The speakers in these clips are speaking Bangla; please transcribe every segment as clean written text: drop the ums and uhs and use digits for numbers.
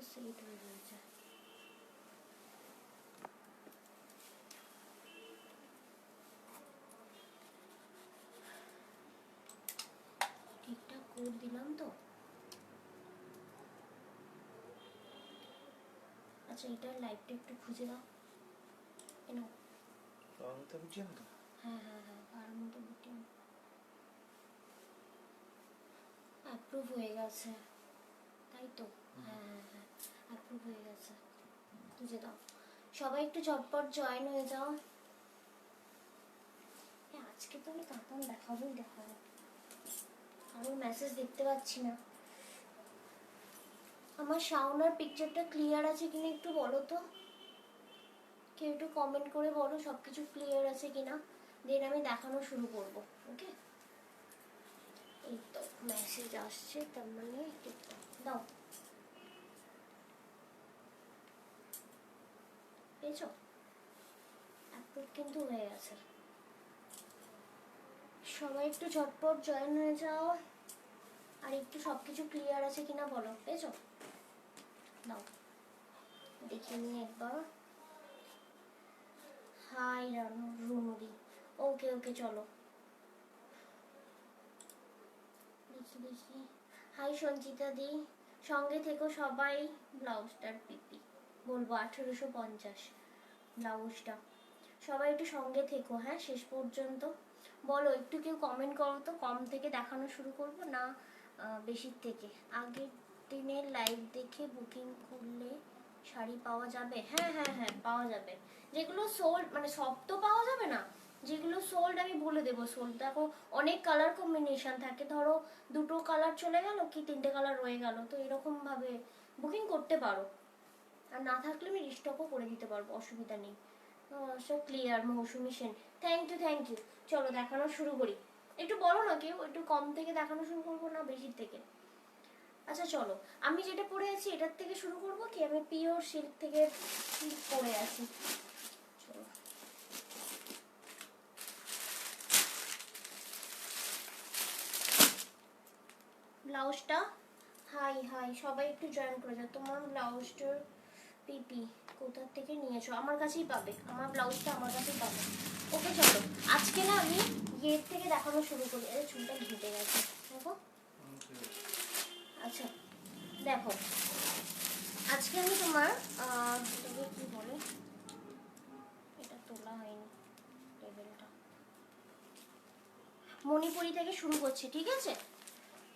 সেট হয়ে রয়েছে। ঠিকঠাক করে দিলাম তো। আচ্ছা এটার লাইটটা একটু খুঁজে দাও। এনো পাওয়ার মতো বুঝিয়ে তো। হ্যাঁ হ্যাঁ হ্যাঁ পাওয়ার মতো বুটিং অ্যাপ্রুভ হয়ে গেছে, তাই তো? হ্যাঁ হ্যাঁ হ্যাঁ অ্যাপ্রুভ হয়ে গেছে, খুঁজে দাও। সবাই একটু ঝটপট জয়েন হয়ে যাও। আজকে তো আমি কাতান দেখাবোই দেখাবো। আমি মেসেজ দেখতে পাচ্ছি না। আমার সাউন্ড আর পিকচারটা ক্লিয়ার আছে কিনা একটু বলো তো, কেউ একটু কমেন্ট করে বলো সব কিছু ক্লিয়ার আছে কিনা, দেন আমি দেখানো শুরু করব। ওকে এই তো মেসেজ আসছে, তার মানে দাও। পেয়েছো? অ্যাপ্রুভ কিন্তু হয়ে গেছে। সবাই একটু ঝটপট জয়েন হয়ে যাও, আর একটু সব কিছু ক্লিয়ার আছে কিনা বলো। পেয়েছো? দাও দেখে নিয়ে একবার। হাই রুনুদি, ওকে ওকে চলো দেখি দেখি। হাই সঞ্চিতা দি, সঙ্গে থেকো সবাই। ব্লাউজটার পিপি বলবো 1850 ব্লাউজটা। সবাই একটু সঙ্গে থেকো হ্যাঁ শেষ পর্যন্ত। বলো একটু, কেউ কমেন্ট করো তো, কম থেকে দেখানো শুরু করব না বেশির থেকে? আগের দিনের লাইভ দেখে বুকিং করলে শাড়ি পাওয়া যাবে? হ্যাঁ হ্যাঁ হ্যাঁ পাওয়া যাবে। যেগুলো সোল্ড, মানে সব তো পাওয়া যাবে না, যেগুলো সোল্ড আমি বলে দেবো। সোল্ড দেখো অনেক কালার কম্বিনেশন থাকে, ধরো দুটো কালার চলে গেল কি তিনটে কালার রয়ে গেল, তো এরকম ভাবে বুকিং করতে পারো। আর না থাকলে আমি রিস্টকও করে দিতে পারবো, অসুবিধা নেই। সব clear. Mousumi Sen, thank you thank you. চলো দেখানো শুরু করি। একটু বলো না কেউ, একটু কম থেকে দেখানো শুরু করবো না বেশির থেকে? আচ্ছা চলো, আমি যেটা পরে আছি এটার থেকে শুরু করব, কি আমি পিওর সিল্ক থেকে সিল্ক পরে আছি। চলো ব্লাউজটা, হাই হাই সবাই একটু জয়েন করে যাও। তোমার ব্লাউজটার পিপি কোথা থেকে নিয়েছো? আমার কাছেই পাবে, আমার ব্লাউজটা আমার কাছেই পাবে। ওকে চলো আজকে না আমি ইয়ের থেকে দেখানো শুরু করি। এই চুলটা ঘেটে গেছে দেখো। আচ্ছা দেখো আজকে আমি তোমার এটাকে কি বলে, এটা তোলা হয়নি টেবিলটা, মণিপুরি থেকে শুরু করছি, ঠিক আছে?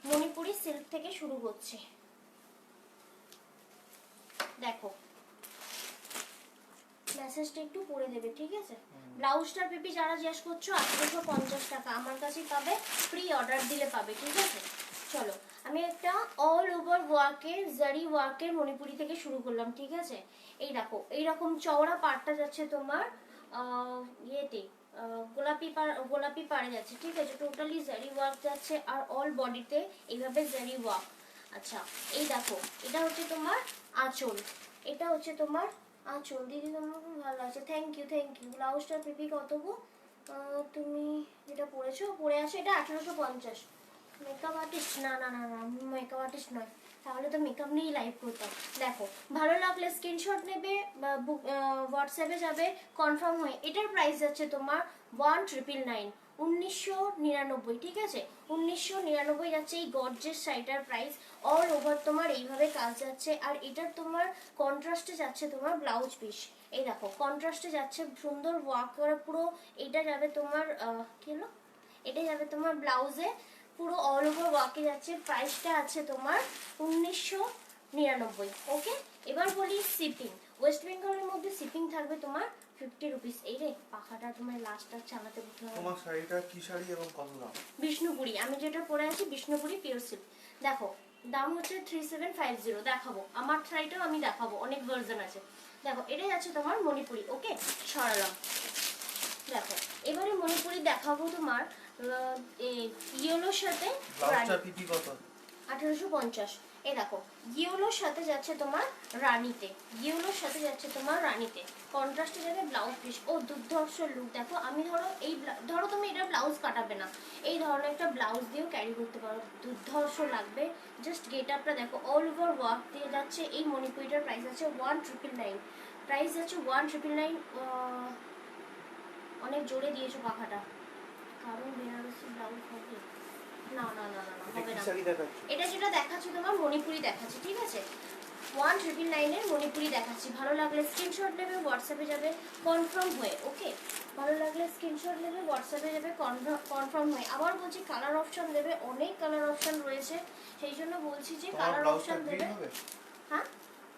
মণিপুরি সিল্ক থেকে শুরু করছি। দেখো মেসেজটা একটু পড়ে দেবে, ঠিক আছে? ব্লাউজটার পিপি যারা জিজ্ঞেস করছো 1850 টাকা, আমার কাছে পাবে, ফ্রি অর্ডার দিলে পাবে, ঠিক আছে? চলো আমি একটা অল ওভার ওয়ার্কের জারি ওয়ার্কের মণিপুরি থেকে শুরু করলাম, ঠিক আছে? এই দেখো এইরকম চওড়া পাড়টা যাচ্ছে তোমার ইয়েতে গোলাপি পাড়ে যাচ্ছে, ঠিক আছে? টোটালি জারি ওয়ার্ক যাচ্ছে, আর অল বডিতে এইভাবে জারি ওয়ার্ক। আচ্ছা এই দেখো এটা হচ্ছে তোমার আঁচল, এটা হচ্ছে তোমার আঁচল। দিদি তোমার খুব ভালো আছে, থ্যাংক ইউ থ্যাংক ইউ। ব্লাউজটার পিপি কত গো? তুমি যেটা পরেছো পরে আছো এটা 1850। Makeup artist? না না না না মেকআপ আর্টিস্ট নয়, তাহলে তো মেকআপ নিয়েই লাইভ করতাম। দেখো ভালো লাগলে স্ক্রিনশট নেবে, হোয়াটসঅ্যাপে যাবে কনফার্ম হয়ে। এটার প্রাইস যাচ্ছে তোমার 1999, 1999, ঠিক আছে? 1999 যাচ্ছে এই গর্জেস শাড়িটার প্রাইস। অল ওভার তোমার এইভাবে কাজ যাচ্ছে, আর এটার তোমার কন্ট্রাস্টে যাচ্ছে তোমার ব্লাউজ পিস। এই দেখো কন্ট্রাস্টে যাচ্ছে সুন্দর ওয়ার্ক করা পুরো। এটা যাবে তোমার কি হলো, এটা যাবে তোমার ব্লাউজে পুরো অল ওভার ওয়ার্কে যাচ্ছে। প্রাইসটা আছে তোমার 1999। ওকে এবার বলি শিপিং। ওয়েস্ট বেঙ্গলের মধ্যে শিপিং থাকবে তোমার 50 রুপিস। এই রে পাখাটা তোমার লাস্টটা চালাতে বলতে হবে। তোমার শাড়িটা কি শাড়ি এবং কত দাম? বিষ্ণুপুরি, আমি যেটা পরে আছি বিষ্ণুপুরি পিওর সিল্ক। দেখো দাম হচ্ছে 3750। দেখাবো আমার শাড়িটাও, আমি দেখাবো, অনেক ভার্জন আছে। দেখো এটাই আছে তোমার মণিপুরি। ওকে সরালাম। দেখো এবারে মণিপুরি দেখাবো তোমার ইয়েলোর সাথে। ব্লাউজটা পিপি কত? 1850। এই দেখো ইয়েলোর সাথে যাচ্ছে তোমার রানীতে, ইয়েলোর সাথে যাচ্ছে তোমার রানীতে, কন্ট্রাস্টে যাবে ব্লাউজ পিস। ও দুর্ধর্ষ লুক দেখো। আমি ধরো এই ধরো তুমি এটা ব্লাউজ কাটাবে না, এই ধরনের একটা ব্লাউজ দিয়েও ক্যারি করতে পারো, দুর্ধর্ষ লাগবে। জাস্ট গেট আপটা দেখো, অল ওভার ওয়ার্ক দিয়ে যাচ্ছে। এই মণিপুরিটার প্রাইস আছে 1999, প্রাইস আছে 1999। অনেক জোরে দিয়েছো পাখাটা, কারণ বেনারসি ব্লাউজ হবে না, না না না না এটা হবে কি না। শাড়ি দেখাচ্ছ? এটা যেটা দেখাচ্ছি তোমার মণিপুরি দেখাচ্ছি, ঠিক আছে? 1999 এর মণিপুরি দেখাচ্ছি। ভালো লাগলে স্ক্রিনশট নেবে, হোয়াটসঅ্যাপে যাবে কনফার্ম হয়ে। ওকে, ভালো লাগলে স্ক্রিনশট নেবে, হোয়াটসঅ্যাপে যাবে কনফার্ম হয়ে। আবার বলছি কালার অপশন দেবে, অনেক কালার অপশন রয়েছে, সেই জন্য বলছি যে তোমার কালার ব্লাউজটা অপশন দেবে। গ্রিন হবে? হ্যাঁ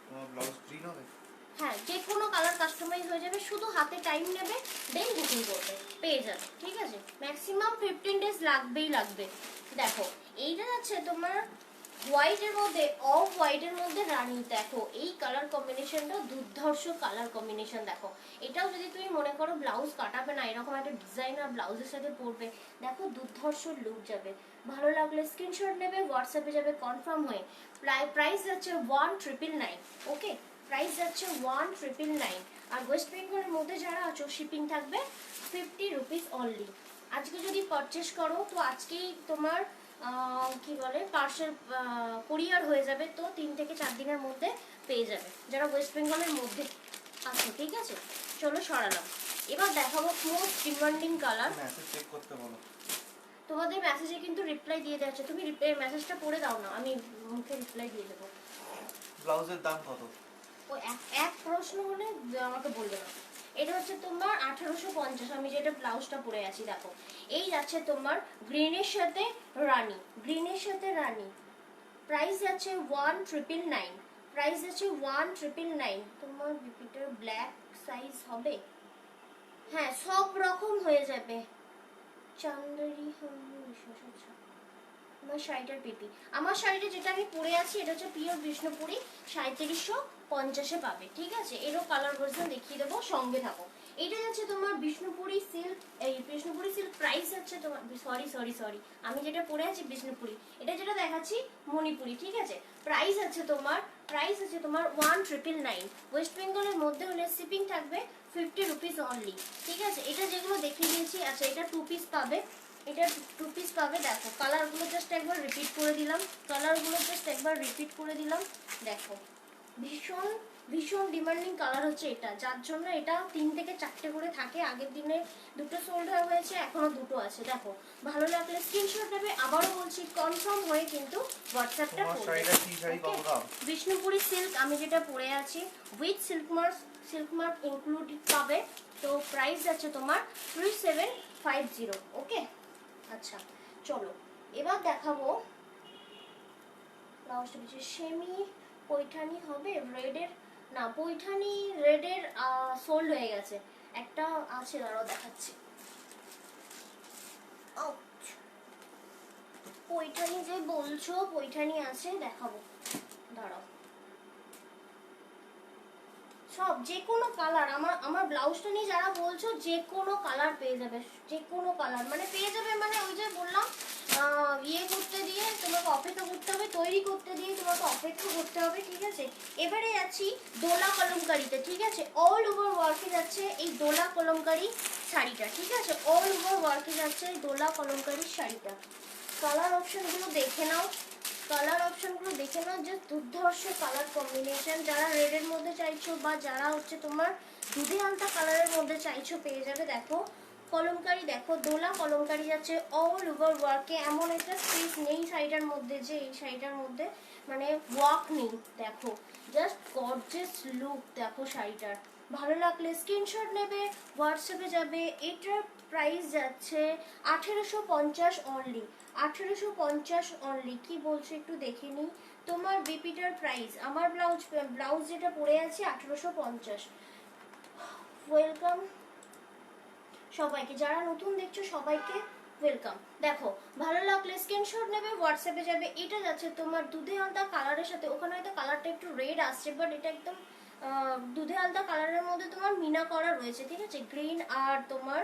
তোমার ব্লাউজ গ্রিন হবে? হ্যাঁ, যে কোনো কালার কাস্টমাইজ হয়ে যাবে, শুধু হাতে টাইম নেবে, দেন বুকিং করবে, পেয়ে যাবে। ঠিক আছে, ম্যাক্সিমাম 15 ডেজ লাগবেই লাগবে। দেখো এইটা যাচ্ছে তোমার হোয়াইটের মধ্যে, অফ হোয়াইটের মধ্যে রানী। দেখো এই কালার কম্বিনেশনটা দুর্ধর্ষ কালার কম্বিনেশন। দেখো এটাও যদি তুমি মনে করো ব্লাউজ কাটাবে না, এরকম একটা ডিজাইনার ব্লাউজের সাথে পরবে, দেখো দুর্ধর্ষ লুক যাবে। ভালো লাগলে স্ক্রিনশট নেবে, হোয়াটসঅ্যাপে যাবে কনফার্ম হয়ে। প্রাইস যাচ্ছে 1999। ওকে, প্রাইস যাচ্ছে 1999। আর ওয়েস্ট বেঙ্গলের মধ্যে যারা আছো শিপিং থাকবে 50 রুপিস অনলি। আজকে যদি পারচেস করো তো আজকেই তোমার কি বলে পার্সেল কুরিয়ার হয়ে যাবে, তো 3 থেকে 4 দিনের মধ্যে পেয়ে যাবে যারা ওয়েস্ট বেঙ্গলের মধ্যে আছো। ঠিক আছে, চলো সরালাম। এবার দেখাবো most demanding colour. Message check করতে বলো। তোমাদের মেসেজে কিন্তু রিপ্লাই দিয়ে দেওয়া আছে, তুমি মেসেজটা পড়ে দাও না, আমি মুখে রিপ্লাই দিয়ে দেবো। ব্লাউজের দাম কত? ও এক প্রশ্ন হলে আমাকে বলবে না। এটা হচ্ছে তোমার 1850। আমি যেটা ব্লাউজটা পরে আছি দেখো, এই যাচ্ছে তোমার গ্রিনের সাথে রানী, গ্রিনের সাথে রানী। প্রাইস যাচ্ছে 1999, প্রাইস যাচ্ছে 1999। তোমার বিপিটার ব্ল্যাক সাইজ হবে? হ্যাঁ, সব রকম হয়ে যাবে। চান্দারি আমার শাড়িটার পিপি, আমার শাড়িটা যেটা আমি পরে আছি এটা হচ্ছে পিওর বিষ্ণুপুরি, 3750 পাবে। ঠিক আছে, এরও কালার ভার্সন দেখিয়ে দেবো, সঙ্গে থাকো। এটা যাচ্ছে তোমার বিষ্ণুপুরি সিল্ক, এই বিষ্ণুপুরি সিল্ক প্রাইস আছে তোমার, সরি আমি যেটা পরে আছি বিষ্ণুপুরি, এটা যেটা দেখাচ্ছি মণিপুরি। ঠিক আছে, প্রাইস আছে তোমার 1999। ওয়েস্ট বেঙ্গলের মধ্যে হলে শিপিং থাকবে 50 রুপিস অনলি। ঠিক আছে, এটা যেগুলো দেখিয়ে দিয়েছি, আচ্ছা এটা 2 পিস পাবে, এটা 2 পিস পাবে। দেখো কালারগুলো জাস্ট একবার রিপিট করে দিলাম, কালারগুলো জাস্ট একবার রিপিট করে দিলাম। দেখো ভীষণ ভীষণ ডিমান্ডিং কালার হচ্ছে এটা, যার জন্য এটা 3 থেকে 4টে করে থাকে। আগের দিনে 2টো সোল্ড হয়েছে, এখনো 2টো আছে। দেখো ভালো লাগলে স্ক্রিনশট নেবে, আবারও বলছি কনফার্ম হয়ে কিন্তু হোয়াটসঅ্যাপটা তোমার করবে। শাড়িটা কি শাড়ি, কত দাম? বিষ্ণুপুরি সিল্ক আমি যেটা পরে আছি উইথ সিল্ক মার্ক ইনক্লুডেড পাবে। তো প্রাইস যাচ্ছে তোমার 3750। ওকে, আচ্ছা চলো এবার দেখাবো ব্লাউজটা কিছু সেমি পৈঠানি হবে রেডের, না পৈঠানি রেডের সোল্ড হয়ে গেছে, একটা আছে, দাঁড়াও দেখাচ্ছি। Ouch! পৈঠানি যে বলছো পৈঠানি আছে, দেখাবো, দাঁড়াও। সব যে কোনো কালার, আমার ব্লাউজটা নিয়ে যারা বলছো যে কোনো কালার পেয়ে যাবে, যে কোনো কালার মানে পেয়ে যাবে। মানে ওই যে বললাম ইয়ে করতে দিয়ে তোমাকে অপেক্ষা করতে হবে, তৈরি করতে দিয়ে তোমাকে অপেক্ষা করতে হবে। ঠিক আছে, এবারে যাচ্ছি দোলা কলমকারিতে। ঠিক আছে, অল ওভার ওয়ার্কে যাচ্ছে এই দোলা কলমকারি শাড়িটা। ঠিক আছে, অল ওভার ওয়ার্কে যাচ্ছে এই দোলা কলমকারি শাড়িটা। কালার অপশনগুলো দেখে নাও, কালার অপশনগুলো দেখে নাও, জাস্ট দুর্ধর্ষ কালার কম্বিনেশন। যারা রেডের মধ্যে চাইছো বা যারা হচ্ছে তোমার দুধে আলতা কালারের মধ্যে চাইছো পেয়ে যাবে। দেখো কলমকারি, দেখো দোলা কলমকারি যাচ্ছে অল ওভার ওয়ার্কে। এমন একটা স্পেস নেই শাড়িটার মধ্যে যে এই শাড়িটার মধ্যে মানে ওয়ার্ক নেই। দেখো জাস্ট গর্জিয়াস লুক দেখো শাড়িটার। ভালো লাগলে স্ক্রিনশট নেবে, হোয়াটসঅ্যাপে যাবে। এটার প্রাইস যাচ্ছে 1850 অনলি, 1850 অনলি। কি বলছো একটু দেখে নিই। তোমার বিপিটার প্রাইস, আমার ব্লাউজ যেটা পরে আছে 1850। ওয়েলকাম সবাইকে, যারা নতুন দেখছো সবাইকে ওয়েলকাম। দেখো ভালো লাগলে স্ক্রিনশট নেবে, হোয়াটসঅ্যাপে যাবে। এটা যাচ্ছে তোমার দুধে আলতা কালারের সাথে, ওখানে হয়তো কালারটা একটু রেড আসছে, বাট এটা একদম দুধে আলতা কালারের মধ্যে তোমার মিনা করা রয়েছে। ঠিক আছে, গ্রিন আর তোমার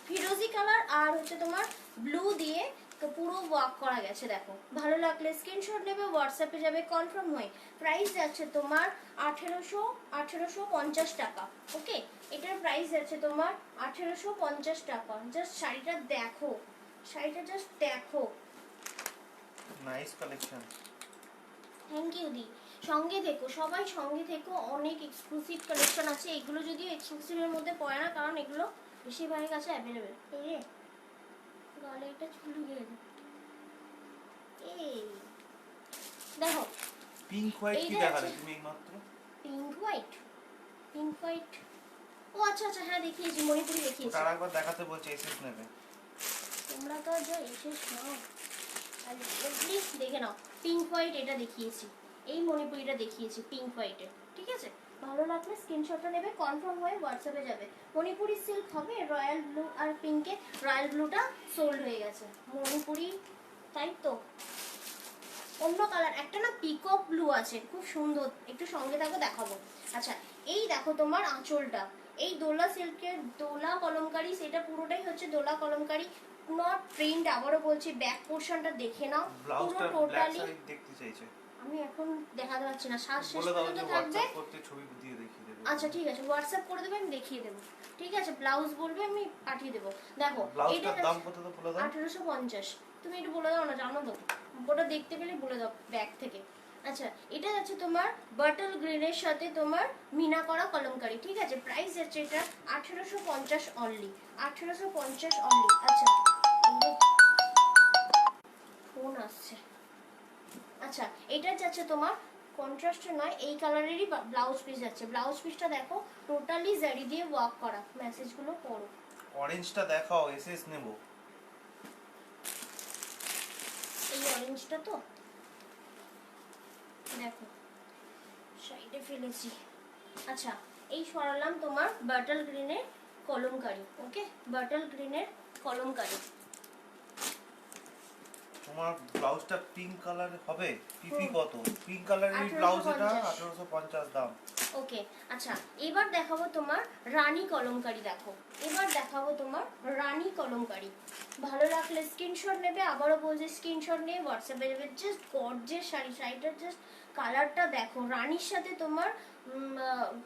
ফিরোজি কালার আর হচ্ছে তোমার ব্লু দিয়ে তো পুরো ওয়ার্ক করা গেছে দেখো। ভালো লাগলে স্ক্রিনশট নেবে, হোয়াটসঅ্যাপে যাবে কনফার্ম হয়ে। প্রাইস যাচ্ছে তোমার 1850 টাকা। ওকে, এটার প্রাইস যাচ্ছে তোমার 1850 টাকা। জাস্ট শাড়িটা দেখো, শাড়িটা জাস্ট দেখো। Nice collection. থ্যাংক ইউ দি। সঙ্গে থেকো, সবাই সঙ্গে থেকো, অনেক এক্সক্লুসিভ কালেকশন আছে। এগুলো যদিও এক্সক্লুসিভের মধ্যে পড়ে না, কারণ এগুলো বেশিরভাগের কাছে অ্যাভেলেবেল। এই রে গালে এটা চুল গেল। এই দেখো পিঙ্ক হোয়াইট কি এইটা দেখালে আছে। তুমি এইমাত্র? পিঙ্ক হোয়াইট, পিঙ্ক হোয়াইট, ও আচ্ছা আচ্ছা, হ্যাঁ দেখিয়েছি, মণিপুরি দেখিয়েছি। তার একবার দেখাতে বলছে, এসএস নেবে। তোমরা তো যা এসেছ নাও, আর প্লিজ দেখে নাও। পিঙ্ক হোয়াইট এটা দেখিয়েছি, এই মণিপুরিটা দেখিয়েছি পিঙ্ক হোয়াইটে। ঠিক আছে, ভালো লাগলে স্ক্রিনশটটা নেবে, কনফার্ম হয়ে হোয়াটসঅ্যাপে যাবে। মণিপুরি সিল্ক হবে, রয়্যাল ব্লু আর পিঙ্কে। রয়্যাল ব্লুটা সোল্ড হয়ে গেছে, মণিপুরি তাই তো। অন্য কালার একটা না পিকক ব্লু আছে, খুব সুন্দর, একটু সঙ্গে থাকো দেখাবো। আচ্ছা, এই দেখো তোমার আঁচলটা, এই দোলা সিল্কের দোলা কলমকারি, সেটা পুরোটাই হচ্ছে দোলা কলমকারি, নট প্রিন্ট। আবারও বলছি, ব্যাক পোর্শনটা দেখে নাও, পুরো ব্লাউজটা ব্ল্যাক টোটালি। শাড়ি দেখতে চাইছে। আমি এখন দেখাতে পারছি না, শ্বাস শেষ বলে দাও পর্যন্ত যে থাকবে। হোয়াটসঅ্যাপ করতে ছবি দিয়ে দেখিয়ে দেবে। আচ্ছা ঠিক আছে, হোয়াটসঅ্যাপ করে দেবে, আমি দেখিয়ে দেবো। ঠিক আছে, ব্লাউজ বলবে, আমি পাঠিয়ে দেবো। দেখো ব্লাউজটার দাম কত তো বলে দাও। 1850। তুমি একটু বলে দাও না, জানো তো, ওটা দেখতে পেলে বলে দাও ব্যাগ থেকে। আচ্ছা, এটা যাচ্ছে তোমার বাটল গ্রিনের সাথে তোমার মিনা করা কলমকারি। ঠিক আছে, প্রাইস যাচ্ছে এটা 1850 অনলি, 1850 অনলি। আচ্ছা, ফোন আসছে। আচ্ছা, এটা যাচ্ছে তোমার কন্ট্রাস্টে নয়, এই কালারেরই ব্লাউজ পিস যাচ্ছে। ব্লাউজ পিসটা দেখো, টোটালি জারি দিয়ে ওয়ার্ক করা। মেসেজগুলো পড়ো। অরেঞ্জটা দেখাও, এসএস নেব। এই অরেঞ্জটা তো দেখো, সাইডে ফেলেছি। আচ্ছা, এই সরালাম তোমার বাটল গ্রিনের কলমকারি। ওকে, বাটল গ্রিনের কলমকারি। তোমার ব্লাউজটা পিঙ্ক কালার হবে। পিপি কত? পিঙ্ক কালারের ব্লাউজ এটা 1850 দাম। ওকে, আচ্ছা, এবার দেখাবো তোমার রানী কলমকারি। দেখো, এবার দেখাবো তোমার রানী কলমকারি। ভালো লাগলে স্ক্রিনশট নেবে, আবারও বলছি স্ক্রিনশট নিয়ে হোয়াটসঅ্যাপে যাবে। জাস্ট গর্জেস শাড়ি, শাড়িটার জাস্ট কালারটা দেখো, রানীর সাথে তোমার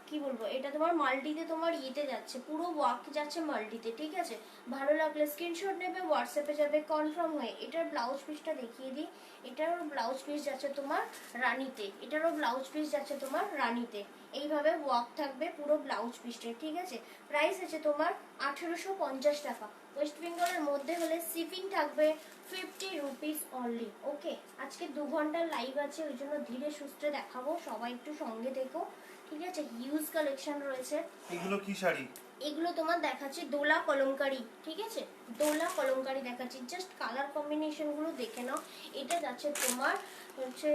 কি বলবো, এটা তোমার মাল্টিতে তোমার ইয়েতে যাচ্ছে, পুরো ওয়ার্ক যাচ্ছে মাল্টিতে। ঠিক আছে, ভালো লাগলে স্ক্রিনশট নেবে, হোয়াটসঅ্যাপে যাবে কনফার্ম হয়ে। এটার ব্লাউজ পিসটা দেখিয়ে দিই। এটারও ব্লাউজ পিস যাচ্ছে তোমার রানীতে, এটারও ব্লাউজ পিস যাচ্ছে তোমার রানীতে। এইভাবে ওয়ার্ক থাকবে পুরো ব্লাউজ পিসটা। ঠিক আছে, প্রাইস আছে তোমার 1850 টাকা। ওয়েস্ট বেঙ্গলের মধ্যে হলে শিপিং থাকবে 50 রুপিস অনলি। ওকে, আজকে 2 ঘন্টার লাইভ আছে, ওই জন্য ধীরে সুস্থে দেখাবো, সবাই একটু সঙ্গে থেকো। ঠিক আছে, হিউজ কালেকশন রয়েছে। এগুলো কি শাড়ি? এগুলো তোমার দেখাচ্ছি দোলা কলমকারি। ঠিক আছে, দোলা কলমকারি দেখাচ্ছি, জাস্ট কালার কম্বিনেশন গুলো দেখে নাও। এটা যাচ্ছে তোমার হচ্ছে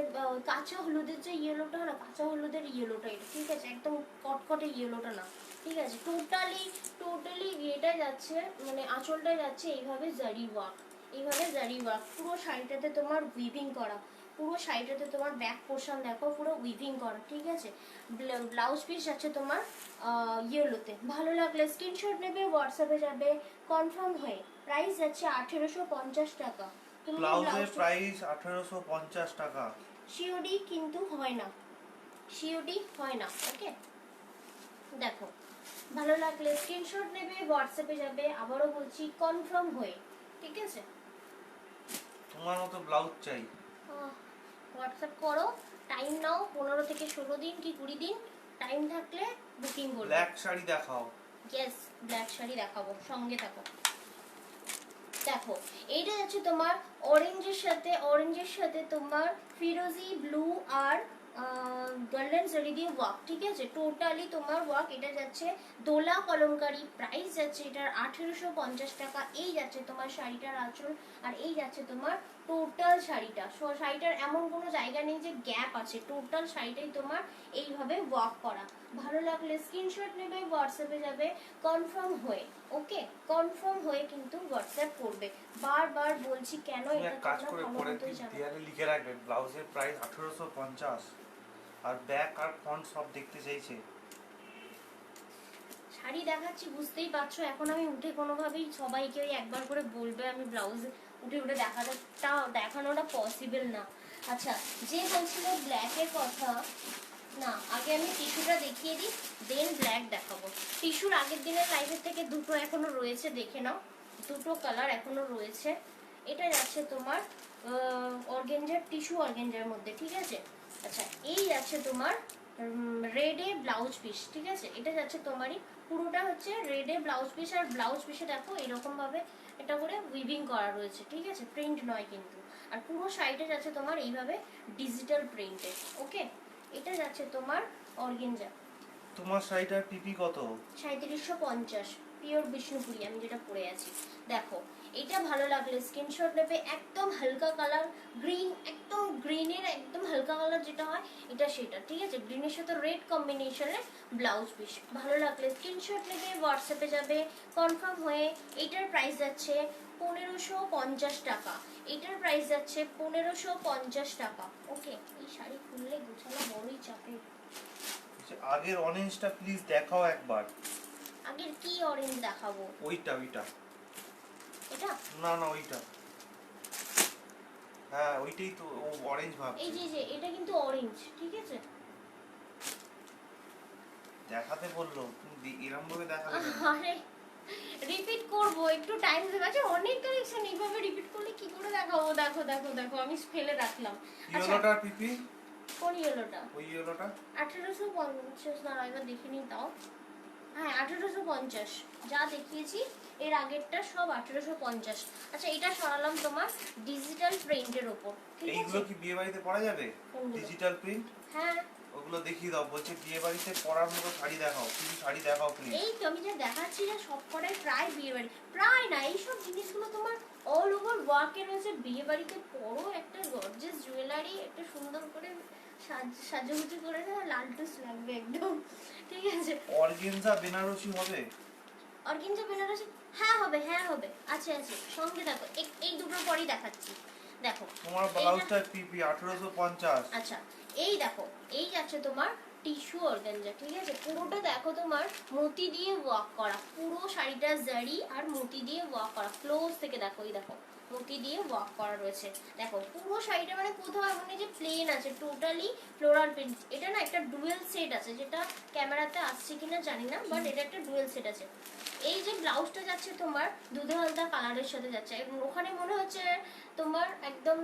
কাঁচা হলুদের যে ইয়েলোটা না, কাঁচা হলুদের ইয়েলোটা এটা। ঠিক আছে, একদম কটকটে ইয়েলোটা না। ঠিক আছে, টোটালি টোটালি এটা যাচ্ছে, মানে আঁচলটা যাচ্ছে এইভাবে জারি ওয়ার্ক, এইভাবে জারি ওয়ার্ক। পুরো শাড়িটাতে তোমার উইভিং করা, পুরো শাড়িটাতে তোমার ব্যাক পোর্শন দেখো পুরো উইভিং করা। ঠিক আছে, ব্লাউজ পিস যাচ্ছে তোমার ইয়েলোতে। ভালো লাগলে স্ক্রিনশট নেবে, হোয়াটসঅ্যাপে যাবে কনফার্ম হয়ে। প্রাইস যাচ্ছে 1850 টাকা। তুমি ব্লাউজের প্রাইস 1850 টাকা। সিওডি কিন্তু হয় না, সিওডি হয় না। ওকে, দেখো, ভালো লাগলে স্ক্রিনশট নেবে, হোয়াটসঅ্যাপে যাবে, আবারও বলছি কনফার্ম হয়ে। ঠিক আছে, তোমার মতো ব্লাউজ চাই। হোয়াটসঅ্যাপ করো, টাইম নাও, 15 থেকে 16 দিন কি 20 দিন টাইম থাকলে বুকিং করবে। ব্ল্যাক শাড়ি দেখাও। ইয়েস, ব্ল্যাক শাড়ি দেখাবো, সঙ্গে থাকো। দেখো, এইটা যাচ্ছে তোমার অরেঞ্জের সাথে তোমার ফিরোজি ব্লু আর গোল্ডেন জরি দিয়ে ওয়ার্ক। ঠিক আছে, টোটালি তোমার ওয়ার্ক। এটা যাচ্ছে দোলা কলমকারি। প্রাইস যাচ্ছে এটার 1850 টাকা। এই যাচ্ছে তোমার শাড়িটার আঁচল, আর এই যাচ্ছে তোমার টোটাল শাড়িটা। শাড়িটার এমন কোনো জায়গা নেই যে গ্যাপ আছে, টোটাল শাড়িটাই তোমার এইভাবে ওয়ার্ক করা। ভালো লাগলে স্ক্রিনশট নেবে, হোয়াটসঅ্যাপে যাবে কনফার্ম হয়ে। ওকে, কনফার্ম হয়ে কিন্তু হোয়াটসঅ্যাপ করবে। বারবার বলছি কেন, তুমি এটা এক কাজ তোমরা করে ভালো পরে মতোই জানো। দেয়ালে লিখে রাখবে ব্লাউজের প্রাইস 1850, আর ব্যাক আর ফ্রন্ট সব দেখতে চাইছে। শাড়ি দেখাচ্ছি বুঝতেই পারছো, এখন আমি উঠে কোনোভাবেই সবাইকে ওই একবার করে বলবে আমি ব্লাউজ উঠে উঠে দেখানোটা পসিবল না। আচ্ছা, যে বলছিল ব্ল্যাকের কথা, না আগে আমি টিস্যুটা দেখিয়ে দিই, দেন ব্ল্যাক দেখাবো। টিস্যুর আগের দিনের লাইফের থেকে দুটো এখনো রয়েছে, দেখে নাও, দুটো কালার এখনো রয়েছে। এটা যাচ্ছে তোমার অর্গেঞ্জার, টিস্যু অর্গেঞ্জার মধ্যে, ঠিক আছে। আচ্ছা, এই যাচ্ছে তোমার রেডে ব্লাউজ পিস, ঠিক আছে। এটা যাচ্ছে তোমারই পুরোটা হচ্ছে রেডে ব্লাউজ পিস, আর ব্লাউজ পিসে দেখো এরকম ভাবে এটা করে উইভিং করা রয়েছে, ঠিক আছে, প্রিন্ট নয় কিন্তু। আর পুরো সাইডে যাচ্ছে তোমার এইভাবে ডিজিটাল প্রিন্টে, ওকে। এটা যাচ্ছে তোমার অর্গেঞ্জা। তোমার শাড়িটার পিপি কত? 3750 পিওর বিষ্ণুপুরি, আমি যেটা পরে আছি। দেখো, এটা ভালো লাগলে স্ক্রিনশট নেবে। একদম হালকা কালার, গ্রিন, একদম গ্রিনের একদম হালকা কালার যেটা হয় এটা সেটা, ঠিক আছে। গ্রিনের সাথে রেড কম্বিনেশনের ব্লাউজ পিস, ভালো লাগলে স্ক্রিনশট নেবে, হোয়াটসঅ্যাপে যাবে কনফার্ম হয়ে। এটার প্রাইস যাচ্ছে 1550 টাকা। এটার প্রাইস যাচ্ছে 1550 টাকা, ওকে। এই শাড়ি খুললে গোছানো বড়ই চাপের। আগের অরেঞ্জটা প্লিজ দেখাও একবার। আগের কি অরেঞ্জ দেখাবো? ওইটা এটা না না ওইটা, হ্যাঁ ওইটাই তো, ও অরেঞ্জ ভাবছি। এই যে এটা কিন্তু অরেঞ্জ, ঠিক আছে। দেখাতে বললো, তুমি এরকম ভাবে দেখাবে কেন? আরে রিপিট করব, একটু টাইম দেবে। আচ্ছা, অনেক কালেকশন, এইভাবে রিপিট করলে কি করে দেখাবো? দেখো দেখো দেখো, আমি ফেলে রাখলাম। আচ্ছা, ইয়েলোটার পিপি কোন ইয়েলোটা? ওই ইয়েলোটা 1850 না, এবার দেখে নিই তাও। হ্যাঁ, 1850 যা দেখিয়েছি এর আগেরটা সব 1850। আচ্ছা, এটা সরালাম তোমার ডিজিটাল প্রিন্টের উপর, ঠিক আছে। এইগুলো কি বিয়ে বাড়িতে পরা যাবে? কোনগুলো? ডিজিটাল প্রিন্ট, হ্যাঁ, ওগুলো দেখিয়ে দাও। বলছে বিয়ে বাড়িতে পরার মতো শাড়ি দেখাও, কিছু শাড়ি দেখাও প্লিজ। এই তো আমি যা দেখাচ্ছি না সব কটাই প্রায় বিয়ে বাড়ি, প্রায় না, এইসব জিনিসগুলো তোমার অল ওভার ওয়ার্কে রয়েছে। বিয়ে বাড়িতে পরো একটা গর্জিয়াস জুয়েলারি, একটা সুন্দর করে সাজুগুজু করে না, লালটুস লাগবে একদম, ঠিক আছে। অর্গেনজা বেনারসি হবে? অর্গেঞ্জা বেনারসি, হ্যাঁ হবে, হ্যাঁ হবে, আছে আছে সঙ্গে। দেখো এই দুটোর পরই দেখাচ্ছি, দেখো। তোমার ব্লাউজটার পিপি 1850। আচ্ছা, এই দেখো, এই যাচ্ছে তোমার টিস্যু অর্গানজা, ঠিক আছে। পুরোটা দেখো তোমার মতি দিয়ে ওয়ার্ক করা, পুরো শাড়িটা জারি আর মতি দিয়ে ওয়ার্ক করা। ক্লোজ থেকে দেখো, এই দেখো মতি দিয়ে ওয়ার্ক করা রয়েছে। দেখো পুরো শাড়িটা মানে কোথাও এমন নেই যে প্লেন আছে, টোটালি ফ্লোরাল প্রিন্ট। এটা না একটা ডুয়েল সেট আছে, যেটা ক্যামেরাতে আসছে কিনা জানি না, বাট এটা একটা ডুয়েল সেট আছে। এই যে ব্লাউজটা যাচ্ছে তোমার দুধে হালকা কালারের সাথে যাচ্ছে, এবং ওখানে মনে হচ্ছে তোমার একদম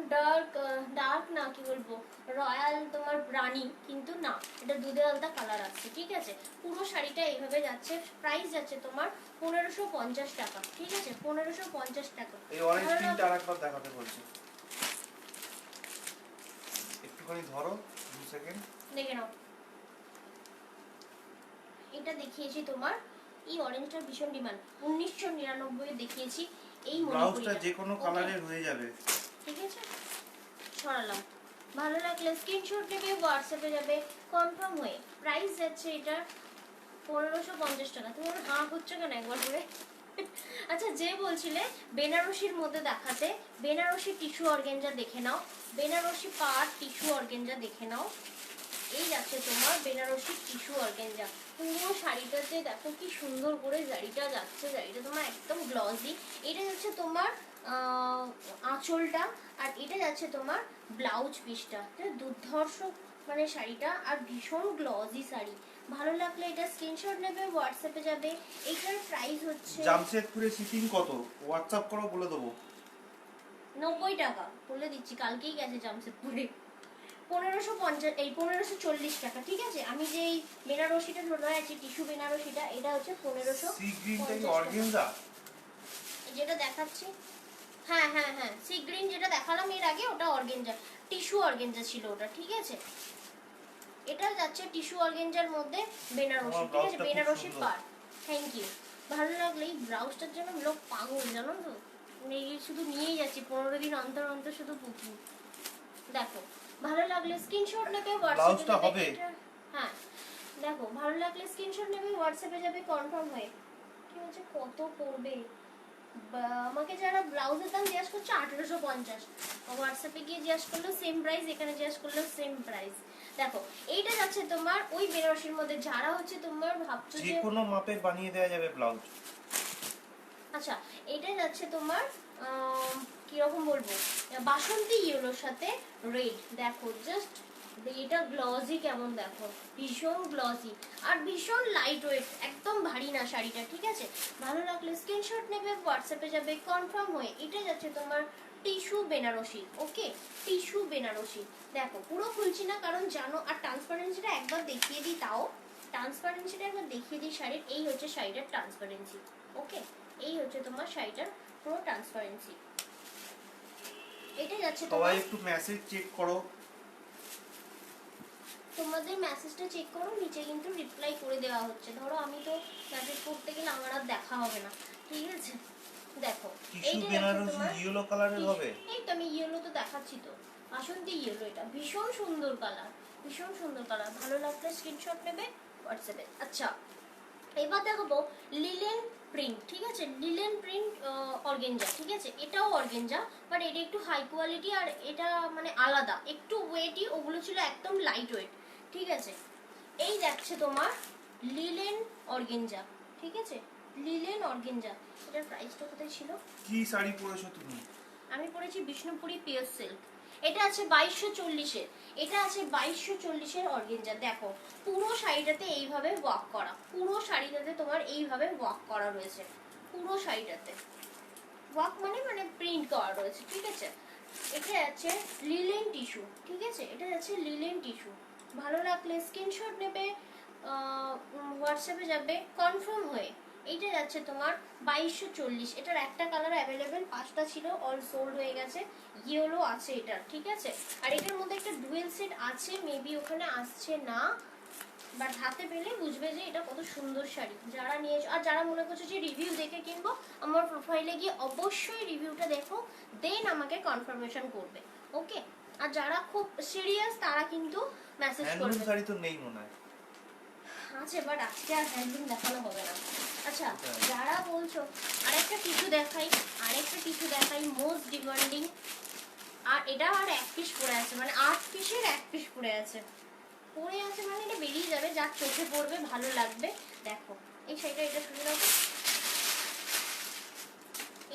ডার্ক না, কি বলবো, রয়্যাল তোমার রানী, কিন্তু না, এটা দুধে আলতা কালার আছে, ঠিক আছে। পুরো শাড়িটা এইভাবে যাচ্ছে। প্রাইস যাচ্ছে তোমার 1550 টাকা, ঠিক আছে, 1550 টাকা। এই অরেঞ্জ প্রিন্টটা আরেকবার দেখাতে বলছি, একটুখানি ধরো 2 সেকেন্ড দেখে নাও। এটা দেখিয়েছি তোমার, এই অরেঞ্জটার ভীষণ ডিমান্ড, 1999 দেখিয়েছি। এই ব্লাউজটা যে কোনো কালারের হয়ে যাবে, ঠিক আছে। ছড়ালাম, ভালো লাগলে স্ক্রিনশট নেবে, হোয়াটসঅ্যাপে যাবে কনফার্ম হয়ে। প্রাইস যাচ্ছে এটা 1550 টাকা। তুমি আমার হাঁ হচ্ছে কেন একবার করে? আচ্ছা, যে বলছিলে বেনারসির মধ্যে দেখাতে, বেনারসি টিস্যু অর্গেঞ্জা দেখে নাও, বেনারসি পাট টিস্যু অর্গেঞ্জা দেখে নাও। এই যাচ্ছে তোমার বেনারসি টিস্যু অর্গেঞ্জা। পুরো শাড়িটাতে দেখো কি সুন্দর করে জারিটা যাচ্ছে, জারিটা তোমার একদম গ্লসি। এটা যাচ্ছে তোমার আঁচলটা, আর এটা যাচ্ছে তোমার ব্লাউজ পিসটা। দুর্ধর্ষ মানে শাড়িটা, আর ভীষণ গ্লসি শাড়ি। ভালো লাগলে এটা স্ক্রিনশট নেবে, হোয়াটসঅ্যাপে যাবে। এটার প্রাইস হচ্ছে জামশেদপুরে শিপিং কত? হোয়াটসঅ্যাপ করো, বলে দেবো। 90 টাকা বলে দিচ্ছি, কালকেই গেছে জামশেদপুরে। 1550, এই 1540 টাকা, ঠিক আছে। আমি যে এই বেনারসিটা ধরে আছি, টিস্যু বেনারসিটা, এটা হচ্ছে 1550 সি গ্রিনটা কি টাকা। অর্গেনজা? যেটা দেখাচ্ছি, হ্যাঁ হ্যাঁ হ্যাঁ, সি গ্রিন যেটা দেখালাম এর আগে, ওটা অর্গেঞ্জা, টিস্যু অর্গেঞ্জা ছিল ওটা, ঠিক আছে। এটা যাচ্ছে টিস্যু অর্গেঞ্জার মধ্যে বেনারসি, ঠিক আছে, বেনারসি পার। Thank you. ভালো লাগলে এই ব্লাউজটার জন্য লোক পাগল, জানো তো, শুধু নিয়েই যাচ্ছি 15 দিন অন্তর অন্তর, শুধু বুকিং। দেখো, ভালো লাগলে স্ক্রিনশট নেবে, ব্লাউজটা হোয়াটসঅ্যাপে হবে? যাবে। হ্যাঁ, দেখো ভালো লাগলে স্ক্রিনশট নেবে, হোয়াটসঅ্যাপে যাবে কনফার্ম হয়ে। কি হচ্ছে, কত পড়বে? আমাকে যারা ব্লাউজের দাম জিজ্ঞাসা করছে 1850, হোয়াটসঅ্যাপে গিয়ে জিজ্ঞাসা করলেও সেম প্রাইস, এখানে জিজ্ঞাসা করলেও সেম প্রাইস। দেখো, এইটা যাচ্ছে তোমার ওই বেনারসির মধ্যে, যারা হচ্ছে তোমার ভাবছো যে যে কোনো মাপের বানিয়ে দেওয়া যাবে ব্লাউজ। আচ্ছা, এটা যাচ্ছে তোমার কিরকম বলবো, বাসন্তী ইয়েলোর সাথে রেড। দেখো জাস্ট এটা গ্লসি কেমন, দেখো ভীষণ গ্লসি আর ভীষণ লাইট ওয়েট, একদম ভারী না শাড়িটা, ঠিক আছে। ভালো লাগলে স্ক্রিনশট নেবে, হোয়াটসঅ্যাপে যাবে কনফার্ম হয়ে। এটা যাচ্ছে তোমার টিস্যু বেনারসি, ওকে টিস্যু বেনারসি। দেখো পুরো খুলছি না কারণ জানো, আর ট্রান্সপারেন্সিটা একবার দেখিয়ে দিই, তাও ট্রান্সপারেন্সিটা একবার দেখিয়ে দিই শাড়ির। এই হচ্ছে শাড়িটার ট্রান্সপারেন্সি, ওকে এই হচ্ছে তোমার শাড়িটার পুরো ট্রান্সপারেন্সি। এটা যাচ্ছে সবাই তোমার, একটু মেসেজ চেক করো, তোমাদের মেসেজটা চেক করো, নিচে কিন্তু রিপ্লাই করে দেওয়া হচ্ছে। ধরো আমি তো মেসেজ করতে গেলে আমার আর দেখা হবে না, ঠিক আছে। দেখো টিস্যু এইটা যাচ্ছে বেনারসি তোমার ইয়েলো কালারের হবে। এই তো আমি ইয়েলো তো দেখাচ্ছি তো, বাসন্তী ইয়েলো, এটা ভীষণ সুন্দর কালার, ভীষণ সুন্দর কালার। ভালো লাগলে স্ক্রিনশট নেবে হোয়াটসঅ্যাপে। আচ্ছা এবার দেখাবো লিলেন প্রিন্ট, ঠিক আছে, লিলেন প্রিন্ট অর্গেঞ্জা, ঠিক আছে। এটাও অর্গেঞ্জা বাট এটা একটু হাই কোয়ালিটি আর এটা মানে আলাদা, একটু ওয়েটই, ওগুলো ছিল একদম লাইট ওয়েট, ঠিক আছে। এই যাচ্ছে তোমার লিলেন অর্গেঞ্জা, ঠিক আছে, লিলেন অর্গেঞ্জা। এটার প্রাইসটা কোথায় ছিল? কি শাড়ি পরেছো তুমি? আমি পরেছি বিষ্ণুপুরি পিওর সিল্ক। এটা আছে 2240-এর, এটা আছে 2240-এর অর্গেঞ্জা। দেখো পুরো শাড়িটাতে এইভাবে ওয়ার্ক করা, পুরো শাড়িটাতে তোমার এইভাবে ওয়ার্ক করা রয়েছে, পুরো শাড়িটাতে ওয়ার্ক মানে মানে প্রিন্ট করা রয়েছে, ঠিক আছে। এটা আছে লিলেন টিস্যু, ঠিক আছে, এটা আছে লিলেন টিস্যু। ভালো লাগলে স্ক্রিনশট নেবে, হোয়াটসঅ্যাপে যাবে কনফার্ম হয়ে। এইটা যাচ্ছে তোমার 2240। এটার একটা কালার অ্যাভেলেবেল, 5টা ছিল, অল সোল্ড হয়ে গেছে। ইয়েলো আছে এটার, ঠিক আছে। আর এটার মধ্যে একটা ডুয়েল সেট আছে, মেবি ওখানে আসছে না, বাট হাতে পেলে বুঝবে যে এটা কত সুন্দর শাড়ি। যারা নিয়েছো আর যারা মনে করছো যে রিভিউ দেখে কিনবো, আমার প্রোফাইলে গিয়ে অবশ্যই রিভিউটা দেখো, দেন আমাকে কনফার্মেশন করবে, ওকে। আর যারা খুব সিরিয়াস তারা কিন্তু মেসেজ হ্যান্ডলুম করবে। শাড়ি তো নেই মনে হয়। আছে বাট আজকে আর হ্যান্ডলুম দেখানো হবে না। আচ্ছা যারা বলছো আরেকটা টিস্যু দেখাই, আরেকটা টিস্যু দেখাই, মোস্ট ডিমান্ডিং। আর এটা আর এক পিস পড়ে আছে, মানে 8 পিসের এক পিস পড়ে আছে, পড়ে আছে মানে এটা বেরিয়ে যাবে, যার চোখে পড়বে ভালো লাগবে। দেখো এই শাড়িটা, এটা শুনে নাও।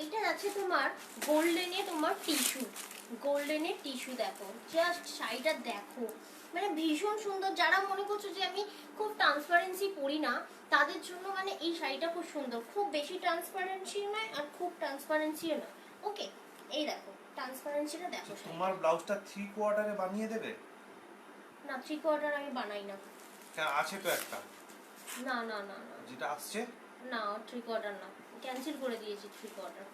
এইটা আছে তোমার গোল্ডেনে, তোমার টিস্যু, গোল্ডেনের টিস্যু। দেখো জাস্ট শাড়িটা দেখো, মানে ভীষণ সুন্দর। যারা মনে করছো যে আমি খুব ট্রান্সপারেন্সি পরি না, তাদের জন্য মানে এই শাড়িটা খুব সুন্দর, খুব বেশি ট্রান্সপারেন্সিও নয় আর খুব ট্রান্সপারেন্সিও নয়, ওকে। এই দেখো ট্রান্সপারেন্সিটা দেখো। তোমার ব্লাউজটা 3/4 বানিয়ে দেবে? না 3/4 আমি বানাই না। কেন, আছে তো একটা না না না না যেটা আসছে। না 3/4 না, ক্যান্সেল করে দিয়েছি 3/4।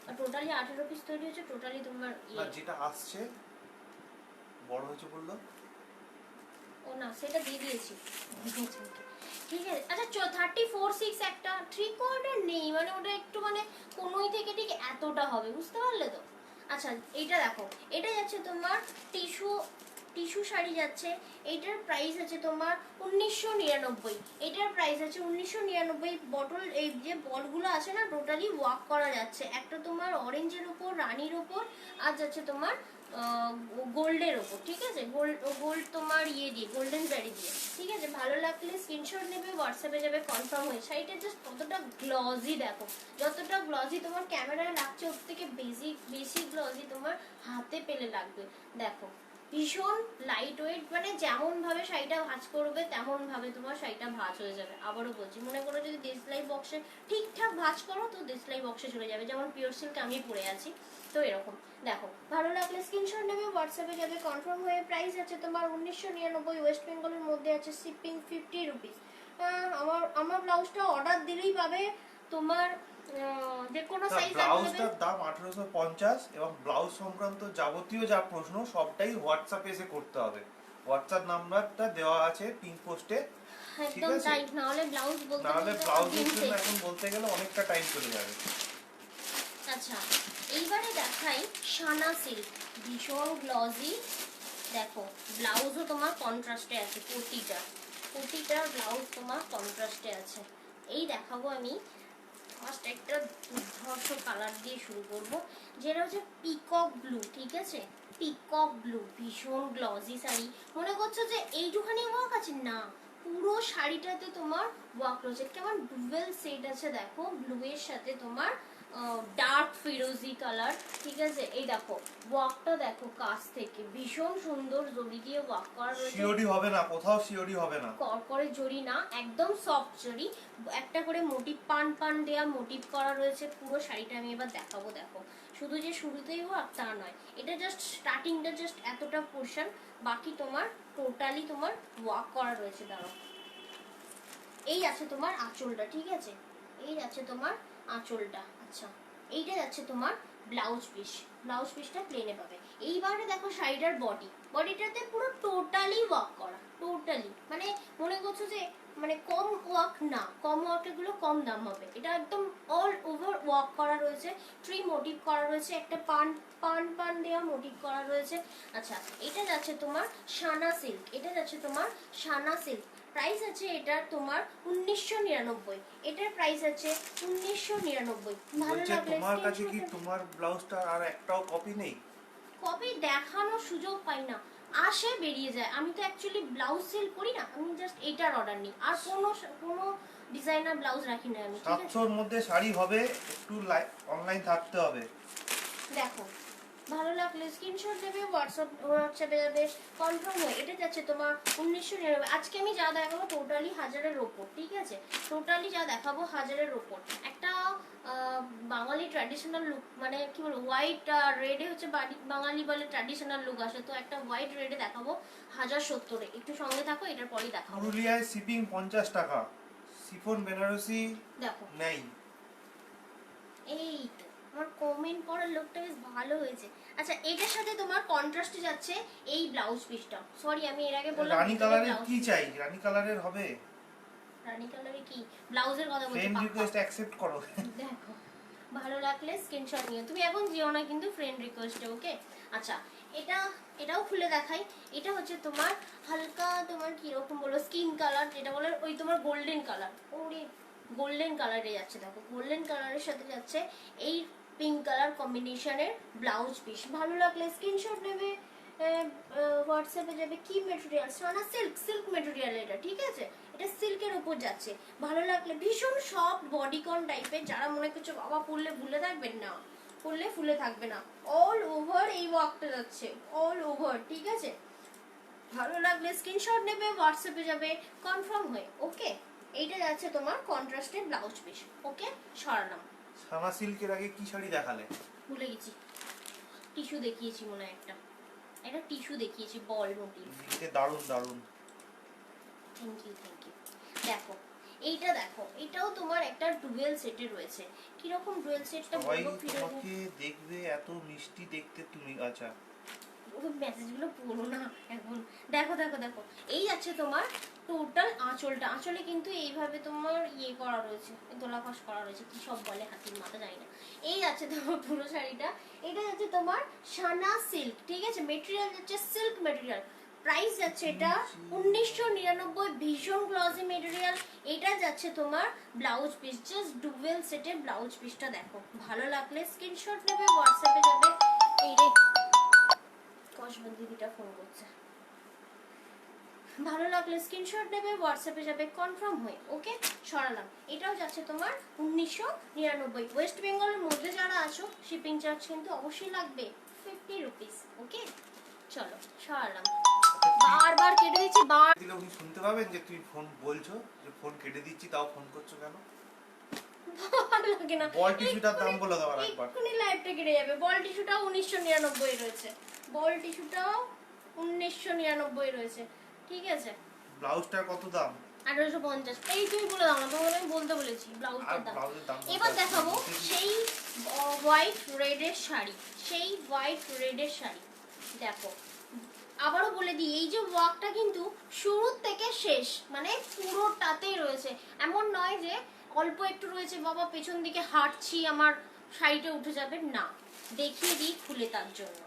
আর টোটালি 18 পিস তৈরি হয়েছে, টোটালি তোমার না যেটা আসছে বড় হয়েছে বললো। ও না সেটা দিয়ে দিয়েছি, ঠিক আছে। আচ্ছা 34/6 একটা 3/4 নেই, মানে ওটা একটু মানে কোনোই থেকে ঠিক এতটা হবে, বুঝতে পারলে তো। আচ্ছা এইটা দেখো, এটা যাচ্ছে তোমার টিস্যু, টিস্যু শাড়ি যাচ্ছে। এইটার প্রাইস আছে তোমার 1999। এটার প্রাইস আছে 1999। বটল এই যে বলগুলো আছে না, টোটালি ওয়ার্ক করা যাচ্ছে। একটা তোমার অরেঞ্জের উপর, রানীর উপর, আর যাচ্ছে তোমার গোল্ডের ওপর, ঠিক আছে। গোল্ড তোমার ইয়ে দিয়ে, গোল্ডেন জারি দিয়ে, ঠিক আছে। ভালো লাগলে স্ক্রিনশট নেবে, হোয়াটসঅ্যাপে যাবে কনফার্ম হয়ে। শাড়িটা জাস্ট কতটা গ্লজি দেখো, যতটা গ্লজি তোমার ক্যামেরায় লাগছে ওর থেকে বেশি বেশি গ্লজি তোমার হাতে পেলে লাগবে। দেখো ভীষণ লাইট ওয়েট, মানে যেমন ভাবে শাড়িটা ভাঁজ করবে তেমন ভাবে তোমার শাড়িটা ভাঁজ হয়ে যাবে। আবারও বলছি, মনে করো যদি দেশলাই বক্সে ঠিকঠাক ভাঁজ করো তো দেশলাই বক্সে চলে যাবে, যেমন পিওর সিল্ক আমি পরে আছি, তো এরকম। দেখো ভালো লাগলে স্ক্রিনশট নেবে, হোয়াটসঅ্যাপে যাবে কনফার্ম হয়ে। প্রাইস আছে তোমার 1999, ওয়েস্ট বেঙ্গলের মধ্যে আছে, শিপিং 50 রুপিস। আমার ব্লাউজটা অর্ডার দিলেই পাবে তোমার যে কোনো সাইজ ব্লাউজটার দাম 1850 এবং ব্লাউজ সংক্রান্ত যাবতীয় যা প্রশ্ন সবটাই হোয়াটসঅ্যাপে এসে করতে হবে। হোয়াটসঅ্যাপ নাম্বারটা দেওয়া আছে পিন পোস্টে, ঠিক একদম আছে। টাইট, না হলে ব্লাউজ বলতে না হলে বলতে ব্লাউজের জন্য এখন বলতে গেলে অনেকটা টাইম চলে যাবে। আচ্ছা এইবারে দেখাই সানা সিল্ক, ভীষণ গ্লজি। দেখো ব্লাউজও তোমার কন্ট্রাস্টে আছে, প্রতিটার ব্লাউজ তোমার কন্ট্রাস্টে আছে। এই দেখাবো আমি ফার্স্ট একটা দুর্ধর্ষ কালার দিয়ে শুরু করব, যেটা হচ্ছে পিকক ব্লু, ঠিক আছে। পিকক ব্লু ভীষণ গ্লজি শাড়ি। মনে করছো যে এইটুখানি ওয়ার্ক আছে, না পুরো শাড়িটাতে তোমার ওয়ার্ক রয়েছে। কেমন ডুয়েল সেট আছে দেখো, ব্লু এর সাথে তোমার ডার্ক ফিরোজি কালার, ঠিক আছে। এই দেখো ওয়ার্কটা দেখো কাছ থেকে, ভীষণ সুন্দর জরি দিয়ে ওয়ার্ক করা রয়েছে। সিওরি হবে না, কোথাও সিওরি হবে না, করকরে জরি না, একদম সফট জরি। একটা করে মোটিভ পান পান দেয়া মোটিভ করা রয়েছে। পুরো শাড়িটা আমি এবার দেখাবো, দেখো শুধু যে শুরুতেই ওয়ার্ক তা নয়, এটা জাস্ট স্টার্টিংটা, জাস্ট এতটা পোর্শন, বাকি তোমার টোটালি তোমার ওয়ার্ক করা রয়েছে। দাঁড়াও, এই আছে তোমার আঁচলটা, ঠিক আছে, এই আছে তোমার আঁচলটা। আচ্ছা, এইটা যাচ্ছে তোমার ব্লাউজ পিস, ব্লাউজ পিসটা প্লেনে পাবে। এইবারে দেখো শাড়িটার বডিটাতে পুরো টোটালি ওয়ার্ক করা, টোটালি, মানে মনে করছো যে মানে কম ওয়ার্ক না, কম ওয়ার্কের গুলো কম দাম হবে। এটা একদম অল ওভার ওয়ার্ক করা রয়েছে, ট্রি মোটিভ করা রয়েছে, একটা পান পান পান দেওয়া মোটিভ করা রয়েছে। আচ্ছা, এটা যাচ্ছে তোমার সানা সিল্ক, এটা যাচ্ছে তোমার সানা সিল্ক। প্রাইস আছে এটা তোমার 1999, এটার প্রাইস আছে 1999। ভালো বলছে লাগলে তোমার কাছে কি তোমার ব্লাউজটা আর একটাও কপি নেই? কপি দেখানোর সুযোগ পাই না, আসে বেরিয়ে যায়। আমি তো অ্যাকচুয়ালি ব্লাউজ সেল করি না, আমি জাস্ট এইটার অর্ডার নিই, আর কোনো ডিজাইনার ব্লাউজ রাখি না আমি, ঠিক আছে। 700 এর মধ্যে শাড়ি হবে, একটু অনলাইন থাকতে হবে। দেখো ভালো লাগলে স্ক্রিনশট দেবে, হোয়াটসঅ্যাপে যাবে, কনফার্ম হয়ে। এটা যাচ্ছে তোমার 1999। আজকে আমি যা দেখাবো টোটালি 1000-এর ওপর, ঠিক আছে, টোটালি যা দেখাবো 1000-এর ওপর। একটা বাঙালি ট্র্যাডিশনাল লুক, মানে কি বলবো, হোয়াইট রেডে হচ্ছে বাঙালি বলে ট্র্যাডিশনাল লুক আসে, তো একটা হোয়াইট রেডে দেখাবো 1070-এ। একটু সঙ্গে থাকো, এটার পরেই দেখাবো। পুরুলিয়ায় শিপিং 50 টাকা, শিফন বেনারসি দেখো নেই। এই তো আমার কমেন্ট পড়ার লোকটা বেশ ভালো হয়েছে। আচ্ছা, এটার সাথে তোমার কন্ট্রাস্টে যাচ্ছে এই ব্লাউজ পিসটা। সরি, আমি এর আগে বললাম রানী কালারের কি চাই? রানী কালারের হবে? রানী কালারে কি ব্লাউজের কথা বলছি? ফ্রেন্ড রিকোয়েস্ট অ্যাকসেপ্ট করো। দেখো ভালো লাগলে স্ক্রিনশট নিও, তুমি এখন যেও না কিন্তু ফ্রেন্ড রিকোয়েস্টে, ওকে। আচ্ছা, এটাও খুলে দেখাই। এটা হচ্ছে তোমার হালকা, তোমার কি রকম বলো, স্কিন কালার যেটা বলে, ওই তোমার গোল্ডেন কালার। ওরে গোল্ডেন কালারে যাচ্ছে, দেখো গোল্ডেন কালারের সাথে যাচ্ছে এই পিঙ্ক কালার কম্বিনেশনের ব্লাউজ পিস। ভালো লাগলে স্ক্রিনশট নেবে, হোয়াটসঅ্যাপে যাবে। কি মেটেরিয়াল? সানা সিল্ক, সিল্ক মেটেরিয়াল এটা, ঠিক আছে, এটা সিল্কের উপর যাচ্ছে। ভালো লাগলে ভীষণ সফট বডিকন টাইপের, যারা মনে করছো বাবা পরলে ভুলে থাকবেন না, পরলে ফুলে থাকবে না, অল ওভার এই ওয়ার্কটা যাচ্ছে, অল ওভার, ঠিক আছে। ভালো লাগলে স্ক্রিনশট নেবে, হোয়াটসঅ্যাপে যাবে, কনফার্ম হয়ে, ওকে। এইটা যাচ্ছে তোমার কন্ট্রাস্টেড ব্লাউজ পিস, ওকে। সরালাম। সানা সিল্কের আগে কি শাড়ি দেখালে? ভুলে গেছি, টিস্যু দেখিয়েছি মনে হয় একটা, একটা টিস্যু দেখিয়েছি বল মোটিভ। এটা দারুণ দারুণ। Thank you, thank you. দেখো এইটা, দেখো এটাও তোমার একটা ডুয়েল সেটে রয়েছে। কিরকম ডুয়েল সেটটা সবাই বলবো, ফিরে তোমাকে দেখবে, এত মিষ্টি দেখতে তুমি। আচ্ছা, মেসেজগুলো পড়ো না এখন। দেখো দেখো দেখো, এই আছে তোমার টোটাল আঁচলটা। আঁচলে কিন্তু এইভাবে তোমার ইয়ে করা রয়েছে, দোলাকস করা রয়েছে, কি সব বলে হাতির মাথা, জানি না। এই আছে তোমার পুরো শাড়িটা। এটা যাচ্ছে তোমার সানা সিল্ক, ঠিক আছে, মেটেরিয়াল যাচ্ছে সিল্ক মেটেরিয়াল। প্রাইস যাচ্ছে এটা 1999, ভীষণ গ্লসি মেটেরিয়াল। এটা যাচ্ছে তোমার ব্লাউজ পিস, জাস্ট ডুয়েল সেটের ব্লাউজ পিসটা দেখো। ভালো লাগলে স্ক্রিনশট নেবে, হোয়াটসঅ্যাপে যাবে। এই রে কসবা দিদিটা ফোন করছে। ভালো লাগলে স্ক্রিনশট নেবে, হোয়াটসঅ্যাপে যাবে, কনফার্ম হয়ে, ওকে। সরালাম। এটাও যাচ্ছে তোমার 1999। ওয়েস্ট বেঙ্গলের মধ্যে যারা আছো, শিপিং চার্জ কিন্তু অবশ্যই লাগবে 50 রুপিস, ওকে। চলো সরালাম। বারবার কেটে দিচ্ছি, দিলে উনি শুনতে পাবেন যে তুই ফোন বলছো, যে ফোন কেটে দিচ্ছি, তাও ফোন করছো কেন? ভালো লাগে না। বল টিস্যুটার দাম বলে দাও আরেকবার। এক্ষুনি লাইভটা কেটে যাবে। বল টিস্যুটাও 1999 রয়েছে, বল টিস্যুটাও 1999 রয়েছে, ঠিক আছে। ব্লাউজটার কত দাম? 1850। এই তুমি বলে দাও না, তোমাকে আমি বলতে বলেছি ব্লাউজটার দাম। ব্লাউজের দাম এবার দেখাবো সেই হোয়াইট রেডের শাড়ি, সেই হোয়াইট রেডের শাড়ি। দেখো আবারও বলে দিই, এই যে ওয়ার্কটা কিন্তু শুরু থেকে শেষ, মানে পুরোটাতেই রয়েছে। এমন নয় যে অল্প একটু রয়েছে, বাবা পেছন দিকে হাঁটছি আমার শাড়িটা উঠে যাবে, না। দেখিয়ে দিই খুলে, তার জন্য।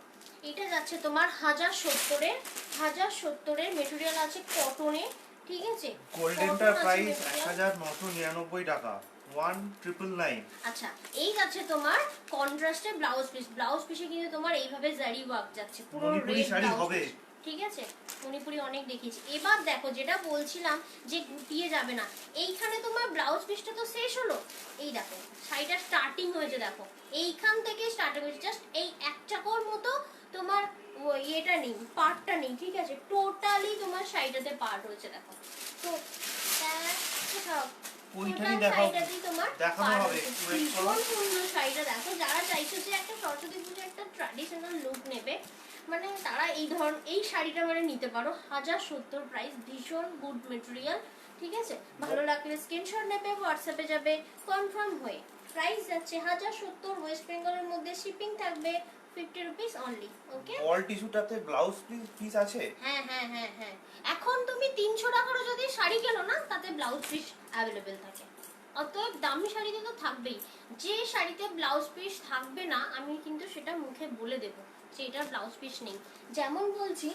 এটা যাচ্ছে তোমার 1070-এর, 1070-এর মেটেরিয়াল আছে কটনে, ঠিক আছে। গোল্ডেনটার প্রাইস 1999 টাকা, 1999। আচ্ছা, এই যাচ্ছে তোমার কন্ট্রাস্টে ব্লাউজ পিস। ব্লাউজ পিসে কিন্তু তোমার এইভাবে জারি ওয়ার্ক যাচ্ছে, পুরো মণিপুরি রেড শাড়ি ব্লাউজ হবে। পিস। ঠিক আছে, মণিপুরি অনেক দেখিয়েছি। এবার দেখো যেটা বলছিলাম যে গুটিয়ে যাবে না, এইখানে তোমার ব্লাউজ পিসটা তো শেষ হলো, এই দেখো শাড়িটা স্টার্টিং হয়েছে, দেখো এইখান থেকে স্টার্টিং হয়েছে, জাস্ট এই এক চাকর মতো তোমার ইয়েটা নেই, পার্টটা নেই, ঠিক আছে, টোটালি তোমার শাড়িটাতে পার্ট হয়েছে, দেখো তো ওইখানেই দেখাও, তোমার দেখানো হবে ভীষণ সুন্দর শাড়িটা। দেখো যারা চাইছো যে একটা সরস্বতী পুজো একটা ট্র্যাডিশনাল লুক নেবে, মানে তারা এই শাড়িটা মানে নিতে পারো। 1070 প্রাইস, ভীষণ গুড মেটেরিয়াল, ঠিক আছে। ভালো লাগলে স্ক্রিনশট নেবে, হোয়াটসঅ্যাপে যাবে কনফার্ম হয়ে। প্রাইস যাচ্ছে 1070, ওয়েস্ট বেঙ্গলের মধ্যে, শিপিং থাকবে 50 রুপিস অনলি। ওকে, অল টিস্যুটাতে ব্লাউজ পিস আছে। হ্যাঁ হ্যাঁ হ্যাঁ হ্যাঁ, এখন তুমি 300 টাকারও যদি শাড়ি কেনো না, তাতে ব্লাউজ পিস অ্যাভেলেবেল থাকে। অতএব দামি শাড়িতে তো থাকবেই, যে শাড়িতে ব্লাউজ পিস থাকবে না আমি কিন্তু সেটা মুখে বলে দেবো যে এটার ব্লাউজ পিস নেই। যেমন বলছি,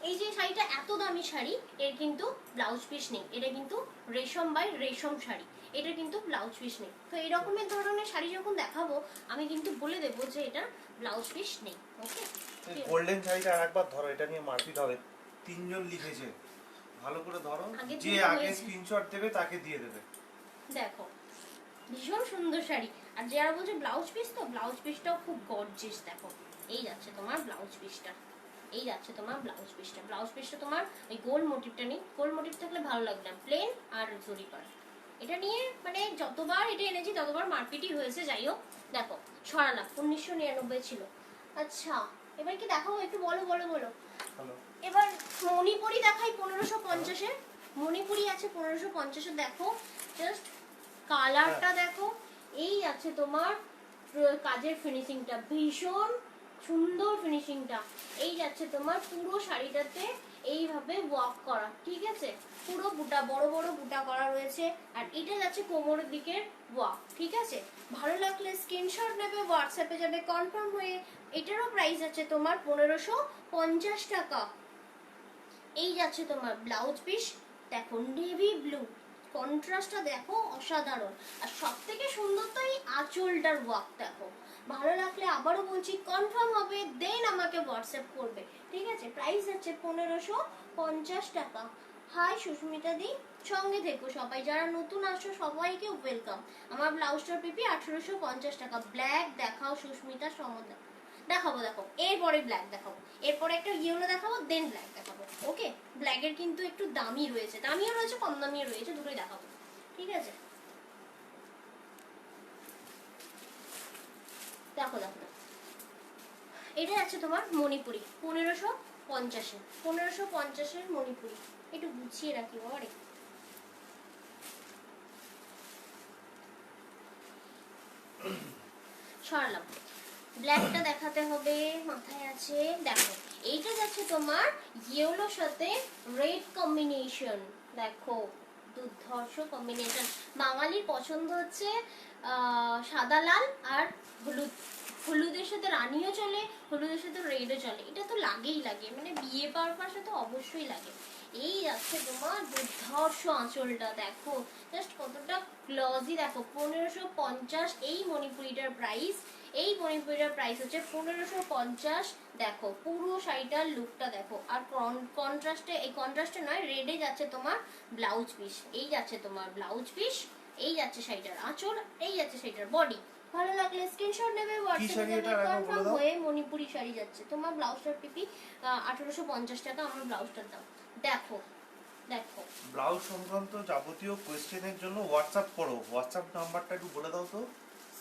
এই যে শাড়িটা এত দামি শাড়ি, এর কিন্তু ব্লাউজ পিস নেই, এটা কিন্তু রেশম বাই রেশম শাড়ি, এটা কিন্তু ব্লাউজ পিস নেই। তো এই রকমের ধরনের শাড়ি যখন দেখাবো আমি কিন্তু বলে দেবো যে এটা ব্লাউজ পিস নেই। ওকে, গোল্ডেন শাড়িটা আরেকবার ধরো, এটা নিয়ে মারপিট হবে। তিনজন লিখেছে, ভালো করে ধরো, যে আগে স্ক্রিনশট দেবে তাকে দিয়ে দেবে। দেখো ভীষণ সুন্দর শাড়ি, আর যারা বলছে ব্লাউজ পিস, তো ব্লাউজ পিসটাও খুব গর্জিয়াস। দেখো এই যাচ্ছে তোমার ব্লাউজ পিসটা, এই যাচ্ছে তোমার ব্লাউজ পিসটা। ব্লাউজ পিসটা তোমার ওই গোল মোটিভটা নেই, গোল মোটিভ থাকলে ভালো লাগবে না, প্লেন আর জরি পার। এটা নিয়ে মানে যতবার এটা এনেছি ততবার মারপিটই হয়েছে। যাই হোক, দেখো ছড়ালাম 1999 ছিল। আচ্ছা এবার কি দেখাবো, একটু বলো বলো বলো। এবার মণিপুরি দেখাই 1550-এর, মণিপুরি আছে 1550-এর। দেখো জাস্ট কালারটা দেখো, এই আছে তোমার কাজের ফিনিশিংটা, ভীষণ সুন্দর ফিনিশিংটা। এই যাচ্ছে তোমার পুরো শাড়িটাতে এইভাবে ওয়ার্ক করা, ঠিক আছে, পুরো বুটা বড় বড় বুটা করা রয়েছে, আর এটা যাচ্ছে কোমরের দিকের ওয়ার্ক, ঠিক আছে। ভালো লাগলে স্ক্রিনশট নেবে, হোয়াটসঅ্যাপে যাবে কনফার্ম হয়ে। এটারও প্রাইস আছে তোমার 1550 টাকা। এই যাচ্ছে তোমার ব্লাউজ পিস, দেখো নেভি ব্লু, কন্ট্রাস্টটা দেখো অসাধারণ। আর সব থেকে সুন্দর তো এই আঁচলটার ওয়ার্ক দেখো। ভালো লাগলে আবারও বলছি কনফার্ম হবে, দেন আমাকে হোয়াটসঅ্যাপ করবে, ঠিক আছে। প্রাইস আছে 1550 টাকা। হাই সুস্মিতা দি, সঙ্গে থেকো সবাই, যারা নতুন আসো সবাইকে ওয়েলকাম। আমার ব্লাউজটার পিপি 1850 টাকা। ব্ল্যাক দেখাও সুস্মিতা, সমদা দেখাবো, দেখো এরপরে ব্ল্যাক দেখাবো, এরপরে একটা ইয়েলো দেখাবো, দেন ব্ল্যাক দেখাবো। ওকে, ব্ল্যাকের কিন্তু একটু দামি রয়েছে, দামিও রয়েছে কম দামিও রয়েছে, দুটোই দেখাবো, ঠিক আছে। দেখো দেখো এটা আছে তোমার মণিপুরি 1550-এর মণিপুরি। একটু গুছিয়ে রাখি বাবারে। সরালাম, ব্ল্যাকটা দেখাতে হবে, মাথায় আছে। দেখো এইটা যাচ্ছে তোমার ইয়েলোর সাথে রেড কম্বিনেশন, দেখো দুর্ধর্ষ কম্বিনেশন। বাঙালির পছন্দ হচ্ছে সাদা লাল আর হলুদ, হলুদের সাথে রানিও চলে, হলুদের সাথে রেডও চলে, এটা তো লাগেই লাগে, মানে বিয়ে পারপাসে তো অবশ্যই লাগে। এই যাচ্ছে তোমার দুর্ধর্ষ আঁচলটা, দেখো জাস্ট কতটা গ্লজি, দেখো 1550 এই মণিপুরিটার প্রাইস। এই মণিপুরিটার প্রাইস হচ্ছে 1550। দেখো পুরো শাড়িটার লুকটা দেখো, আর কন্ট্রাস্টে, এই কন্ট্রাস্টে নয়, রেডে যাচ্ছে তোমার ব্লাউজ পিস, এই যাচ্ছে তোমার ব্লাউজ পিস, এই যাচ্ছে শাড়িটার আঁচল, এই যাচ্ছে শাড়িটার বডি। ভালো লাগলে স্ক্রিনশট নেবে, হোয়াটসঅ্যাপে যাবে কনফার্ম হয়ে। মণিপুরি শাড়ি যাচ্ছে তোমার, ব্লাউজটার পিপি 1850 টাকা আমার ব্লাউজটার দাম। দেখো দেখো ব্লাউজ সংক্রান্ত যাবতীয় কোয়েশ্চেনের জন্য হোয়াটসঅ্যাপ করো, হোয়াটসঅ্যাপ নাম্বারটা একটু বলে দাও তো।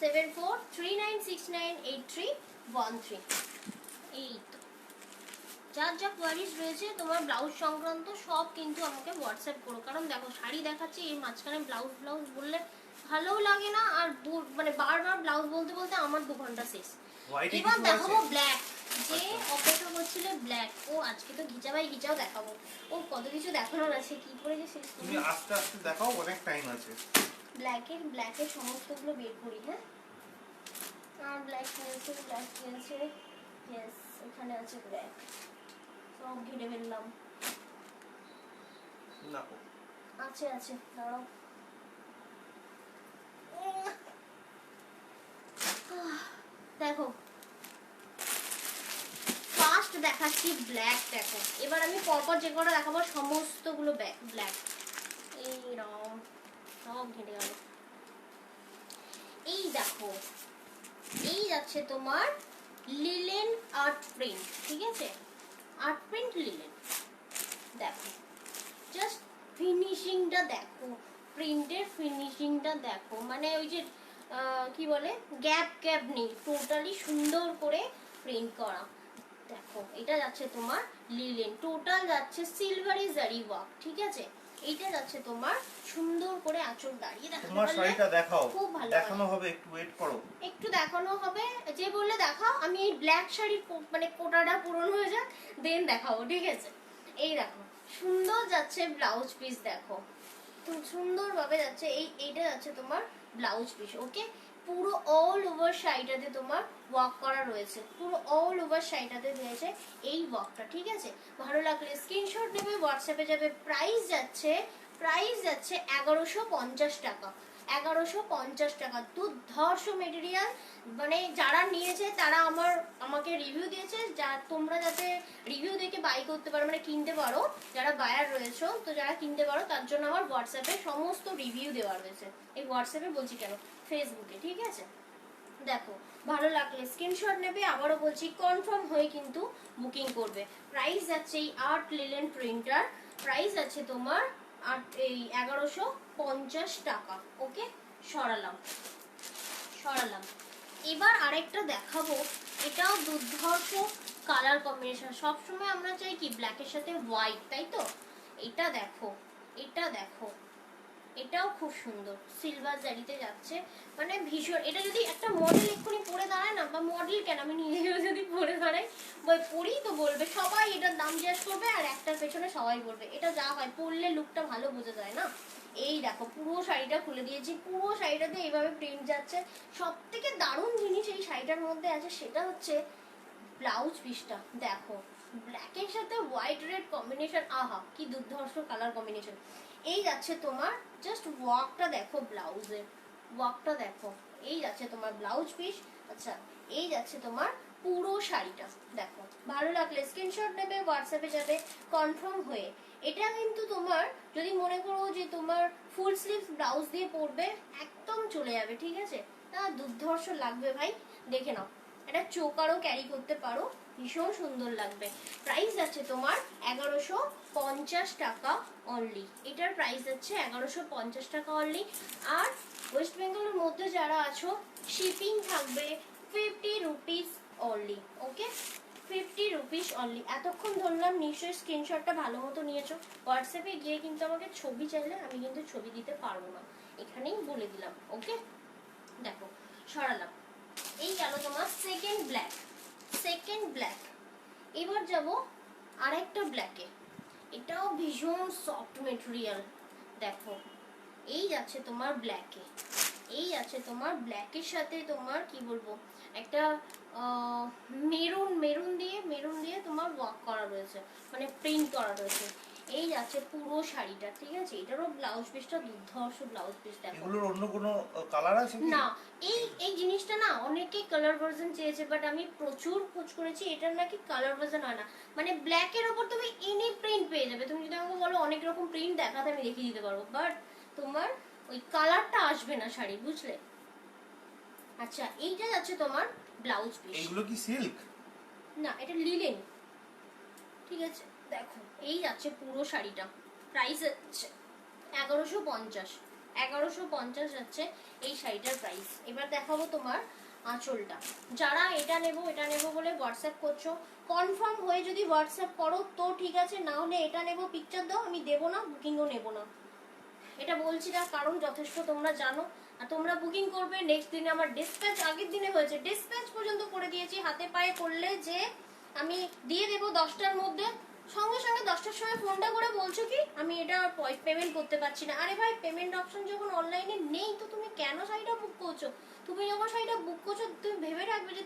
7439698313। এই তো যা যা কোয়ারিজ রয়েছে তোমার ব্লাউজ সংক্রান্ত সব কিন্তু আমাকে হোয়াটসঅ্যাপ করো, কারণ দেখো শাড়ি দেখাচ্ছি এর মাঝখানে ব্লাউজ ব্লাউজ বললে ভালোও লাগে না, আর মানে বারবার ব্লাউজ বলতে বলতে আমার 2 ঘন্টা শেষ। এবার দেখাবো ব্ল্যাক, যে অপেক্ষা করছিল ব্ল্যাক। ও আজকে তো ঘিচাও দেখাবো, ও কত কিছু দেখানোর আছে, কি করে যে শেষ তুমি আস্তে আস্তে দেখাও, অনেক টাইম আছে। ব্ল্যাকের সমস্তগুলো বের করি, হ্যাঁ। আর ব্ল্যাক নিয়েছে, ইয়েস এখানে আছে ব্ল্যাক, সব ঘিরে ফেললাম। না আছে দাঁড়াও। দেখো ফার্স্ট দেখাচ্ছি ব্ল্যাক। দেখো এবার আমি পরপর যে কটা দেখাবো সমস্তগুলো ব্ল্যাক। এই রং সব ঘেটে গেল। এই দেখো, এই যাচ্ছে তোমার লিলেন আর্ট প্রিন্ট, ঠিক আছে, আর্ট প্রিন্ট লিলেন। দেখো জাস্ট ফিনিশিংটা দেখো, প্রিন্টের ফিনিশিংটা দেখো, মানে ওই যে কি বলে গ্যাপ নেই, টোটালি সুন্দর করে প্রিন্ট করা। দেখো এটা যাচ্ছে তোমার লিলেন, টোটাল যাচ্ছে সিলভারি জারি ওয়ার্ক, ঠিক আছে। এইটা যাচ্ছে তোমার সুন্দর করে আঁচল দাঁড়িয়ে দেখাতে তোমার পারলে শাড়িটা দেখাও, খুব ভালো দেখানো হবে, একটু ওয়েট করো। একটু দেখানো হবে, যে বললে দেখাও, আমি এই ব্ল্যাক শাড়ির মানে কোটাটা পূরণ হয়ে যাক দেন দেখাবো, ঠিক আছে। এই দেখো সুন্দর যাচ্ছে ব্লাউজ পিস, দেখো তো সুন্দরভাবে যাচ্ছে। এইটা যাচ্ছে তোমার ব্লাউজ পিস, ওকে। পুরো অল ওভার শাড়িটাতে তোমার ওয়ার্ক করা রয়েছে, পুরো অল ওভার শাড়িটাতে দিয়েছে এই ওয়ার্কটা, ঠিক আছে। ভালো লাগলে স্ক্রিনশট নেবে, হোয়াটসঅ্যাপে যাবে। প্রাইস যাচ্ছে 1150 টাকা, 1150 টাকা। দুর্ধর্ষ মেটেরিয়াল, মানে যারা নিয়েছে তারা আমাকে রিভিউ দিয়েছে, যা তোমরা যাতে রিভিউ দেখে বাই করতে পারো, মানে কিনতে পারো, যারা বায়ার রয়েছে, তো যারা কিনতে পারো তার জন্য আমার হোয়াটসঅ্যাপে সমস্ত রিভিউ দেওয়া রয়েছে। এই হোয়াটসঅ্যাপে বলছি কেন, ফেসবুকে, ঠিক আছে। দেখো ভালো লাগলে স্ক্রিনশট নেবে, আবারও বলছি কনফার্ম হয়ে কিন্তু বুকিং করবে। প্রাইস যাচ্ছে এই আর্ট লিলেন প্রিন্টার, প্রাইস আছে তোমার এই 1150 টাকা, ওকে। সরালাম। এবার আরেকটা দেখাবো, এটাও দুর্ধর্ষ কালার কম্বিনেশন। সবসময় আমরা চাই কি ব্ল্যাকের সাথে হোয়াইট, তাই তো। এটা দেখো, এটাও খুব সুন্দর, সিলভার জারিতে যাচ্ছে, মানে ভীষণ। এটা যদি একটা মডেল এক্ষুনি পরে দাঁড়ায় না, বা মডেল কেন, আমি নিজেও যদি পরে দাঁড়াই পরি তো বলবে সবাই, এটার দাম জিজ্ঞেস করবে, আর একটার পেছনে সবাই বলবে। এটা যা হয়, পরলে লুকটা ভালো বোঝা যায় না। এই দেখো পুরো শাড়িটা খুলে দিয়েছি, পুরো শাড়িটাতে এইভাবে প্রিন্ট যাচ্ছে। সব থেকে দারুণ জিনিস এই শাড়িটার মধ্যে আছে সেটা হচ্ছে ব্লাউজ পিসটা। দেখো ব্ল্যাকের সাথে হোয়াইট রেড কম্বিনেশন, আহা কি দুর্ধর্ষ কালার কম্বিনেশন। এই যাচ্ছে তোমার জাস্ট ওয়ার্কটা দেখো, ব্লাউজের ওয়ার্কটা দেখো। এই যাচ্ছে তোমার ব্লাউজ পিস, আচ্ছা। এই যাচ্ছে তোমার পুরো শাড়িটা, দেখো। ভালো লাগলে স্ক্রিনশট নেবে, হোয়াটসঅ্যাপে যাবে কনফার্ম হয়ে। এটা কিন্তু তোমার যদি মনে করো যে তোমার ফুল স্লিভ ব্লাউজ দিয়ে পরবে, একদম চলে যাবে, ঠিক আছে। তা দুর্ধর্ষ লাগবে ভাই, দেখে নাও। এটা চোকারও ক্যারি করতে পারো, ভীষণ সুন্দর লাগবে। প্রাইস আছে তোমার 1150 টাকা অনলি। এটার প্রাইস আছে 1150 টাকা অনলি। আর ওয়েস্ট বেঙ্গলের মধ্যে যারা আছো, শিপিং থাকবে 50 রুপিস অনলি, ওকে। 50 রুপিস অনলি। এতক্ষণ ধরলাম, নিশ্চয়ই স্ক্রিনশটটা ভালো মতো নিয়েছো। হোয়াটসঅ্যাপে গিয়ে কিন্তু আমাকে ছবি চাইলে আমি কিন্তু ছবি দিতে পারবো না, এখানেই বলে দিলাম, ওকে। দেখো সরালাম। এই গেল তোমার সেকেন্ড ব্ল্যাক। এবার যাব আরেকটা ব্ল্যাকে, এটাও ভীষণ সফট মেটেরিয়াল। দেখো এই যাচ্ছে তোমার ব্ল্যাকে, এই আছে তোমার ব্ল্যাকের সাথে তোমার কি বলবো একটা মেরুন দিয়ে তোমার ওয়ার্ক করা রয়েছে, মানে প্রিন্ট করা রয়েছে। এই যাচ্ছে পুরো শাড়িটা, ঠিক আছে। এটারও ব্লাউজ পিসটা দুর্ধর্ষ ব্লাউজ পিস। দেখো এগুলোর অন্য কোনো কালার আছে কি? না, এই জিনিসটা না অনেকে কালার ভার্সন চেয়েছে, বাট আমি প্রচুর খোঁজ করেছি, এটার নাকি কালার ভার্সন হয় না। মানে ব্ল্যাকের ওপর তুমি এনি প্রিন্ট পেয়ে যাবে। তুমি যদি আমাকে বলো অনেক রকম প্রিন্ট দেখাতে, আমি দেখিয়ে দিতে পারবো, বাট তোমার ওই কালারটা আসবে না শাড়ি, বুঝলে। আচ্ছা এইটা যাচ্ছে তোমার ব্লাউজ পিস। এগুলো কি সিল্ক? না, এটা লিলেন, ঠিক আছে। দেখো এই যাচ্ছে পুরো শাড়িটা, প্রাইস হচ্ছে 1150 যাচ্ছে এই শাড়িটার প্রাইস। এবার দেখাবো তোমার আঁচলটা। যারা এটা নেবো বলে হোয়াটসঅ্যাপ করছো, কনফার্ম হয়ে যদি হোয়াটসঅ্যাপ করো তো ঠিক আছে, না হলে এটা নেবো পিকচার দাও, আমি দেবো না, বুকিংও নেবো না। এটা বলছি না কারণ যথেষ্ট তোমরা জানো, আর তোমরা বুকিং করবে নেক্সট দিনে। আমার ডিসপ্যাচ আগের দিনে হয়েছে, ডিসপ্যাচ পর্যন্ত করে দিয়েছি, হাতে পায়ে করলে যে আমি দিয়ে দেবো 10টার মধ্যে, সঙ্গে সঙ্গে 10টার সময় ফোনটা করে বলছো কি আমি এটা পেমেন্ট করতে পারছি না। আরে ভাই, পেমেন্ট অপশন যখন অনলাইনে নেই তো তুমি কেন শাড়িটা বুক করছো? তুমি যখন শাড়িটা বুক করছো তুমি ভেবে রাখবে যে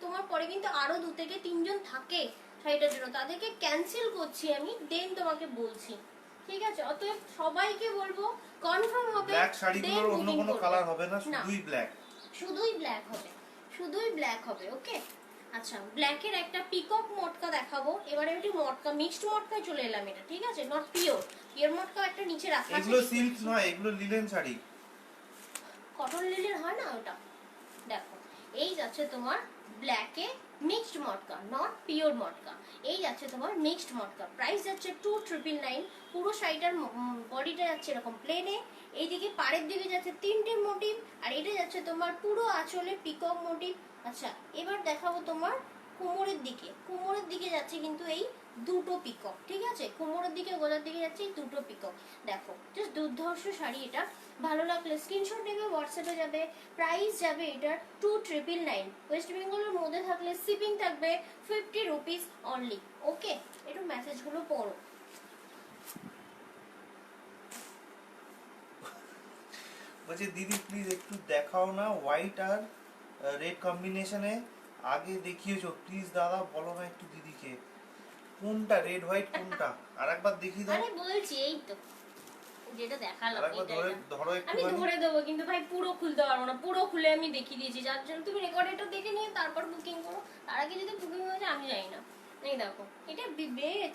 তোমার পরে কিন্তু আরো 2 থেকে 3 জন থাকে শাড়িটার জন্য, তাদেরকে ক্যান্সেল করছি আমি, দেন তোমাকে বলছি, ঠিক আছে। অতএব সবাইকে বলবো কনফার্ম হবে, ব্ল্যাক শাড়িগুলোর অন্য কোনো কালার হবে না, শুধুই ব্ল্যাক, শুধুই ব্ল্যাক হবে, ওকে। আচ্ছা ব্ল্যাকের একটা পিকক মটকা দেখাবো। এবারে একটু মটকা মিক্সড মটকায় চলে এলাম, এটা ঠিক আছে, নট পিওর। পিওর মটকা একটা নিচে রাখা আছে। এগুলো সিল্ক নয়, এগুলো লিলেন শাড়ি, কটন লিলের হয় না ওটা। দেখো এই যাচ্ছে তোমার ব্ল্যাকে মিক্সড মটকা, নট পিওর মটকা। এই যাচ্ছে তোমার মিক্সড মটকা, প্রাইস যাচ্ছে 2999। পুরো শাড়িটার বডিটা যাচ্ছে এরকম প্লেনে, এইদিকে পাড়ের দিকে যাচ্ছে 3টে মোটিভ, আর এটা যাচ্ছে তোমার পুরো আঁচলে পিকক মোটিভ। আচ্ছা এবার দেখাবো তোমার কোমরের দিকে। কোমরের দিকে যাচ্ছে কিন্তু এই দুটো পিকক, ঠিক আছে, কোমরের দিকে গোলার দিকে যাচ্ছে এই দুটো পিকক। দেখো জাস্ট দুর্ধর্ষ শাড়ি এটা। ভালো লাগলে স্ক্রিনশট নেবে, হোয়াটসঅ্যাপে যাবে। প্রাইস যাবে এটার 2999। ওয়েস্ট বেঙ্গলের মধ্যে থাকলে শিপিং থাকবে 50 রুপিস অনলি। ওকে, একটু মেসেজগুলো পড়ো। বলছে দিদি প্লিজ একটু দেখাও না হোয়াইট আর রেড কম্বিনেশনে, আগে দেখিয়েছো প্লিজ দাদা বলো না একটু দিদিকে কোনটা রেড হোয়াইট কোনটা, আরেকবার দেখিয়ে দাও। আরে বলছি এই তো যেটা দেখালাম আরেকবার এটা, ধরে এটা। ধরো আমি একটু। ধরে দেবো কিন্তু ভাই পুরো খুলতে পারবো না, পুরো খুলে আমি দেখিয়ে দিয়েছি, যার জন্য তুমি রেকর্ডেটা দেখে নিয়ে তারপর বুকিং করো। তার আগে যদি বুকিং হয়ে যায় আমি জানি না। এই দেখো এটা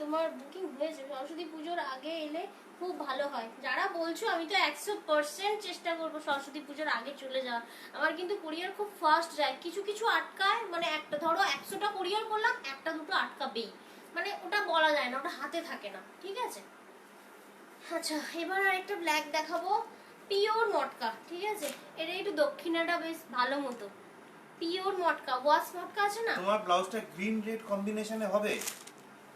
তোমার বুকিং হয়েছে, সরস্বতী পুজোর আগে এলে খুব ভালো হয়। যারা বলছো আমি তো 100% চেষ্টা করবো সরস্বতী পুজোর আগে চলে যাওয়ার। আমার কিন্তু কুরিয়ার খুব ফাস্ট যায়, কিছু কিছু আটকায়, মানে একটা ধরো 100টা কুরিয়ার করলাম, একটা দুটো আটকাবেই, মানে ওটা বলা যায় না, ওটা হাতে থাকে না, ঠিক আছে। আচ্ছা এবার আরেকটা ব্ল্যাক দেখাবো, পিওর মটকা, ঠিক আছে। এটা একটু দক্ষিণাটা বেশ ভালো মতো, পিওর মটকা, ওয়াশ মটকা আছে না। তোমার ব্লাউজটা গ্রিন রেড কম্বিনেশনে হবে?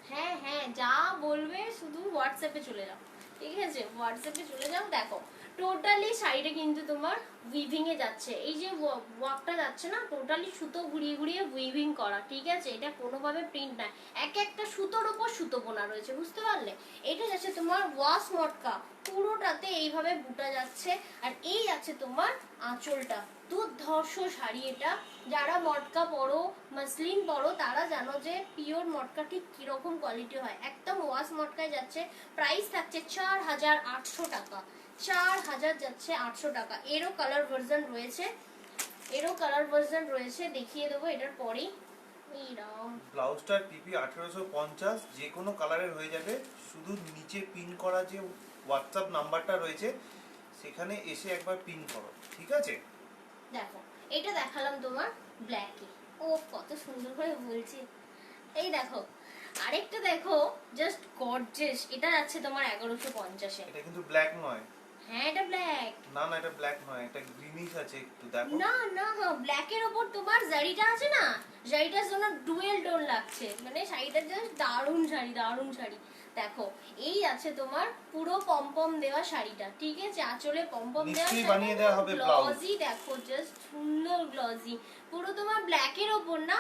হ্যাঁ হ্যাঁ, যা বলবে শুধু হোয়াটসঅ্যাপে চলে যাও, ঠিক আছে, হোয়াটসঅ্যাপে চলে যাও। দেখো টোটালি শাড়িটা কিন্তু তোমার উইভিং এ যাচ্ছে, এই যে ওয়ার্কটা যাচ্ছে না, টোটালি সুতো ঘুরিয়ে ঘুরিয়ে উইভিং করা, ঠিক আছে। এটা কোনোভাবে প্রিন্ট না, এক একটা সুতোর উপর সুতো বোনা রয়েছে, বুঝতে পারলে। এটা যাচ্ছে তোমার ওয়াশ মটকা, পুরোটাতে এইভাবে বুটা যাচ্ছে, আর এই যাচ্ছে তোমার আঁচলটা। দুর্ধর্ষ শাড়ি এটা। যারা মটকা পরো, মাসলিন পরো, তারা জানো যে পিওর মটকা ঠিক কিরকম কোয়ালিটি হয়। একদম ওয়াশ মটকায় যাচ্ছে, প্রাইস থাকছে 4800 টাকা। 4000 যাচ্ছে 800 টাকা। এরও কালার ভার্সন রয়েছে, এরও কালার ভার্সন রয়েছে, দেখিয়ে দেবো এটার পরেই। ব্লাউজটার পিপি 1850, যে কোনো কালারের হয়ে যাবে, শুধু নিচে পিন করা যে হোয়াটসঅ্যাপ নাম্বারটা রয়েছে সেখানে এসে একবার পিন করো, ঠিক আছে। দেখো এটা দেখালাম তোমার ব্ল্যাকে, ও কত সুন্দর করে বলছি। এই দেখো আরেকটা দেখো, জাস্ট গর্জিয়াস। এটা যাচ্ছে তোমার 1150-এ। এটা কিন্তু ব্ল্যাক নয়। হ্যাঁ এটা ব্ল্যাক। না না এটা ব্ল্যাক নয়, এটা গ্রিনিশ আছে একটু দেখো। না না, ব্ল্যাকের উপর তোমার জারিটা আছে না, জারিটার জন্য ডুয়েল টোন লাগছে, মানে শাড়িটা জাস্ট দারুণ শাড়ি, দারুণ শাড়ি। দেখো এই আছে তোমার পুরো পমপম দেওয়া শাড়িটা, ঠিক আছে, আঁচলে পমপম দেওয়া, নিশ্চয়ই বানিয়ে দেওয়া হবে ব্লাউজ। গ্লজি দেখো, জাস্ট সুন্দর গ্লজি, পুরো তোমার ব্ল্যাকের ওপর না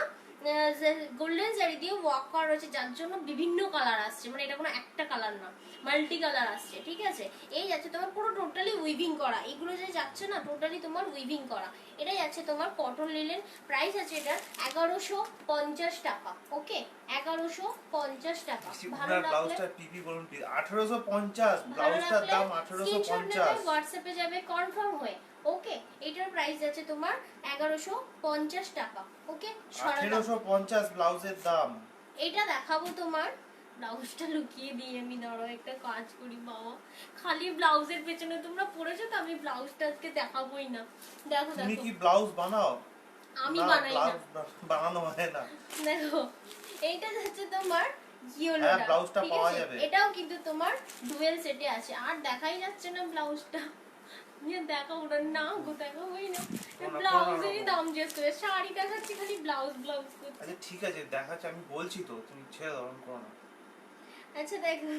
গোল্ডেন শাড়ি দিয়ে ওয়ার্ক করা রয়েছে, যার জন্য বিভিন্ন কালার আসছে, মানে এটা কোনো একটা কালার না, মাল্টি কালার আসছে, ঠিক আছে। এই যাচ্ছে তোমার পুরো টোটালি উইভিং করা, এগুলো যে যাচ্ছে না টোটালি তোমার উইভিং করা। এটাই যাচ্ছে তোমার কটন লিলেন, প্রাইস আছে এটা 1150 টাকা। ওকে 1150 টাকা। ভালো লাগলে ব্লাউজটার পিপি বলুন প্লিজ। 1850, ব্লাউজটার দাম 1850। হোয়াটসঅ্যাপে যাবে কনফার্ম হয়ে। ওকে এটার প্রাইস আছে তোমার 1150 টাকা। ওকে 1850 ব্লাউজের দাম। এটা দেখাবো তোমার, ব্লাউজটা লুকিয়ে দিই আমি, ধরো একটা কাজ করি বাবা, খালি ব্লাউজের পেছনে তোমরা পড়েছো তো, আমি ব্লাউজটা আজকে দেখাবোই না। দেখো তুমি দেখো কি ব্লাউজ বানাও? আমি না, বানাই না, ব্লাউজ বানানো হয় না। দেখো এইটা হচ্ছে তোমার ইয়েলো, হ্যাঁ, ব্লাউজটা ঠিক পাওয়া আছে, যাবে। এটাও কিন্তু তোমার ডুয়েল সেটে আছে। আর দেখাই যাচ্ছে না ব্লাউজটা, দেখাবো না, না গো দেখাবোই না, ব্লাউজেরই দাম জিজ্ঞেস করে, শাড়ি দেখাচ্ছি খালি ব্লাউজ ব্লাউজ করছে। আচ্ছা ঠিক আছে দেখাচ্ছি, আমি বলছি তো, তুমি ছেড়ে দাও, করো না। আচ্ছা দেখো,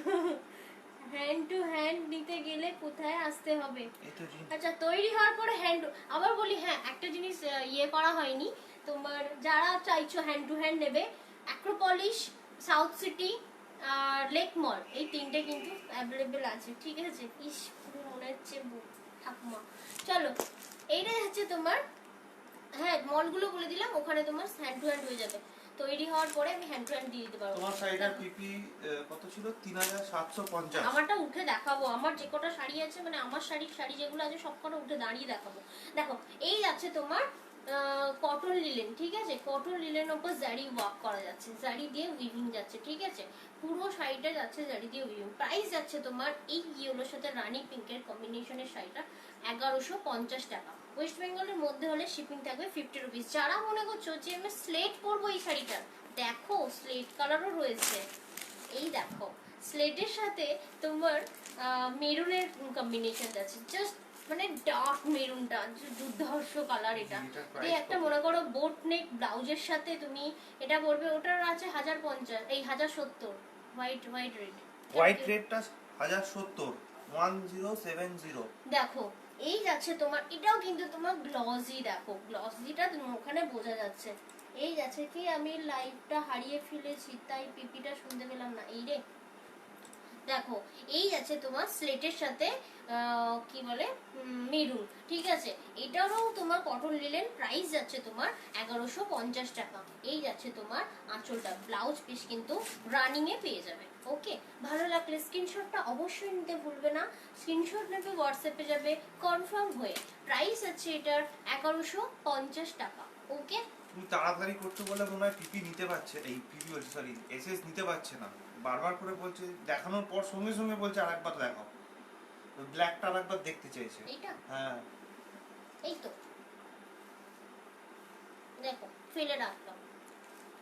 হ্যান্ড টু হ্যান্ড নিতে গেলে কোথায় আসতে হবে? এই তো আচ্ছা তৈরি হওয়ার পরে হ্যান্ড, আবার বলি হ্যাঁ একটা জিনিস ইয়ে করা হয়নি, তোমার যারা চাইছো হ্যান্ড টু হ্যান্ড নেবে, অ্যাক্রোপলিশ, সাউথ সিটি আর লেক মল, এই তিনটে কিন্তু অ্যাভেলেবেল আছে, ঠিক আছে। ইস পুরো মনে হচ্ছে ঠাকুমা। চলো এইটা হচ্ছে তোমার, হ্যাঁ মলগুলো বলে দিলাম, ওখানে তোমার হ্যান্ড টু হ্যান্ড হয়ে যাবে, তৈরি হওয়ার পরে আমি হ্যান্ড টু হ্যান্ড দিয়ে দিতে পারবো। তোমার শাড়িটার পিপি কত ছিল? 3750। আমারটা উঠে দেখাবো, আমার যে কটা শাড়ি আছে, মানে আমার শাড়ি যেগুলো আছে সব কটা উঠে দাঁড়িয়ে দেখাবো। দেখো এই আছে তোমার কটন লিলেন, ঠিক আছে, কটন লিলেন ওপর জারি ওয়ার্ক করা যাচ্ছে, জারি দিয়ে উইভিং যাচ্ছে, ঠিক আছে, পুরো শাড়িটা যাচ্ছে জারি দিয়ে উইভিং। প্রাইস যাচ্ছে তোমার এই ইয়েলোর সাথে রানী পিঙ্কের কম্বিনেশনের শাড়িটা 1150 টাকা। ওয়েস্ট বেঙ্গলের মধ্যে হলে শিপিং থাকবে 50 রুপিস। যারা মনে করছো যে আমি স্লেট পরবো এই শাড়িটা, দেখো স্লেট কালারও রয়েছে, এই দেখো স্লেটের সাথে তোমার মেরুনের কম্বিনেশন আছে, জাস্ট মানে ডার্ক মেরুনটা দুর্ধর্ষ কালার। এটা দিয়ে একটা মনে করো বোট নেক ব্লাউজের সাথে তুমি এটা পরবে, ওটার আছে 1050, এই 1070 হোয়াইট হোয়াইট রেড, হোয়াইট রেডটা 1070 1070। দেখো এই যাচ্ছে তোমার, এটাও কিন্তু তোমার গ্লসি, দেখো গ্লসিটা ওখানে বোঝা যাচ্ছে। এই যাচ্ছে কি আমি লাইভটা হারিয়ে ফেলেছি তাই পিপিটা শুনতে পেলাম না, এই রে দেখো এই আছে তোমার স্লেটের সাথে কি বলে মেরুন, ঠিক আছে, এটারও তোমার কটন লিলেন, প্রাইস যাচ্ছে তোমার 1150 টাকা। এই যাচ্ছে তোমার আঁচলটা, ব্লাউজ পিস কিন্তু রানিং এ পেয়ে যাবে। ওকে, ভালো লাগলে স্ক্রিনশটটা অবশ্যই নিতে ভুলবে না, স্ক্রিনশট নেবে হোয়াটসঅ্যাপে যাবে কনফার্ম হয়ে। প্রাইস আছে এটার 1150 টাকা। ওকে, তুমি তাড়াতাড়ি করতে বলে মনে হয় পিপি নিতে পারছে, এই পিপি বলছে সরি এসএস নিতে পারছে না, বারবার করে বলছে, দেখানোর পর সঙ্গে সঙ্গে বলছে আরেকবার দেখাও, ব্ল্যাকটা আরেকবার দেখতে চাইছে। এইটা হ্যাঁ এই তো দেখো ফেলে রাখলাম।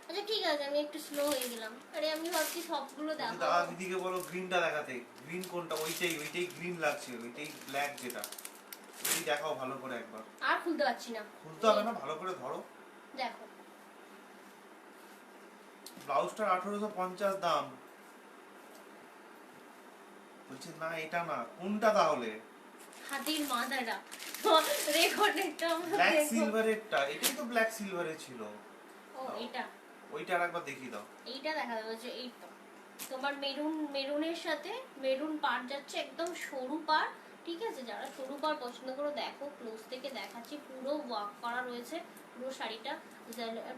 আচ্ছা ঠিক আছে, আমি একটু স্লো হয়ে গেলাম, আরে আমি ভাবছি সবগুলো দাদা দেখাবো। দিদিকে বলো গ্রিনটা দেখাতে, গ্রিন কোনটা, ওইটাই গ্রিন লাগছে, ওইটাই ব্ল্যাক যেটা, ওই দেখাও ভালো করে একবার। আর খুলতে পারছি না, খুলতে হবে না, ভালো করে ধরো। দেখো ব্লাউজটার 1850 দাম, বলছে না এটা না, কোনটা তাহলে? হাতির মাথাটা রেকর্ডেরটা ব্ল্যাক সিলভারেরটা, এটাই তো ব্ল্যাক সিলভারের ছিল। ও এটা, ওইটা আরেকবার দেখিয়ে দাও। এইটা দেখা যাচ্ছে, এই তো তোমার মেরুন, মেরুনের সাথে মেরুন পাড় যাচ্ছে, একদম সরু পাড়, ঠিক আছে, যারা সরু পাড় পছন্দ করো দেখো ক্লোজ থেকে দেখাচ্ছি, পুরো ওয়ার্ক করা রয়েছে পুরো শাড়িটা,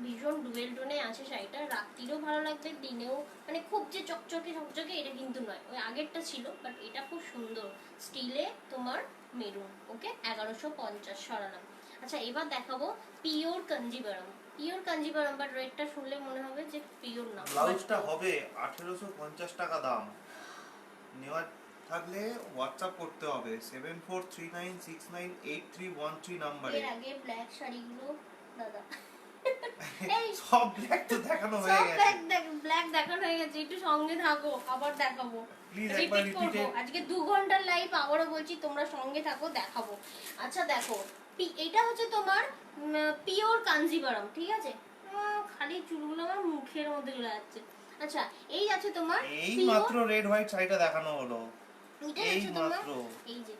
ভীষণ ডুয়েল টোনে আছে শাড়িটা, রাত্রিরেও ভালো লাগবে দিনেও, মানে খুব যে চকচকে চকচকে এটা কিন্তু নয়, ওই আগেরটা ছিল, বাট এটা খুব সুন্দর স্টিলে তোমার মেরুন। ওকে, 1150 সরালাম। আচ্ছা এবার দেখাবো pure Kanjivaram, pure Kanjivaram, but রেটটা শুনলে মনে হবে যে পিওর না। ব্লাউজটা হবে 1850 টাকা দাম, নেওয়ার থাকলে হোয়াটসঅ্যাপ করতে হবে 7439698313 নাম্বারে। এর আগে ব্ল্যাক শাড়িগুলো দাদা এই সব ব্ল্যাক তো দেখানো হয়ে সব গেছে, ব্ল্যাক দেখানো হয়ে গেছে, একটু সঙ্গে থাকো, আবার দেখাবো, প্লিজ একবার রিপিট করবো, রিপিটে। আজকে 2 ঘন্টার লাইভ, আবারও বলছি তোমরা সঙ্গে থাকো, দেখাবো। আচ্ছা দেখো এটা হচ্ছে তোমার পিওর কাঞ্জিভারম, ঠিক আছে, খালি চুলগুলো আমার মুখের মধ্যে চলে যাচ্ছে। আচ্ছা এই আছে তোমার এই pure- মাত্র রেড হোয়াইট শাড়িটা দেখানো হলো, এটা এই হচ্ছে তোমার মাত্র। এই যে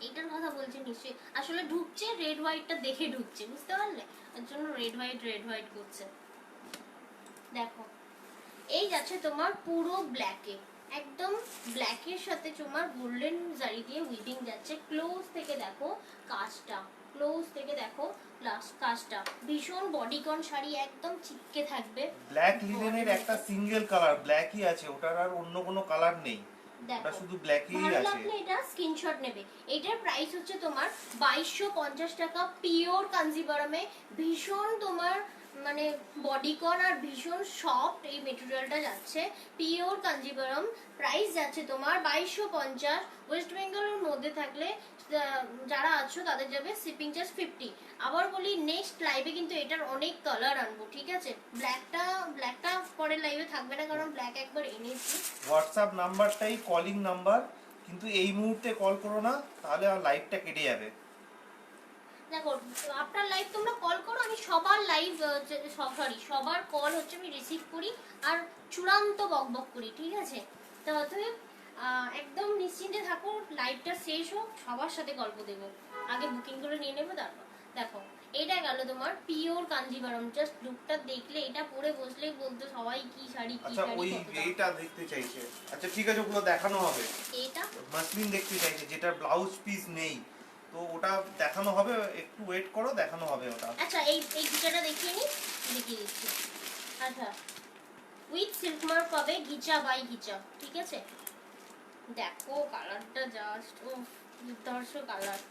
এইটার কথা বলছি নিশ্চয়ই, আসলে ঢুকছে রেড হোয়াইটটা দেখে ঢুকছে, বুঝতে পারলে, এর জন্য রেড হোয়াইট করছে। দেখো এই যাচ্ছে তোমার পুরো ব্ল্যাকে, একদম ব্ল্যাকের সাথে তোমার গোল্ডেন জারি দিয়ে উইভিং যাচ্ছে, ক্লোজ থেকে দেখো কাজটা, ক্লোজ থেকে দেখো লাস্ট কাজটা, ভীষণ বডিকন শাড়ি, একদম চিপকে থাকবে। ব্ল্যাক লিনেনের একটা সিঙ্গেল কালার ব্ল্যাকই আছে, ওটার আর অন্য কোনো কালার নেই, ওটা দেখো শুধু ব্ল্যাকই ভালো আছে। লাগলে এটা স্ক্রিনশট নেবে। এটার প্রাইস হচ্ছে তোমার 2250 টাকা, পিওর কাঞ্জিভারমে, ভীষণ তোমার মানে বডিকন আর ভীষণ সফট এই মেটেরিয়ালটা যাচ্ছে, পিওর কাঞ্জিভারম, প্রাইস যাচ্ছে তোমার 2250। ওয়েস্ট বেঙ্গলের মধ্যে থাকলে যারা আছো তাদের যাবে শিপিং চার্জ 50। আবার বলি নেক্সট লাইভে কিন্তু এটার অনেক কালার আনবো, ঠিক আছে, ব্ল্যাকটা পরের লাইভে থাকবে না, কারণ ব্ল্যাক একবার এনেছি। হোয়াটসঅ্যাপ নাম্বারটাই কলিং নাম্বার, কিন্তু এই মুহূর্তে কল করো না, তাহলে আর লাইভটা কেটে যাবে। দেখো আপনার লাইভ তোমরা কল করো, আমি সবার লাইভ সবার কল হচ্ছে আমি রিসিভ করি আর চূড়ান্ত বকবক করি, ঠিক আছে, তো অতএব একদম নিশ্চিন্তে থাকো, লাইভটা শেষ হোক সবার সাথে গল্প দেবো, আগে বুকিং করে নিয়ে নেবো তারপর। দেখো এটা গেল তোমার পিওর কাঞ্জিভারম, জাস্ট লুকটা দেখলে এটা পরে বসলেই বলতো সবাই কি শাড়ি কি আচ্ছা শাড়ি ওই কত দাম। এইটা দেখতে চাইছে, আচ্ছা ঠিক আছে ওগুলো দেখানো হবে। এটা মাসলিন দেখতে চাইছে যেটা ব্লাউজ পিস নেই, তো ওটা দেখানো হবে, একটু ওয়েট করো, দেখানো হবে ওটা। আচ্ছা এই ঘিচাটা দেখিয়ে দেখিয়ে দিচ্ছি। আচ্ছা উইথ সিল্ক মার্ক পাবে, ঘিচা বাই ঘিচা, ঠিক আছে, দেখো কালারটা জাস্ট ও দুর্ধর্ষ কালার।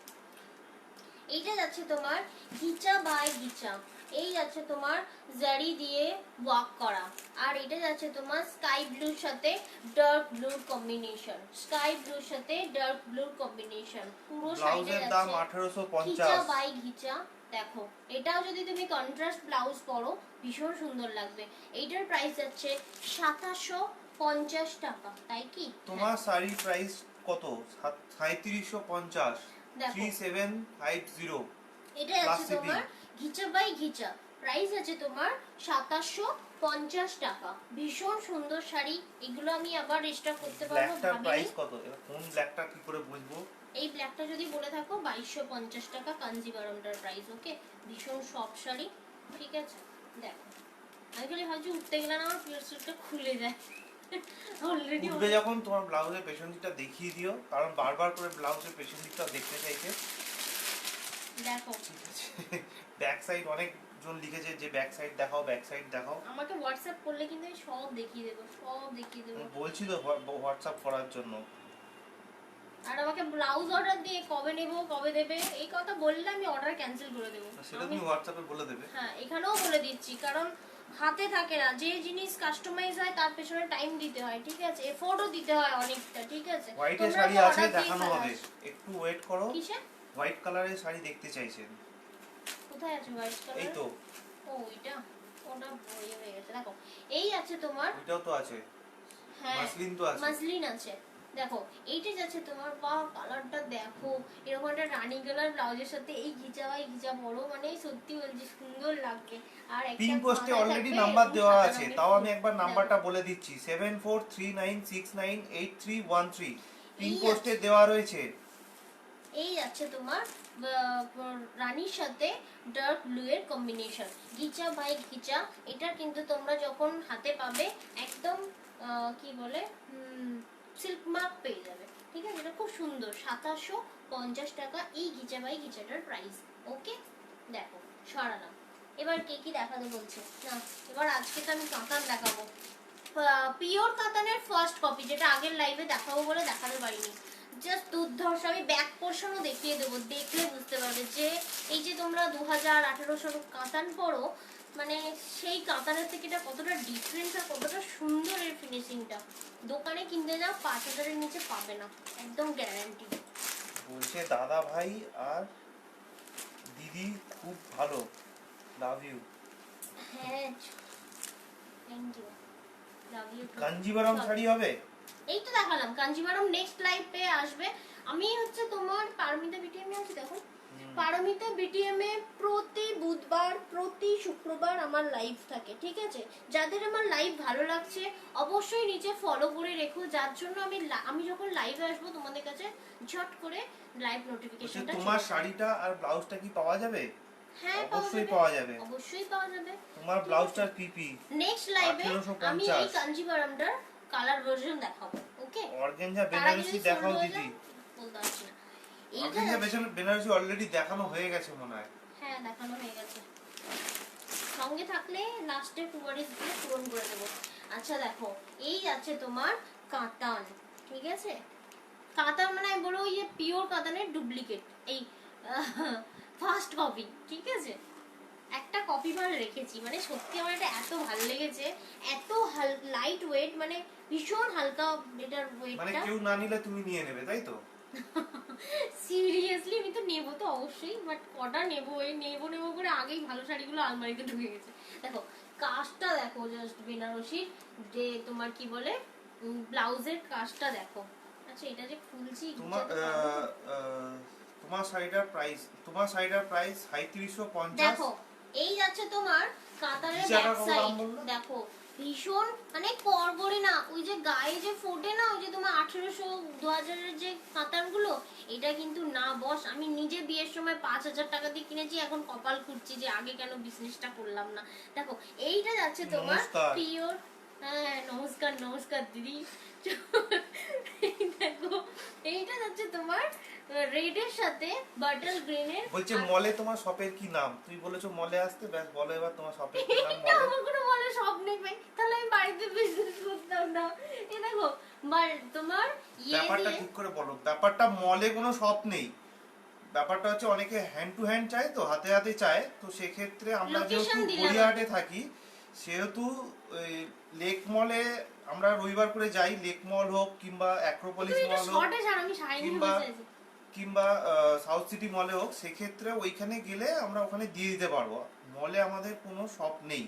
এইটা যাচ্ছে তোমার গিচা বাই গিচা, এই যাচ্ছে তোমার জারি দিয়ে ওয়ার্ক করা, আর এটা যাচ্ছে তোমার স্কাই ব্লুর সাথে ডার্ক ব্লুর কম্বিনেশন, স্কাই ব্লুর সাথে ডার্ক ব্লুর কম্বিনেশন, পুরো সাইডে ব্লাউজের দাম যাচ্ছে 1850। গিচা বাই গিচা। দেখো এটাও যদি তুমি কন্ট্রাস্ট ব্লাউজ পরো ভীষণ সুন্দর লাগবে। এইটার প্রাইস যাচ্ছে 2750 টাকা, তাই কি? তোমার শাড়ি প্রাইস কত? 3750। দেখো 3750। এটা Plus আছে shipping। তোমার ঘিচা বাই ঘিচা, প্রাইস আছে তোমার 2750 টাকা। ভীষণ সুন্দর শাড়ি, এগুলো আমি আবার রিস্টক করতে পারবো ব্ল্যাকটার ভাবিনি। প্রাইস কত? এবার কোন ব্ল্যাকটা কি করে বুঝবো? এই ব্ল্যাকটা যদি বলে থাকো 2250 টাকা কাঞ্জিভারমটার প্রাইস। ওকে, ভীষণ সফট শাড়ি, ঠিক আছে? দেখো আমি খালি ভাবছি উঠতে গেলে না আমার পিয়ারসটা খুলে যায় অলরেডি। উঠবে যখন তোমার ব্লাউজের পেছন দিকটা দেখিয়ে দিও, কারণ বারবার করে ব্লাউজের পেছন দিকটা দেখতে চাইছে। দেখো ঠিক আছে, ব্যাক সাইড অনেকজন লিখেছে যে ব্যাক সাইড দেখাও, ব্যাক সাইড দেখাও। আমাকে হোয়াটসঅ্যাপ করলে কিন্তু আমি সব দেখিয়ে দেবো, সব দেখিয়ে দেবো। বলছি তো হোয়াটসঅ্যাপ করার জন্য। আর আমাকে ব্লাউজ অর্ডার দিয়ে কবে নেব কবে দেবে এই কথা বললে আমি অর্ডার ক্যান্সেল করে দেবো। সেটা তুমি হোয়াটসঅ্যাপে বলে দেবে। হ্যাঁ এখানেও বলে দিচ্ছি, কারণ হাতে থাকে না, যে জিনিস কাস্টমাইজ হয় তার পেছনে টাইম দিতে হয়, ঠিক আছে? এফোর্টও দিতে হয় অনেকটা, ঠিক আছে? হোয়াইটের তোমরা শাড়ি তো আছে, order দিয়ে দেখানো হবে, ফেলাস। একটু ওয়েট করো। কিসে? হোয়াইট কালারের শাড়ি দেখতে চাইছেন। কোথায় আছে হোয়াইট কালার? এই তো, ও এটা, ওটা বড় হয়ে গেছে। দেখো এই আছে তোমার, ওইটাও তো আছে, হ্যাঁ মাসলিন তো আছে। মাসলিন আছে। দেখো এইটা যাচ্ছে তোমার, বাহ কালারটা দেখো, এরকম একটা রানী কালার ব্লাউজের সাথে এই ঘিচা বাই ঘিচা বড়, মানে সত্যি বলছি সুন্দর লাগবে। আর একটা পিন পোস্টে মাথায় অলরেডি থাকবে নাম্বার এরকম দেওয়া সাদা আছে, রঙের তাও ফুল। আমি একবার দেখো, নাম্বারটা বলে দিচ্ছি, 7439698313। পিন এই পোস্টে আছে। দেওয়া রয়েছে। এই আছে তোমার রানীর সাথে ডার্ক ব্লু এর কম্বিনেশন, ঘিচা বাই ঘিচা। এটা কিন্তু তোমরা যখন হাতে পাবে একদম কি বলে সিল্ক মার্ক পেয়ে যাবে, ঠিক আছে? এটা খুব সুন্দর, 2750 টাকা এই ঘিচা বাই ঘিচাটার প্রাইস। ওকে দেখো সরালাম। এবার কে কি দেখাতে বলছে না, এবার আজকে তো আমি কাতান দেখাবো, পিওর কাতানের ফার্স্ট কপি, যেটা আগের লাইভে দেখাবো বলে দেখাতে পারিনি। জাস্ট দুর্ধর্ষ, আমি ব্যাক পোর্শনও দেখিয়ে দেবো, দেখলে বুঝতে পারবে যে এই যে তোমরা 2018 কাতান পরো, মানে সেই কাতানের থেকে এটা কতটা ডিফারেন্স আর কতটা সুন্দর এর ফিনিশিংটা। দোকানে কিনতে যাও 5000-এর নিচে পাবে না, একদম গ্যারান্টি। বলছে দাদা ভাই আর দিদি খুব ভালো, লাভ ইউ। হ্যাঁ thank you, love you. Kanjivaram sari হবে? এই তো দেখালাম কাঞ্জিভারম, নেক্সট লাইভে আসবে। আমি হচ্ছে তোমার পারমিতা বিটিএম এ আছি, দেখো পারমিতা বিটিএম এ প্রতি বুধবার প্রতি শুক্রবার আমার লাইভ থাকে, ঠিক আছে? যাদের আমার লাইভ ভালো লাগছে অবশ্যই নিচে ফলো করে রেখো, যার জন্য আমি যখন লাইভে আসবো তোমাদের কাছে ঝট করে লাইভ নোটিফিকেশনটা। তোমার শাড়িটা আর ব্লাউজটা কি পাওয়া যাবে? হ্যাঁ অবশ্যই পাওয়া যাবে, অবশ্যই পাওয়া যাবে। তোমার ব্লাউজটার পিপি। নেক্সট লাইভে 1850 আমি এই কাঞ্জিভারমটার কালার ভার্সন দেখাবো। ওকে, অর্গানজা বেনারসি দেখাও দিদি। বলতে পারছি না। অর্গানজা বেনারসি অলরেডি দেখানো হয়ে গেছে মনে হয়। হ্যাঁ দেখানো হয়ে গেছে, সঙ্গে থাকলে লাস্টে কুমারিস দিয়ে পূরণ করে দেবো। আচ্ছা দেখো এই আছে তোমার কাতান, ঠিক আছে? কাতান মানে আমি বলবো ওই যে পিওর কাতানের ডুপ্লিকেট, এই ফার্স্ট কপি, ঠিক আছে? একটা কপি মাল রেখেছি, মানে সত্যি আমার এটা এত ভালো লেগেছে, এত লাইট ওয়েট, মানে ভীষণ হালকা এটার মানে ওয়েটটা। কেউ না নিলে তুমি নিয়ে নেবে, তাই তো? সিরিয়াসলি আমি তো নেবো তো অবশ্যই, বাট কটা নেবো, এই নেবো করে আগেই ভালো শাড়িগুলো আলমারিতে ঢুকে গেছে। দেখো কাজটা দেখো, জাস্ট বেনারসির যে তোমার কি বলে ব্লাউজের কাজটা দেখো। আচ্ছা এটা যে খুলছি তোমার শাড়িটার প্রাইস 3750। দেখো এই যাচ্ছে তোমার কাতারের ব্যাক সাইড, দেখো ভীষণ মানে করগরে না, ওই যে গায়ে যে ফোটে না, ওই যে তোমার 1800-2000-এর যে কাতারগুলো, এটা কিন্তু না বস। আমি নিজে বিয়ের সময় 5000 টাকা দিয়ে কিনেছি, এখন কপাল খুঁজছি যে আগে কেন বিজনেসটা করলাম না। দেখো এইটা যাচ্ছে তোমার পিওর, হ্যাঁ নমস্কার নমস্কার দিদি। দেখো এইটা যাচ্ছে তোমার রেডের সাথে বাটল গ্রিনের। বলছে মলে তোমার শপের কি নাম? তুই বলেছো মলে আসতে, ব্যাস বলো এবার তোমার শপের কি নাম। মলে আমার কোনো মলে শপ নেই ভাই, তাহলে আমি বাড়িতে বিজনেস করতাম না। এই দেখো তোমার ব্যাপারটা ঠিক করে বলো, ব্যাপারটা মলে কোনো শপ নেই, ব্যাপারটা হচ্ছে অনেকে হ্যান্ড টু হ্যান্ড চায়, তো হাতে হাতে চায়, তো সেক্ষেত্রে আমরা Location যেহেতু দিলাম। গড়িয়াহাটে থাকি, সেহেতু ওই লেক মলে আমরা রবিবার করে যাই, লেক মল হোক কিংবা অ্যাক্রোপলিস তুমি একটু মল হোক শর্টে ছাড়, আমি শাড়ি নিয়ে কিংবা বসে আছি। কিংবা সাউথ সিটি মলে হোক, সেক্ষেত্রে ওইখানে গেলে আমরা ওখানে দিয়ে দিতে পারবো। মলে আমাদের কোনো শপ নেই।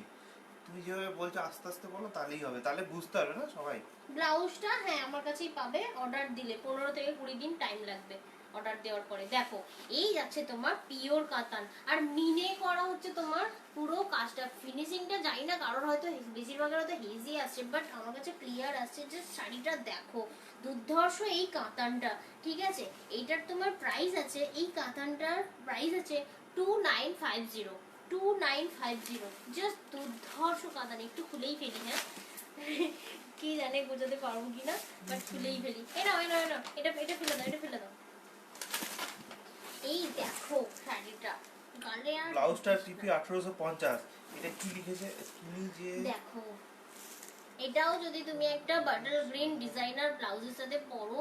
তুমি যেভাবে বলছো আস্তে আস্তে বলো, তাহলেই হবে, তাহলে বুঝতে পারবে না সবাই। ব্লাউজটা হ্যাঁ আমার কাছেই পাবে, অর্ডার দিলে 15 থেকে 20 দিন টাইম লাগবে অর্ডার দেওয়ার পরে। দেখো এই যাচ্ছে তোমার পিওর কাতান, আর মিনে করা হচ্ছে তোমার পুরো কাজটা। ফিনিশিংটা জানি না, কারোর হয়তো বেশিরভাগের হয়তো হেজি আসছে, বাট আমার কাছে ক্লিয়ার আসছে। যে শাড়িটা দেখো দুর্ধর্ষ এই কাতানটা, ঠিক আছে। এইটার তোমার প্রাইস আছে, এই কাতানটার প্রাইস আছে 2950, 2950। জাস্ট দুর্ধর্ষ কাতান। একটু খুলেই ফেলি, হ্যাঁ কি জানে বোঝাতে পারবো কিনা, বাট খুলেই ফেলি। এটা এটা ফেলে দাও, এটা ফেলে দাও। এই দেখো শাড়িটা, গালে আর ব্লাউজটার টিপি 1850। এটা কি লিখেছে তুমি যে দেখো, এটাও যদি তুমি একটা বাটার গ্রিন ডিজাইনার ব্লাউজের সাথে পরো,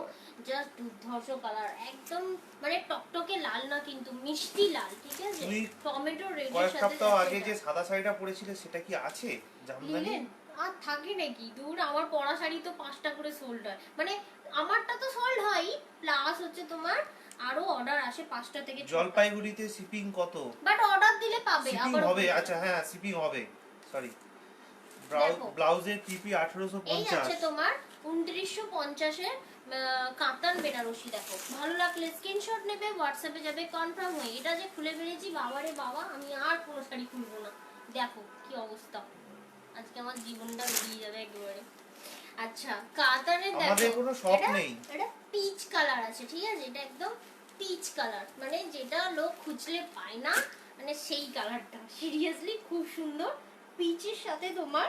জাস্ট দুর্ধর্ষ কালার, একদম মানে টকটকে লাল না কিন্তু মিষ্টি লাল, ঠিক আছে। তুমি টমেটো রেডের কয়েক সাথে সপ্তাহ যাচ্ছে আগে এটা। যে সাদা শাড়িটা পরেছিলে সেটা কি আছে জামদানি? লিলেন আর থাকে নাকি, দূর। আমার পরা শাড়ি তো 5টা করে সোল্ড হয়, মানে আমারটা তো সোল্ড হয়, প্লাস হচ্ছে তোমার আরো অর্ডার আসে 5টা থেকে 6টা। জলপাইগুড়িতে শিপিং কত? বাট অর্ডার দিলে পাবে শিপিং আবার। হবে, আচ্ছা হ্যাঁ শিপিং হবে, সরি। দেখো। ব্লাউজের টিপি এই 1850। আছে তোমার 2950 এর কাতান বেনারসি। দেখো ভালো লাগলে স্ক্রিনশট নেবে, হোয়াটসঅ্যাপে যাবে, কনফার্ম হয়ে। এটা যে খুলে ফেলেছি, বাবারে বাবা, আমি আর কোনো শাড়ি খুলবো না। দেখো কি অবস্থা, আজকে আমার জীবনটা বেরিয়ে যাবে একেবারে। আচ্ছা কাতানের দেখো, আমাদের কোনো শপ এটা- নেই। এটা পিচ কালার আছে, ঠিক আছে। এটা একদম পিচ কালার, মানে যেটা লোক খুঁজলে পায় না, মানে সেই কালারটা। সিরিয়াসলি খুব সুন্দর। পিচের সাথে তোমার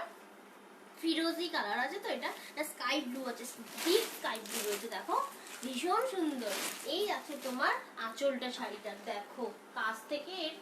ফিরোজি কালার আছে, তো এটা স্কাই ব্লু আছে, ডিপ স্কাই ব্লু রয়েছে। দেখো ভীষণ সুন্দর। এই আছে তোমার আঁচলটা শাড়িটা, দেখো কাছ থেকে এর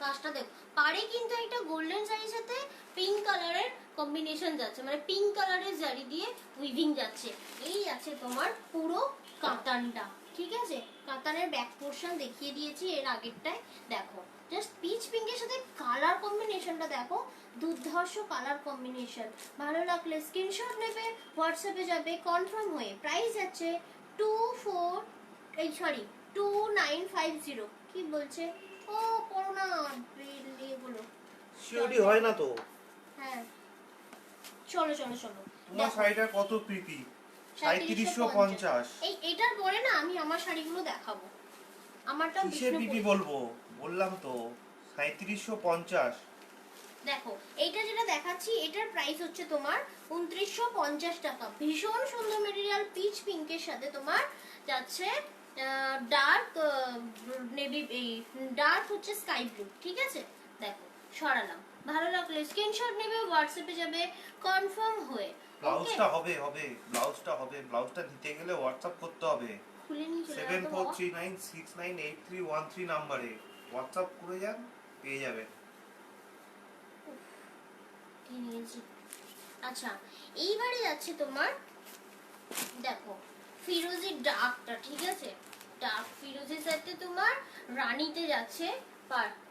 কাজটা দেখো। পাড়ে কিন্তু একটা গোল্ডেন শাড়ির সাথে পিঙ্ক কালারের কম্বিনেশন যাচ্ছে, মানে পিঙ্ক কালারের শাড়ি দিয়ে উইভিং যাচ্ছে। এই আছে তোমার পুরো কাতানটা, ঠিক আছে। কাতানের ব্যাক পোর্শন দেখিয়ে দিয়েছি এর আগেরটায়। দেখো জাস্ট পিচ পিঙ্কের সাথে কালার কম্বিনেশনটা দেখো, দুর্ধর্ষ কালার কম্বিনেশন। ভালো লাগলে স্ক্রিনশট নেবে, হোয়াটসঅ্যাপে যাবে, কনফার্ম হয়ে। প্রাইস আছে 2950। কি বলছে ও পড়ো না, এগুলো সিওডি হয় না তো? হ্যাঁ চলো চলো চলো। তোমার দেখো, শাড়িটা কত পিপি? 3750। এই এটার পরে না আমি আমার শাড়িগুলো দেখাবো। আমারটা কিসের পিপি বিষ্ণুপুরি। বলবো, বললাম তো 3750। দেখো এইটা যেটা দেখাচ্ছি, এটার প্রাইস হচ্ছে তোমার 2950 টাকা। ভীষণ সুন্দর মেটেরিয়াল, পিচ পিঙ্কের সাথে তোমার যাচ্ছে ডার্ক নেভি, এই ডার্ক হচ্ছে স্কাই ব্লু, ঠিক আছে। দেখো সরালাম। ভালো লাগলে স্ক্রিনশট নেবে, হোয়াটসঅ্যাপে যাবে, কনফার্ম হয়ে। ওকে ব্লাউজটা হবে হবে, ব্লাউজটা হবে, ব্লাউজটা নিতে গেলে হোয়াটসঅ্যাপ করতে হবে। খুলে নিয়ে চলে যাও তো বাবা। 7439698313 নাম্বারে হোয়াটসঅ্যাপ করে যান, পেয়ে যাবেন। কি নিয়েছি। আচ্ছা এইবারে যাচ্ছে তোমার, দেখো ফিরোজি ডার্কটা, ঠিক আছে। ডার্ক ফিরোজির সাথে তোমার রানীতে যাচ্ছে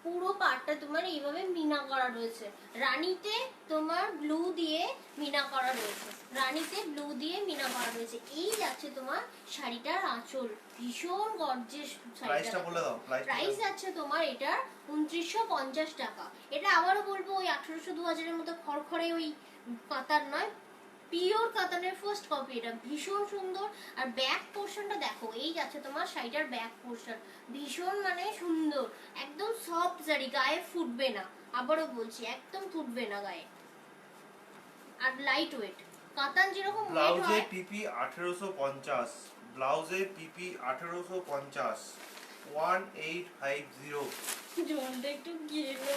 পুরো পাড়টা তোমার এইভাবে মিনা করা রয়েছে। রানীতে তোমার ব্লু দিয়ে মিনা করা রয়েছে, রানীতে ব্লু দিয়ে মিনা করা রয়েছে। এই যাচ্ছে তোমার শাড়িটার আঁচল, ভীষণ গর্জিয়াস প্রাইসটা শাড়িটা। বলে দাও, প্রাইস যাচ্ছে তোমার এটার 2950 টাকা। এটা আবারও বলবো ওই 1800-2000 মতো খড়খড়ে ওই কাতার নয়, পিওর কাতানের ফার্স্ট কপি। এটা ভীষণ সুন্দর। আর ব্যাক পোর্শনটা দেখো, এই যাচ্ছে তোমার শাড়িটার ব্যাক পোর্শন, ভীষণ মানে সুন্দর, একদম সফট শাড়ি, গায়ে ফুটবে না। আবারও বলছি একদম ফুটবে না গায়ে, আর লাইট ওয়েট। কাতান যেরকম ওয়েট ব্লাউজে হয়, পিপি 1850, ব্লাউজে পিপি 1850, 1850। জলটা একটু গেলো।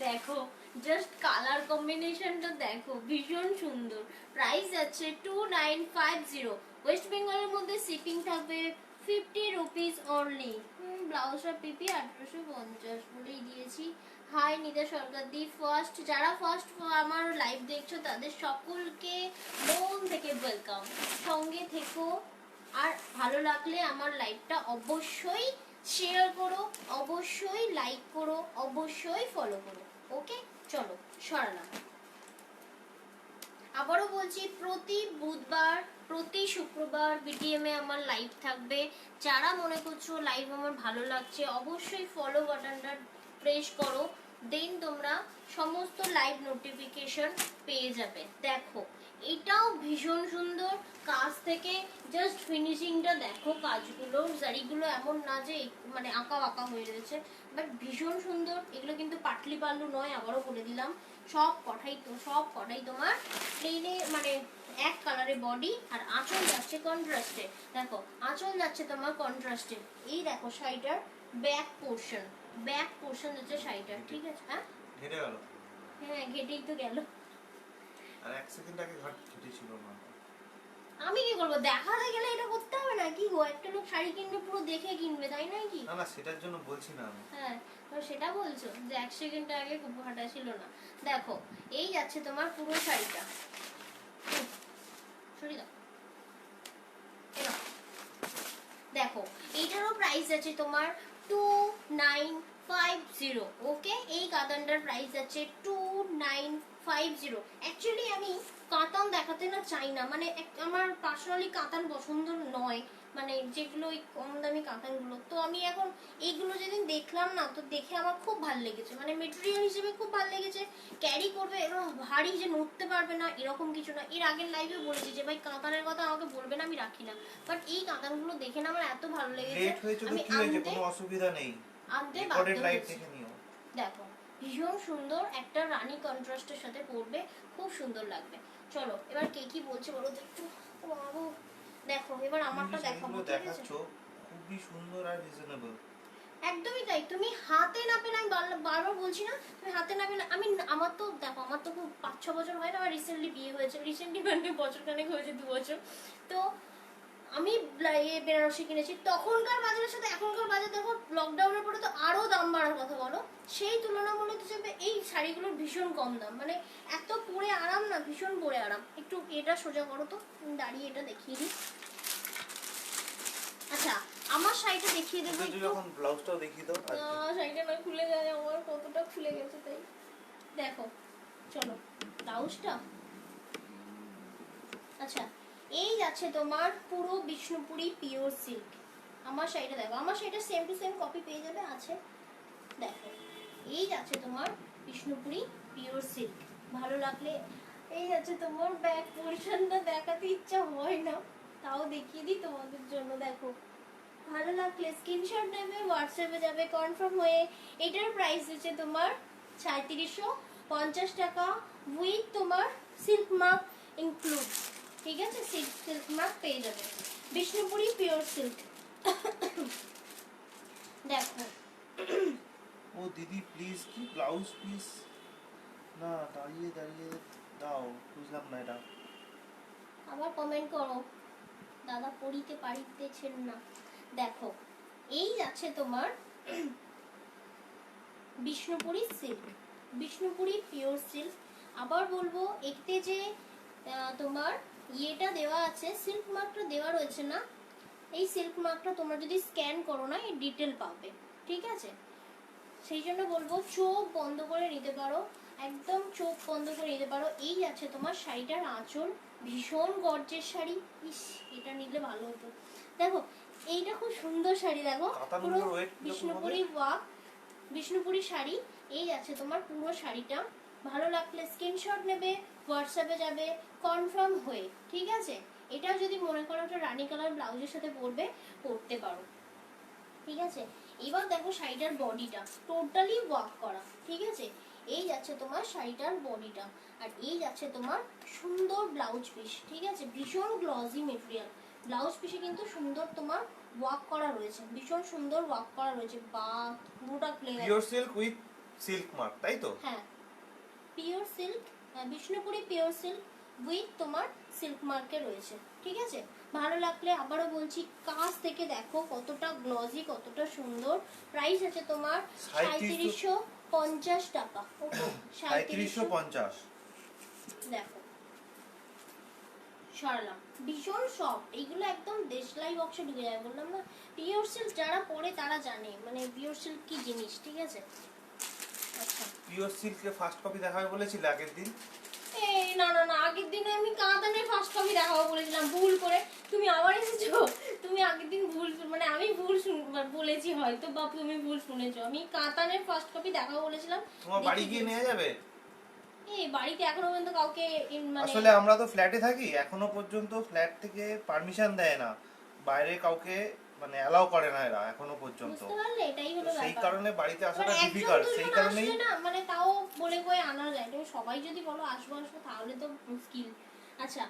দেখো জাস্ট কালার কম্বিনেশনটা দেখো, ভীষণ সুন্দর। প্রাইস আছে 2950। ওয়েস্ট বেঙ্গলের মধ্যে শিপিং থাকবে 50 রুপিস অনলি। ব্লাউজটা পিপি 1850 বলেই দিয়েছি। Hi Nita Sarkar the first, যারা ফার্স্ট আমার লাইভ দেখছো তাদের সকলকে মন থেকে ওয়েলকাম। সঙ্গে থেকো, আর ভালো লাগলে আমার লাইভটা অবশ্যই শেয়ার করো, অবশ্যই লাইক করো, অবশ্যই ফলো করো। ওকে, চলো সরালাম। আবারও বলছি, প্রতি বুধবার প্রতি শুক্রবার বিটিএম এ আমার লাইভ থাকবে। যারা মনে করছো লাইভ আমার ভালো লাগছে, অবশ্যই ফলো বাটনটা প্রেস করো, দেন তোমরা সমস্ত লাইভ নোটিফিকেশন পেয়ে যাবে। দেখো এটাও ভীষণ সুন্দর, কাজ থেকে জাস্ট ফিনিশিংটা দেখো, কাজগুলো জারিগুলো এমন না যে মানে আঁকা বাঁকা হয়ে রয়েছে, বাট ভীষণ সুন্দর। এগুলো কিন্তু পাটলি পাল্লু নয়, আবারও বলে দিলাম। সব কটাই তোমার প্লেনে মানে এক কালারে বডি, আর আঁচল যাচ্ছে কন্ট্রাস্টে। দেখো আঁচল যাচ্ছে তোমার কন্ট্রাস্টে। এই দেখো শাড়িটার ব্যাক পোর্শন হচ্ছে শাড়িটার, ঠিক আছে? হ্যাঁ ঘেটে গেল। হ্যাঁ ঘেটেই তো গেল। আর এক সেকেন্ড আগে ঘেটে ছিল না। আমি কি করবো, দেখাতে গেলে এটা করতে হবে না কি গো? একটা লোক শাড়ি কিনবে পুরো দেখে কিনবে, তাই নয় কি? না না, সেটার জন্য বলছি না আমি। হ্যাঁ তো সেটা বলছো যে এক সেকেন্ড আগে হাঁটা ছিল না। দেখো এই যাচ্ছে তোমার পুরো শাড়িটা। সরি দাও। দেখো এইটারও প্রাইস আছে তোমার 2950। ওকে, এই কাতানটার প্রাইস আছে 2950। অ্যাকচুয়ালি আমি কাতান দেখাতে না চাই না, মানে আমার পার্সোনালি কাতান পছন্দ নয়, মানে যেগুলো ওই কম দামি কাতানগুলো। তো আমি এখন এইগুলো যেদিন দেখলাম না, তো দেখে আমার খুব ভালো লেগেছে, মানে মেটেরিয়াল হিসেবে খুব ভালো লেগেছে। ক্যারি করবে এবং ভারী যে নড়তে পারবে না এরকম কিছু না। এর আগের লাইভে বলেছি যে ভাই কাতানের কথা আমাকে বলবে না, আমি রাখি না, বাট এই কাতানগুলো দেখে না আমার এত ভালো লেগেছে, লেট হয়েছে তো আমি কি হয়েছে, কোনো অসুবিধা নেই, আনতে রেকর্ডেড বাধ্য লাইভ হয়েছি। দেখে নিও। দেখো ভীষণ সুন্দর, একটা রানী কন্ট্রাস্টের সাথে পরবে, খুব সুন্দর লাগবে। চলো এবার কে কি বলছে বলো তো একটু। ও বাবু, দেখো এবার আমারটা দেখাবো, ঠিক আছে? দেখাচ্ছো খুবই সুন্দর আর রিজনেবল। একদমই তাই। তুমি হাতে না পেলে, আমি বারবার বলছি না, তুমি হাতে না পেলে, আমি আমার তো দেখো, আমার তো খুব 5-6 বছর হয় না, আমার রিসেন্টলি বিয়ে হয়েছে, রিসেন্টলি মানে বছর খানেক হয়েছে, 2 বছর। তো আমি বেনারসি কিনেছি, তখনকার বাজারের সাথে এখনকার বাজার দেখো, লকডাউনের পরে তো আরো দাম বাড়ার কথা বলো, সেই তুলনামূলক হিসেবে এই শাড়িগুলোর ভীষণ কম দাম, মানে এত পরে আরাম না, ভীষণ পরে আরাম। একটু এটা সোজা করো তো, আমি দাঁড়িয়ে এটা দেখিয়ে দিই। আচ্ছা আমার শাড়িটা দেখিয়ে দেবো একটু। যখন ব্লাউজটাও দেখিয়ে দাও। শাড়িটা না খুলে যায়, আমার কতটা খুলে গেছে তাই। দেখো চলো ব্লাউজটা। আচ্ছা এই যাচ্ছে তোমার পুরো বিষ্ণুপুরি পিওর সিল্ক। আমার শাড়িটা দেখো, আমার শাড়িটা সেম টু সেম কপি পেয়ে যাবে, আছে দেখো। এই যাচ্ছে তোমার বিষ্ণুপুরি পিওর সিল্ক। ভালো লাগলে এই যাচ্ছে তোমার ব্যাক পোর্শনটা, দেখাতে ইচ্ছা হয় না, তাও দেখিয়ে দিই তোমাদের জন্য। দেখো ভালো লাগলে স্ক্রিনশট নেবে, হোয়াটসঅ্যাপে যাবে কনফার্ম হয়ে। এটার প্রাইস হচ্ছে তোমার 3750 টাকা, উইথ তোমার সিল্ক মার্ক ইনক্লুড, ঠিক আছে? সিল্ক মার্ক পেয়ে যাবে, বিষ্ণুপুরি পিওর সিল্ক। দেখো ও দিদি প্লিজ কি ব্লাউজ পিস না, দাঁড়িয়ে দাঁড়িয়ে দাও, বুঝলাম না এটা। আবার কমেন্ট করো, দাদা পড়িতে পারিতেছেন না। দেখো এই যাচ্ছে তোমার Bishnupuri silk, Bishnupuri pure silk. আবার বলবো এতে যে তোমার ইয়েটা দেওয়া আছে, সিল্ক মার্কটা দেওয়া রয়েছে না, এই সিল্ক মার্কটা তোমরা যদি স্ক্যান করো না, এই ডিটেল পাবে, ঠিক আছে? সেই জন্য বলবো চোখ বন্ধ করে নিতে পারো, একদম চোখ বন্ধ করে নিতে পারো। এই আছে তোমার শাড়িটার আঁচল, ভীষণ গর্জের শাড়ি। ইস এটা নিলে ভালো হতো। দেখো এইটা খুব সুন্দর শাড়ি, দেখো পুরো বিষ্ণুপুরি ওয়ার্ক, বিষ্ণুপুরি শাড়ি। এই আছে তোমার পুরো শাড়িটা। ভালো লাগলে স্ক্রিনশট নেবে, হোয়াটসঅ্যাপে যাবে কনফার্ম হয়ে, ঠিক আছে? এটাও যদি মনে করো একটা রানী কালার ব্লাউজের সাথে পরতে পারো, ঠিক আছে? এবার দেখো শাড়িটার বডিটা টোটালি ওয়ার্ক করা, ঠিক আছে? এই যাচ্ছে তোমার শাড়িটার বডিটা, আর এই যাচ্ছে তোমার সুন্দর ব্লাউজ পিস, ঠিক আছে? ভীষণ গ্লজি মেটেরিয়াল, ব্লাউজ পিসে কিন্তু সুন্দর তোমার ওয়ার্ক করা রয়েছে, ভীষণ সুন্দর ওয়ার্ক করা রয়েছে। বা পুরোটা plain pure silk with silk mark, তাই তো? হ্যাঁ pure silk, Bishnupuri pure silk with তোমার সিল্ক মার্কে রয়েছে, ঠিক আছে? ভালো লাগলে আবারও বলছি, কাছ থেকে দেখো কতটা গ্লজি, কতটা সুন্দর। প্রাইস আছে তোমার 3750 টাকা। ওকে 3750। দেখো সরালাম। ভীষণ সফট, এইগুলো একদম দেশলাই বক্সে ঢুকে যাবে, বললাম না। পিওর সিল্ক যারা পরে তারা জানে মানে পিওর সিল্ক কি জিনিস, ঠিক আছে। আচ্ছা পিওর সিল্কের ফার্স্ট কপি দেখাবে বলেছিলে আগের দিন। এই না না না, আগের দিনে আমি কাতানের ফার্স্ট কপি দেখাবো বলেছিলাম, ভুল করে তুমি আবার এসেছো। তুমি আগের দিন ভুল মানে আমি ভুল বলেছি হয়তো, বা তুমি ভুল শুনেছো। আমি কাতানের ফার্স্ট কপি দেখাবো বলেছিলাম। তোমার বাড়ি গিয়ে নিয়ে যাবে? এই বাড়িতে এখনো পর্যন্ত কাউকে মানে আসলে আমরা তো ফ্ল্যাটে থাকি, এখনো পর্যন্ত ফ্ল্যাট থেকে পারমিশন দেয় না, বাইরে কাউকে মানে অ্যালাউ করে না এরা এখনো পর্যন্ত। বুঝতে পারলে, এটাই হলো সেই ব্যাপার। কারণে বাড়িতে আসাটা একজন ডিফিকাল্ট, দুজন সেই কারণেই। আসলে না মানে তাও বলে কয়ে আনা যায়, তুমি সবাই যদি বলো আসবো আসবো তাহলে তো মুশকিল। আচ্ছা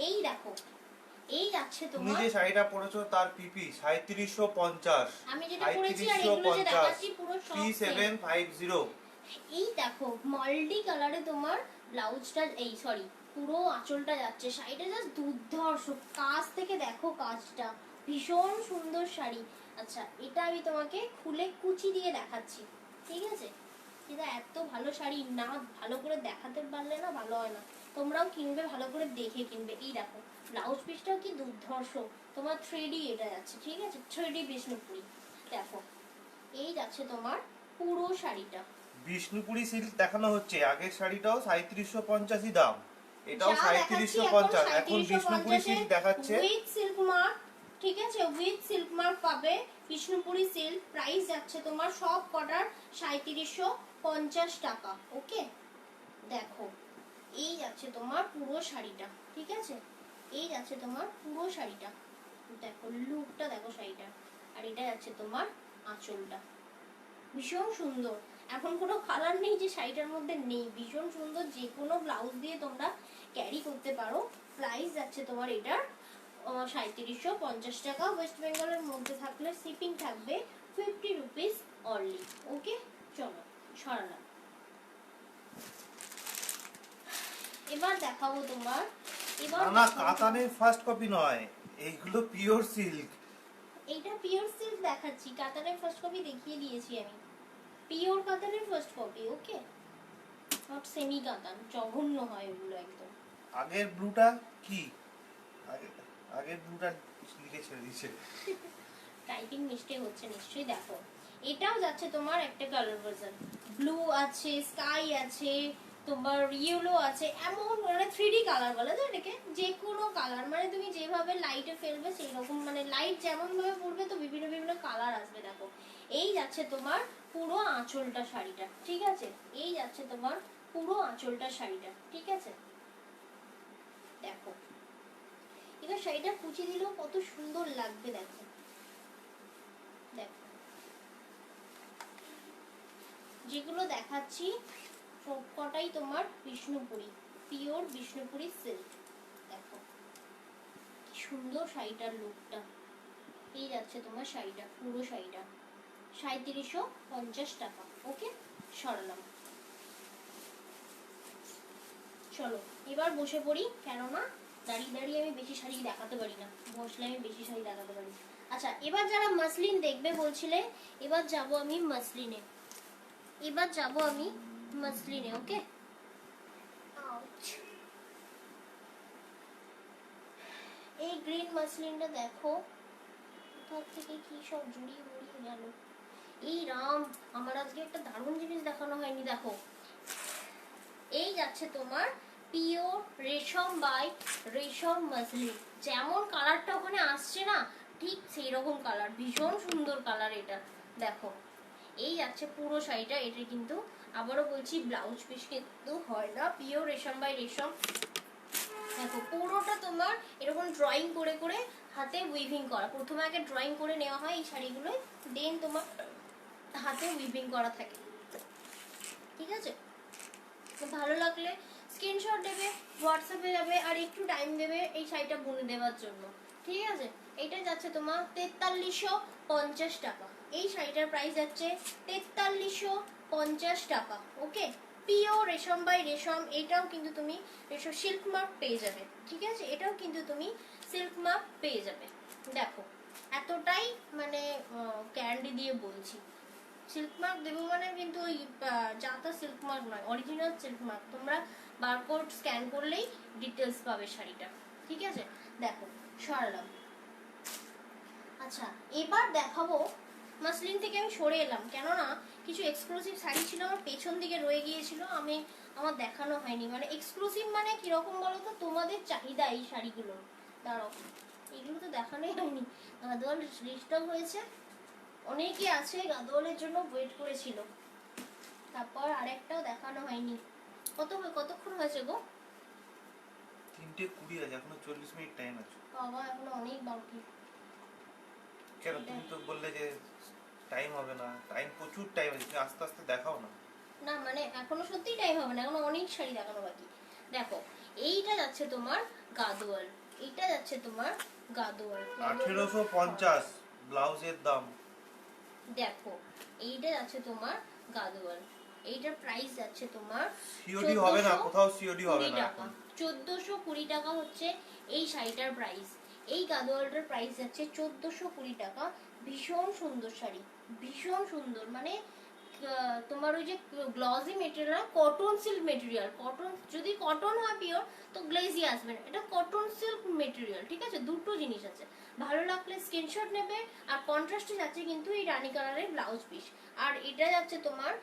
এই দেখো, এই যাচ্ছে তুমি তোমার, যে শাড়িটা পরেছো তার পিপি 3750, আমি যেটা পরেছি আর এগুলো যে দেখাচ্ছি পুরো সব same। P750। এই দেখো মাল্টি কালারে তোমার ব্লাউজটা, এই সরি পুরো আঁচলটা যাচ্ছে, শাড়িটা জাস্ট দুর্ধর্ষ, কাজ থেকে দেখো কাজটা, ভীষণ সুন্দর শাড়ি। আচ্ছা এটা আমি তোমাকে খুলে কুচি দিয়ে দেখাচ্ছি, ঠিক আছে। এটা এত ভালো শাড়ি, না ভালো করে দেখাতে পারলে না ভালো হয় না। তোমরাও কিনবে, ভালো করে দেখে কিনবে। এই দেখো ব্লাউজ পিসটাও কি দুর্ধর্ষ, তোমার 3D এটা যাচ্ছে, ঠিক আছে, 3D বিষ্ণুপুরি। দেখো এই যাচ্ছে তোমার পুরো শাড়িটা, বিষ্ণুপুরি সিল্ক দেখানো হচ্ছে, আগের শাড়িটাও 3750ই দাম, এটাও যা দেখাচ্ছি 3750। এখন বিষ্ণুপুরি 3750 সিল্ক দেখাচ্ছে উইথ সিল্ক মার্ক, ঠিক আছে, উইথ সিল্ক মার্ক পাবে। বিষ্ণুপুরি সিল্ক প্রাইস যাচ্ছে তোমার সব কটার 3750 টাকা, ওকে। দেখো এই যাচ্ছে তোমার পুরো শাড়িটা, ঠিক আছে, এই যাচ্ছে তোমার পুরো শাড়িটা, দেখো লুকটা দেখো শাড়িটা, আর এটা যাচ্ছে তোমার আঁচলটা, ভীষণ সুন্দর। এখন কোনো কালার নেই যে শাড়িটার মধ্যে নেই, ভীষণ সুন্দর, যে কোনো ব্লাউজ দিয়ে তোমরা ক্যারি করতে পারো। প্রাইস যাচ্ছে তোমার এটার 3750 টাকা। ওয়েস্ট বেঙ্গলের মধ্যে থাকলে শিপিং থাকবে 50 রুপিস অনলি, ওকে। চলো সরালাম। এবার দেখাবো তোমার, এবার না না, কাতানের ফার্স্ট কপি নয়, এইগুলো পিওর সিল্ক। এইটা পিওর সিল্ক দেখাচ্ছি, কাতানের ফার্স্ট কপি দেখিয়ে দিয়েছি আমি, পিওর কাতানের first copy, okay, not semi কাতান, জঘন্য হয় ওগুলো একদম। আগের ব্লুটা কি, আগের ব্লুটা লিখে ছেড়ে দিয়েছে। টাইপিং মিস্টেক হচ্ছে নিশ্চয়ই। দেখো এটাও যাচ্ছে তোমার একটা কালার ভার্সন, ব্লু আছে, স্কাই আছে, তোমার ইয়েলো আছে, এমন মানে 3D কালার বলে তো এটাকে, যে কোনো কালার মানে তুমি যেভাবে লাইটে ফেলবে সেই রকম, মানে লাইট যেমন ভাবে পড়বে তো বিভিন্ন বিভিন্ন কালার আসবে। দেখো এই যাচ্ছে তোমার পুরো আঁচলটা শাড়িটা, ঠিক আছে, এই যাচ্ছে তোমার পুরো আঁচলটা শাড়িটা, ঠিক আছে। দেখো এবার শাড়িটা কুচি দিলেও কত সুন্দর লাগবে, দেখো দেখো যেগুলো দেখাচ্ছি সবকটাই তোমার বিষ্ণুপুরি, পিওর বিষ্ণুপুরি সিল্ক। দেখো কি সুন্দর শাড়িটার লুকটা, এই যাচ্ছে তোমার শাড়িটা, পুরো শাড়িটা 3750 টাকা, ওকে। সরালাম। চলো এবার বসে পড়ি, কেননা দাঁড়িয়ে দাঁড়িয়ে আমি বেশি শাড়ি দেখাতে পারি না, বসলে আমি বেশি শাড়ি দেখাতে পারি। আচ্ছা এবার যারা মাসলিন দেখবে বলছিলে, এবার যাব আমি মাসলিনে, এবার যাব আমি মাসলিনে, ওকে। এই গ্রিন মাসলিনটা দেখো কোথা থেকে কি সব জড়িয়ে মুড়িয়ে গেল। এই রাম, আমার আজকে একটা দারুণ জিনিস দেখানো হয়নি। দেখো এই যাচ্ছে তোমার পিওর রেশম বাই রেশম মাসলিন, যেমন কালারটা ওখানে আসছে না ঠিক সেই রকম কালার, ভীষণ সুন্দর কালার এটা। দেখো এই যাচ্ছে পুরো শাড়িটা, এটা কিন্তু আবারও বলছি ব্লাউজ পিস কিন্তু হয় না, পিওর রেশম বাই রেশম। দেখো পুরোটা তোমার এরকম ড্রয়িং করে করে হাতে উইভিং করা, প্রথমে আগে ড্রয়িং করে নেওয়া হয় এই শাড়িগুলোয়, দেন তোমার হাতে উইভিং করা থাকে, ঠিক আছে। তো ভালো লাগলে স্ক্রিনশট দেবে, হোয়াটসঅ্যাপে যাবে, আর একটু টাইম দেবে এই শাড়িটা বুনে দেওয়ার জন্য, ঠিক আছে। এটা যাচ্ছে তোমার 4350 টাকা, এই শাড়িটার প্রাইস যাচ্ছে 4350 টাকা, ওকে। পিওর রেশম বাই রেশম, এটাও কিন্তু তুমি রেশম সিল্ক মার্ক পেয়ে যাবে, ঠিক আছে, এটাও কিন্তু তুমি সিল্ক মার্ক পেয়ে যাবে। দেখো এতটাই মানে ক্যান্ডি দিয়ে বলছি, সিল্ক মার্ক দেবো মানে কিন্তু ওই যাতা সিল্ক মার্ক নয়, অরিজিনাল সিল্ক মার্ক। তোমরা বারকোড স্ক্যান করলেই ডিটেলস পাবে শাড়িটা, ঠিক আছে, দেখো সরালাম। আচ্ছা এবার দেখাবো, মাসলিন থেকে আমি সরে এলাম কেননা কিছু এক্সক্লুসিভ শাড়ি ছিল আমার পেছন দিকে রয়ে গিয়েছিল, আমার দেখানো হয়নি। মানে এক্সক্লুসিভ মানে কিরকম বলো তো, তোমাদের চাহিদা এই শাড়িগুলোর। দাঁড়াও, এগুলো তো দেখানোই হয়নি। গাদোয়াল রিস্টক হয়েছে, অনেকে আছে গাদোয়ালের জন্য ওয়েট করেছিল। তারপর আরেকটাও দেখানো হয়নি। কতক্ষণ হয়েছে গো? 3:20 আছে, এখনো 40 মিনিট টাইম আছে। বাবা এখনো অনেক বাকি। কেন তুমি তো বললে যে টাইম হবে না, টাইম প্রচুর টাইম আছে, তুমি আস্তে আস্তে দেখাও না। না মানে এখনো সত্যিই টাইম হবে না, এখনো অনেক শাড়ি দেখানো বাকি। দেখো এইটা যাচ্ছে তোমার গাদোয়াল, এইটা যাচ্ছে তোমার গাদোয়াল 1850 ব্লাউজের দাম। দেখো এইটা যাচ্ছে তোমার গাদোয়াল, এইটার প্রাইস যাচ্ছে তোমার সিওডি হবে না, কোথাও সিওডি হবে না টাকা। 1420 টাকা হচ্ছে এই শাড়িটার প্রাইস। এই গাদোয়ালটার প্রাইস যাচ্ছে 1420 টাকা। ভীষণ সুন্দর শাড়ি, ভীষণ সুন্দর। মানে তোমার ওই যে glossy material, cotton silk material. Cotton যদি কটন হয় পিওর তো গ্লেজি আসবে না, এটা কটন সিল্ক মেটেরিয়াল, ঠিক আছে? দুটো জিনিস আছে। ভালো লাগলে স্ক্রিনশট নেবে। আর কন্ট্রাস্টে যাচ্ছে কিন্তু এই রানী কালারের ব্লাউজ পিস। আর এটা যাচ্ছে তোমার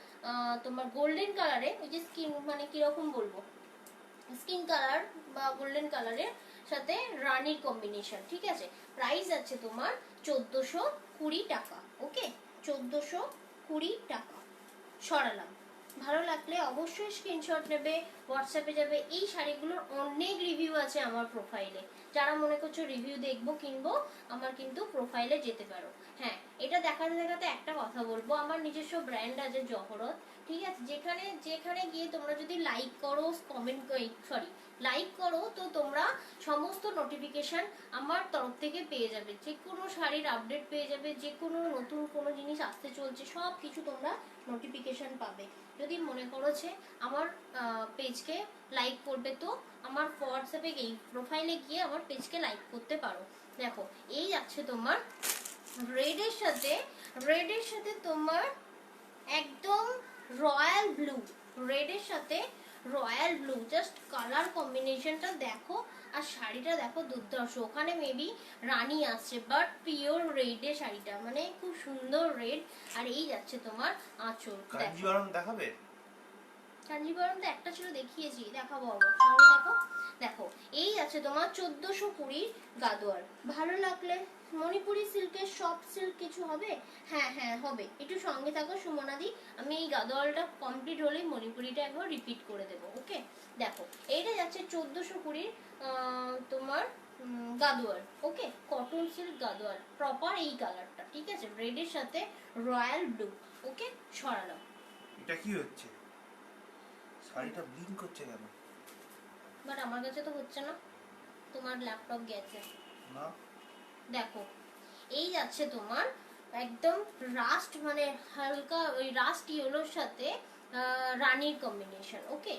তোমার গোল্ডেন কালারে, ওই যে স্কিন মানে কিরকম বলবো, স্কিন কালার বা গোল্ডেন কালারের সাথে রানীর কম্বিনেশন, ঠিক আছে? প্রাইস আছে তোমার 1420 টাকা। ওকে, 1420 টাকা। সরালাম। ভালো লাগলে অবশ্যই স্ক্রিনশট নেবে, হোয়াটসঅ্যাপে যাবে। এই শাড়িগুলোর অনেক রিভিউ আছে আমার প্রোফাইলে, যারা মনে করছো রিভিউ দেখবো কিনবো, আমার কিন্তু প্রোফাইলে যেতে পারো। হ্যাঁ, এটা দেখাতে দেখাতে একটা কথা বলবো, আমার নিজস্ব ব্র্যান্ড আছে জহরত, ঠিক আছে? যেখানে যেখানে গিয়ে তোমরা যদি লাইক করো, কমেন্ট লাইক করো, তো তোমরা সমস্ত নোটিফিকেশন আমার তরফ থেকে পেয়ে যাবে। যে কোনো শাড়ির আপডেট পেয়ে যাবে, যে কোনো নতুন কোনো জিনিস আসতে চলছে সব কিছু তোমরা নোটিফিকেশন পাবে। যদি মনে করো যে আমার পেজকে লাইক করবে, তো আমার হোয়াটসঅ্যাপে এই প্রোফাইলে গিয়ে আমার পেজকে লাইক করতে পারো। দেখো এই যাচ্ছে তোমার রেডের সাথে তোমার একদম রয়্যাল ব্লু, রেডের সাথে রয়্যাল ব্লু, জাস্ট কালার কম্বিনেশনটা দেখো। আর শাড়িটা দেখো দুর্ধর্ষ। ওখানে মেবি রানী আসছে, বাট পিওর রেডের শাড়িটা, মানে খুব সুন্দর রেড। আর এই যাচ্ছে তোমার আঁচল। কাঞ্জিভারম দেখাবে? কাঞ্জিভারম তো একটা ছিল, দেখিয়েছি, দেখাবো আবার, সঙ্গে দেখো। দেখো এই আছে তোমার 1420 গাদোয়াল। ভালো লাগলে মণিপুরি সিল্কের সফট সিল্ক কিছু হবে? হ্যাঁ হ্যাঁ হবে, একটু সঙ্গে থাকো সুমনাদি, আমি এই গাদোয়ালটা কমপ্লিট হলেই মণিপুরিটা একবার রিপিট করে দেবো। ওকে, দেখো এইটা যাচ্ছে 1420 তোমার গাদোয়াল। ওকে, কটন সিল্ক গাদোয়াল, প্রপার এই কালারটা, ঠিক আছে? রেডের সাথে রয়্যাল ব্লু। ওকে, সরালাম। এটা কি হচ্ছে? শাড়িটা ব্লিঙ্ক করছে কেন? বাট আমার কাছে তো হচ্ছে না, তোমার ল্যাপটপ গেছে না। দেখো এই যাচ্ছে তোমার একদম রাস্ট, মানে হালকা ওই রাস্ট ইয়েলোর সাথে রানীর কম্বিনেশন। ওকে,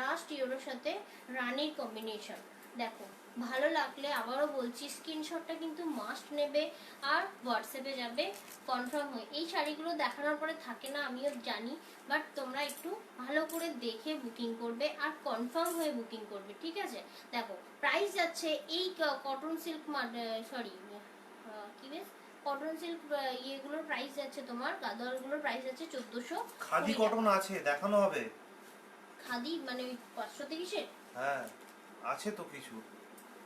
রাস্ট ইয়েলোর সাথে রানীর কম্বিনেশন। দেখো ভালো লাগলে আবারও বলছি স্ক্রিনশটটা কিন্তু মাস্ট নেবে আর হোয়াটসঅ্যাপে যাবে কনফার্ম হয়ে। এই শাড়িগুলো দেখানোর পরে থাকে না আমিও জানি, বাট তোমরা একটু ভালো করে দেখে বুকিং করবে আর কনফার্ম হয়ে বুকিং করবে, ঠিক আছে? দেখো প্রাইস যাচ্ছে এই কটন সিল্ক, সরি কি বেশ কটন সিল্ক ইয়েগুলোর প্রাইস যাচ্ছে তোমার, গাদোয়ালগুলোর প্রাইস যাচ্ছে 1400। খাদি কটন আছে, দেখানো হবে। খাদি মানে ওই 530-এর? হ্যাঁ আছে তো কিছু।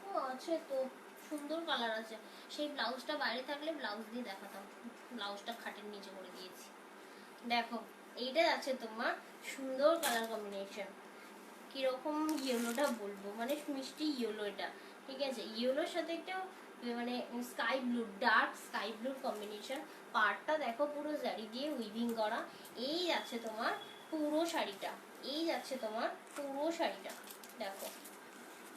ও আছে তো, সুন্দর কালার আছে। সেই ব্লাউজটা বাইরে থাকলে ব্লাউজ দিয়ে দেখাতাম, ব্লাউজটা খাটের নিচে করে দিয়েছি। দেখো এইটা আছে তোমার সুন্দর কালার কম্বিনেশন, কিরকম ইয়েলোটা বলবো, মানে মিষ্টি ইয়েলো এটা, ঠিক আছে? ইয়েলোর সাথে একটা মানে স্কাই ব্লু, ডার্ক স্কাই ব্লুর কম্বিনেশন। পাড়টা দেখো পুরো জারি দিয়ে উইভিং করা। এই যাচ্ছে তোমার পুরো শাড়িটা, এই যাচ্ছে তোমার পুরো শাড়িটা। দেখো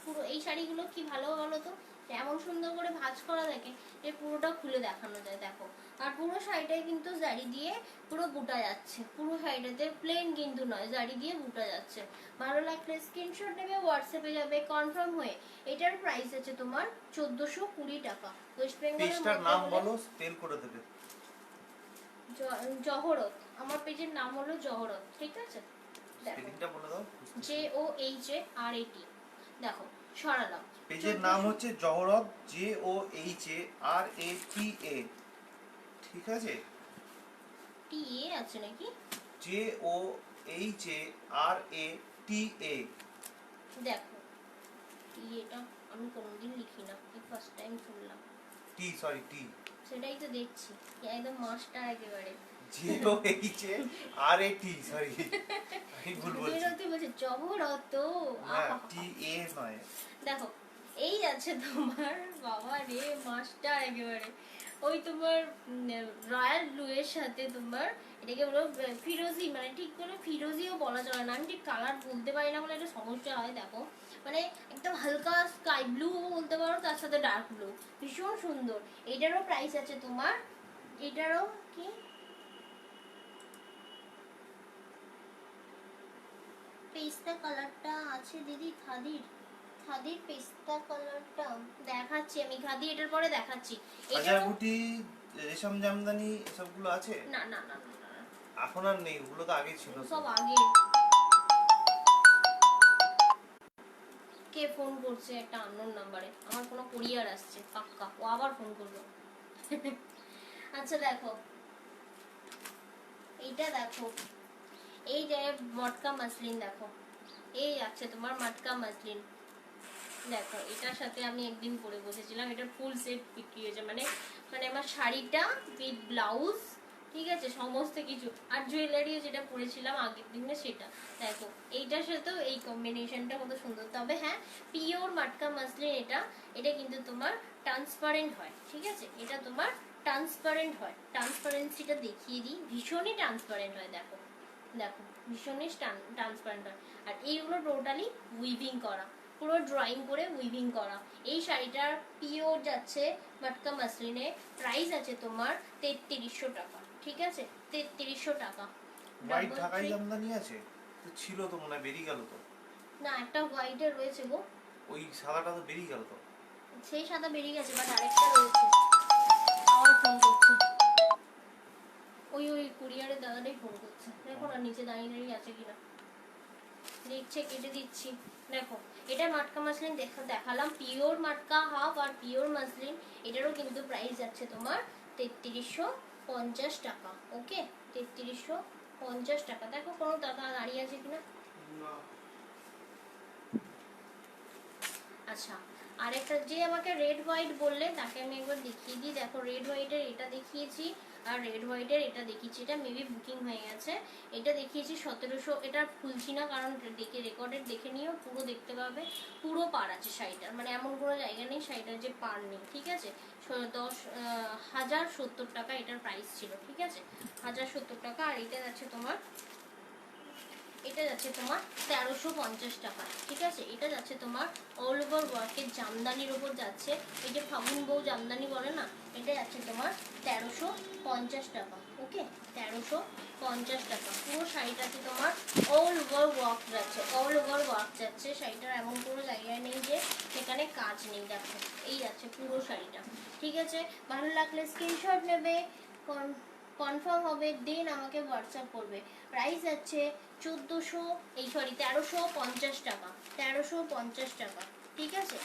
পুরো এই শাড়িগুলো কি ভালো বলো তো, এমন সুন্দর করে ভাঁজ করা থাকে যে পুরোটা খুলে দেখানো যায়। দেখো আর পুরো শাড়িটাই কিন্তু জারি দিয়ে পুরো বুটা যাচ্ছে, পুরো শাড়িটাতে প্লেন কিন্তু নয়, জারি দিয়ে বুটা যাচ্ছে। ভালো লাগলে স্ক্রিনশট নেবে, হোয়াটসঅ্যাপে যাবে কনফার্ম হয়ে। এটার প্রাইস আছে তোমার 1420 টাকা। ওয়েস্ট বেঙ্গলের পেজটার নাম বলো, স্পেল করে দেবে। জহরত, আমার পেজের নাম হলো জহরত, ঠিক আছে? দেখো স্পেলিংটা বলে দাও। JOHARAT। দেখো সরালাম। পেজের নাম হচ্ছে জহরত, JOHARATA, ঠিক আছে? TA আছে নাকি? JOHARATA। দেখো টিএটা আমি কোনোদিন লিখি না, এই ফার্স্ট টাইম শুনলাম। টি। সেটাই তো দেখছি, একদম মাস্টার একেবারে। JOHARAT, সরি আমি ভুল বলছি। জহরত বলছে জহরত, না TA নয়। দেখো এই আছে তোমার, বাবা রে মাস্টার একেবারে, ওই তোমার রয়্যাল ব্লু এর সাথে তোমার এটাকে বলো ফিরোজি, মানে ঠিক কোনো ফিরোজিও বলা চলে না, আমি ঠিক কালার বলতে পারি না বলে একটা সমস্যা হয়। দেখো মানে একদম হালকা স্কাই ব্লু বলতে পারো, তার সাথে ডার্ক ব্লু, ভীষণ সুন্দর। এটারও প্রাইস আছে তোমার, এটারও কি পেস্তা কালারটা আছে দিদি, খাদির পেস্তা কালারটা দেখাচ্ছি আমি, খাদি এটার পরে দেখাচ্ছি। হাজার বুটি, রেশম জামদানি সবগুলো আছে? না না না না না, এখন আর নেই, ওগুলো তো আগে ছিল। সব আগে। কে ফোন করছে একটা আননোন নাম্বারে, আমার কোনো কুরিয়ার আসছে পাক্কা, ও আবার ফোন করলো। আচ্ছা দেখো এইটা, দেখো এই যে মটকা মাসলিন, দেখো এই আছে তোমার মটকা মাসলিন। দেখো এটার সাথে আমি একদিন পরে বসেছিলাম, এটা ফুল সেট বিক্রি হয়েছে, মানে মানে আমার শাড়িটা উইথ ব্লাউজ, ঠিক আছে, সমস্ত কিছু, আর জুয়েলারিও যেটা পরেছিলাম আগের দিনে সেটা। দেখো এইটার সাথেও এই কম্বিনেশনটা কত সুন্দর। তবে হ্যাঁ, পিওর মাটকা মাসলিন এটা, এটা কিন্তু তোমার ট্রান্সপারেন্ট হয়, ঠিক আছে, এটা তোমার ট্রান্সপারেন্ট হয়, ট্রান্সপারেন্সিটা দেখিয়ে দিই, ভীষণই ট্রান্সপারেন্ট হয়। দেখো দেখো ভীষণই ট্রান্সপারেন্ট হয়, আর এইগুলো টোটালি উইভিং করা, পুরো ড্রয়িং করে উইভিং করা। এই শাড়িটার পিওর যাচ্ছে মটকা মাসলিনে, প্রাইস আছে তোমার 3300 টাকা, ঠিক আছে, 3300 টাকা। হোয়াইট ঢাকাই জামদানি আছে তো, ছিল তো মনে হয়, বেরিয়ে গেল তো। না একটা হোয়াইটের রয়েছে গো, ওই সাদাটা তো বেরিয়ে গেল তো। সেই সাদা বেরিয়ে গেছে, বাট আরেকটা রয়েছে। আবার ফোন করছে, ওই কুরিয়ারের দাদাটাই ফোন করছে, দেখো না নিচে দাঁড়িয়ে দাঁড়িয়ে আছে কিনা, দেখছে, কেটে দিচ্ছি। দেখো এটা মাটকা মাসলিন দেখালাম, পিওর মাটকা হাফ আর পিওর মাসলিন, এটারও কিন্তু প্রাইস যাচ্ছে তোমার 3350 টাকা। ওকে 3350 টাকা। দেখো কোনো দাদা দাঁড়িয়ে আছে কিনা। আচ্ছা আরেকটা যে আমাকে রেড হোয়াইট বললে তাকে আমি একবার দেখিয়ে দিই। দেখো রেড হোয়াইটের এটা দেখিয়েছি আর রেড হোয়াইটের এটা দেখিয়েছি, এটা মেবি বুকিং হয়ে গেছে। এটা দেখিয়েছি 1700, এটা খুলছি না কারণ দেখে রেকর্ডেড দেখে নিও, পুরো দেখতে পাবে, পুরো পার আছে শাড়িটার, মানে এমন কোনো জায়গা নেই শাড়িটার যে পার নেই, ঠিক আছে। 1070 টাকা এটার প্রাইস ছিল, ঠিক আছে, 1070 টাকা। আর এটা যাচ্ছে তোমার, এটা যাচ্ছে তোমার 1350 টাকা, ঠিক আছে। এটা যাচ্ছে তোমার অল ওভার ওয়ার্কের জামদানির উপর যাচ্ছে, এই যে ফাগুন বউ জামদানি বলে না, এটা যাচ্ছে তোমার 1350 টাকা। ওকে 1350 টাকা। পুরো শাড়িটাতে তোমার অল ওভার ওয়ার্ক যাচ্ছে, অল ওভার ওয়ার্ক যাচ্ছে, শাড়িটার এমন কোনো জায়গায় নেই যে সেখানে কাজ নেই। দেখো এই যাচ্ছে পুরো শাড়িটা, ঠিক আছে। ভালো লাগলে স্ক্রিনশট নেবে, কনফার্ম হবে, দেন আমাকে হোয়াটসঅ্যাপ করবে। প্রাইস আছে 1350 টাকা, 1350 টাকা, ঠিক আছে।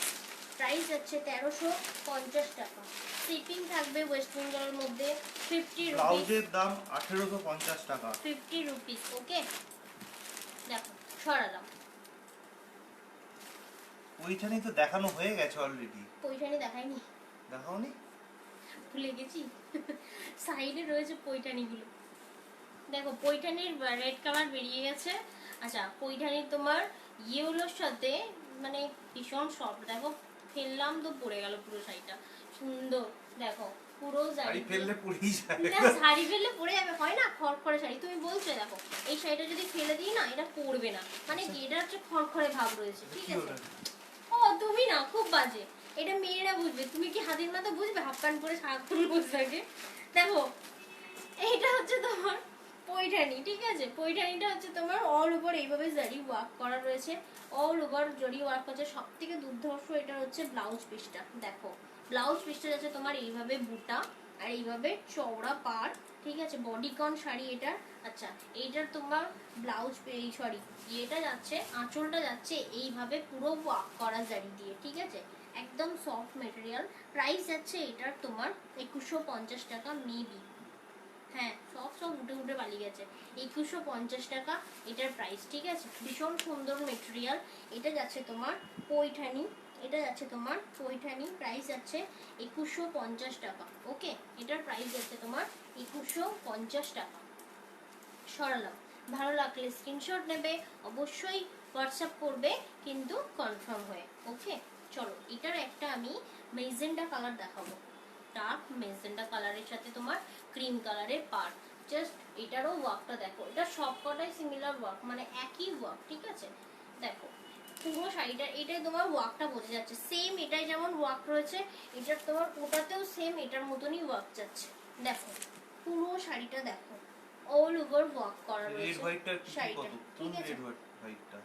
প্রাইস আছে 1350 টাকা। শিপিং থাকবে ওয়েস্ট বেঙ্গলের মধ্যে 50 রুপিস, ব্লাউজের দাম 1850 টাকা, 50 রুপিস। ওকে দেখো সরালাম। ওইখানে তো দেখানো হয়ে গেছে অলরেডি। পৈঠানি দেখাইনি, দেখাওনি? ভুলে গেছি। সাইডে রয়েছে পৈঠানিগুলো। দেখো পৈঠানির রেড কালার বেরিয়ে গেছে। আচ্ছা পৈঠানির তোমার ইয়েলোর সাথে মানে ভীষণ সফট, দেখো ফেললাম তো পড়ে গেল পুরো শাড়িটা, সুন্দর। দেখো পুরো শাড়ি ফেললে পুড়েই যায়। না শাড়ি ফেললে পড়ে যাবে, হয় না খড়খড়ে শাড়ি, তুমি বলছো। দেখো এই শাড়িটা যদি ফেলে দিই না, এটা পরবে না, মানে কি এটা হচ্ছে খড়খড়ে ভাব রয়েছে, ঠিক আছে। ও তুমি না খুব বাজে, এটা মেয়েরা বুঝবে, তুমি কি হাতির মাথা বুঝবে, হাফ প্যান্ট পরে সারাক্ষণ বসে থাকে। দেখো এইটা হচ্ছে তোমার পৈঠানি, ঠিক আছে। পৈঠানিটা হচ্ছে তোমার অল ওভার এইভাবে জারি ওয়ার্ক করা রয়েছে, অল ওভার জরি ওয়ার্ক হচ্ছে। সব থেকে দুর্ধর্ষ এটা হচ্ছে ব্লাউজ পিসটা। দেখো ব্লাউজ পিসটা যাচ্ছে তোমার এইভাবে বুটা, আর এইভাবে চওড়া পাড়, ঠিক আছে, বডিকন শাড়ি এটা। আচ্ছা, এইটার তোমার ব্লাউজ, এই সরি এটা যাচ্ছে, আঁচলটা যাচ্ছে এইভাবে পুরো ওয়ার্ক করা জারি দিয়ে, ঠিক আছে, একদম সফট মেটেরিয়াল। প্রাইস যাচ্ছে এটার তোমার 2150 টাকা মেবি, হ্যাঁ সব উঠে উঠে পালিয়ে গেছে। 2150 টাকা এটার প্রাইস, ঠিক আছে, ভীষণ সুন্দর মেটেরিয়াল। এটা যাচ্ছে তোমার পৈঠানি, এটা যাচ্ছে তোমার পৈঠানি, প্রাইস যাচ্ছে 2150 টাকা। ওকে, এটার প্রাইস যাচ্ছে তোমার 2150 টাকা। সরালাম। ভালো লাগলে স্ক্রিনশট নেবে, অবশ্যই হোয়াটসঅ্যাপ করবে কিন্তু কনফার্ম হয়ে। ওকে, চলো এটার একটা আমি মেজেন্ডা কালার দেখাবো, ডার্ক মেজেন্ডা কালারের সাথে তোমার ক্রিম কালারের পার। জাস্ট এটারও ওয়ার্কটা দেখো, এটা সবকটাই সিমিলার ওয়ার্ক, মানে একই ওয়ার্ক, ঠিক আছে। দেখো পুরো শাড়িটা, এটাই তোমার ওয়ার্কটা বোঝা যাচ্ছে, সেম এটাই যেমন ওয়ার্ক রয়েছে, এটার তোমার ওটাতেও সেম এটার মতনই ওয়ার্ক যাচ্ছে। দেখো পুরো শাড়িটা দেখো, অল ওভার ওয়ার্ক করা রয়েছে রেড হোয়াইটটা একটু শাড়িটা, কত, কোন ঠিক আছে। রেড হোয়াইটটা?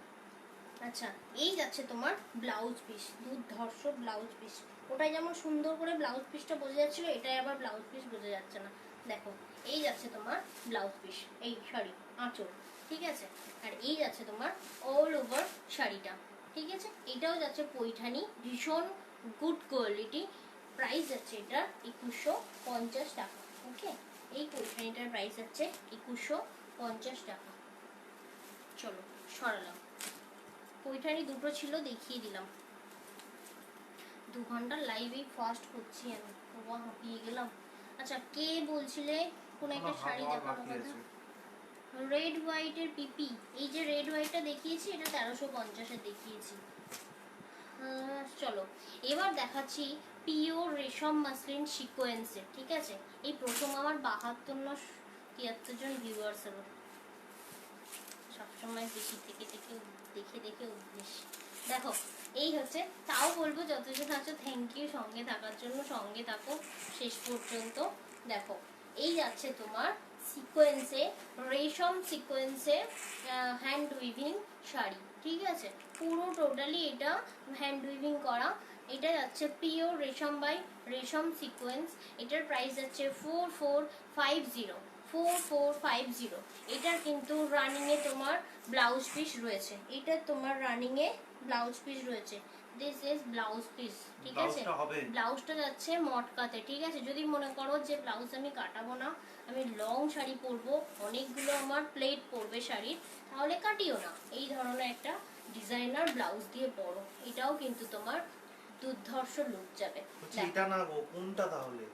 আচ্ছা, এই যাচ্ছে তোমার ব্লাউজ পিস, দুর্ধর্ষ ব্লাউজ পিস। ওটাই যেমন সুন্দর করে ব্লাউজ পিসটা বোঝা যাচ্ছিল, এটাই আবার ব্লাউজ পিস বোঝা যাচ্ছে না। দেখো এই যাচ্ছে তোমার ব্লাউজ পিস, এই সরি আঁচল, ঠিক আছে। আর এই যাচ্ছে তোমার অল ওভার শাড়িটা, ঠিক আছে। এটাও যাচ্ছে পৈঠানি, ভীষণ গুড কোয়ালিটি। প্রাইস যাচ্ছে এটা 2150 টাকা। ওকে, এই পৈঠানিটার প্রাইস যাচ্ছে 2150 টাকা। চলো সরালাম। পৈঠানি দুটো ছিল, দেখিয়ে দিলাম। 2 ঘন্টার লাইভে ফার্স্ট করছি আমি, বাবা হাঁপিয়ে গেলাম। আচ্ছা, কে বলছিলে কোন একটা শাড়ি দেখানোর কথা? রেড হোয়াইটের পিপি, এই যে রেড হোয়াইটটা দেখিয়েছি, এটা 1350 দেখিয়েছি। চলো এবার দেখাচ্ছি পিওর রেশম মাসলিন সিকোয়েন্সের, ঠিক আছে। এই প্রথম আমার 72 না 73 জন ভিউয়ার্স হলো, সবসময় দেখে দেখে অভ্যেস। দেখো এই হচ্ছে, তাও বলবো যতজন আছো থ্যাংক ইউ সঙ্গে থাকার জন্য, সঙ্গে থাকো শেষ পর্যন্ত। দেখো এই যাচ্ছে তোমার সিকোয়েন্সে, রেশম সিকোয়েন্সে হ্যান্ড উইভিং শাড়ি, ঠিক আছে, পুরো টোটালি এটা হ্যান্ড উইভিং করা। এটা যাচ্ছে পিওর রেশম বাই রেশম সিকোয়েন্স। এটার প্রাইস যাচ্ছে 4450। এটার কিন্তু রানিং এ তোমার ব্লাউজ পিস রয়েছে, এটা তোমার রানিং এ ব্লাউজ পিস রয়েছে। দিস ইজ ব্লাউজ পিস, ঠিক আছে। ব্লাউজটা যাচ্ছে মটকাতে, ঠিক আছে। যদি মনে করো যে ব্লাউজ আমি কাটাবো না, আমি লং শাড়ি পরবো, অনেকগুলো আমার প্লেট পরবে শাড়ির, তাহলে কাটিও না, এই ধরনের একটা ডিজাইনার ব্লাউজ দিয়ে পরো, এটাও কিন্তু তোমার দুর্ধর্ষ লুক যাবে। এটা না গো, কোনটা তাহলে?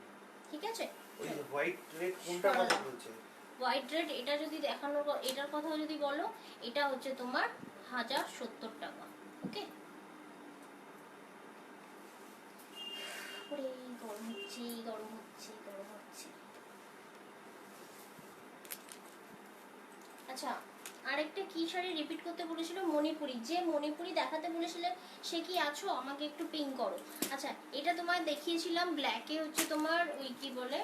ঠিক আছে, ওই হোয়াইট রেড কোনটা কথা বলছে? হোয়াইট রেড, এটা যদি দেখানোর, এটার কথা যদি বলো, এটা হচ্ছে তোমার 1070 টাকা। ওকে, গরম হচ্ছে গরম হচ্ছে গরম হচ্ছে। আচ্ছা, আরেকটা কি শাড়ি রিপিট করতে বলেছিল? মণিপুরি। যে মণিপুরি দেখাতে বলেছিলে সে কি আছো? আমাকে একটু পিং করো। আচ্ছা, এটা তোমায় দেখিয়েছিলাম ব্ল্যাকে, হচ্ছে তোমার ওই কি বলে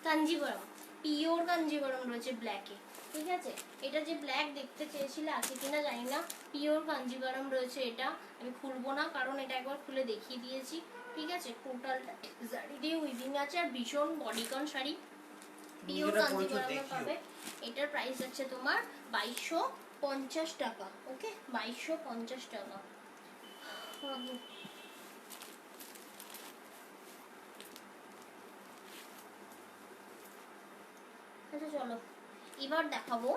কাঞ্জিবরম, পিওর কাঞ্জিবরম রয়েছে ব্ল্যাকে, ঠিক আছে। এটা যে ব্ল্যাক দেখতে চেয়েছিলে, আছে কিনা জানি না, পিওর কাঞ্জিবরম রয়েছে। এটা আমি খুলবো না, কারণ এটা একবার খুলে দেখিয়ে দিয়েছি, ঠিক আছে। টোটালটা শাড়ি দিয়ে উইভিং আছে, আর ভীষণ বডিকন শাড়ি, পিওর কাঞ্জিবরমে পাবে। এটার প্রাইস আছে তোমার 2250 টাকা। ওকে, 2250 টাকা। আচ্ছা চলো এবার দেখাবো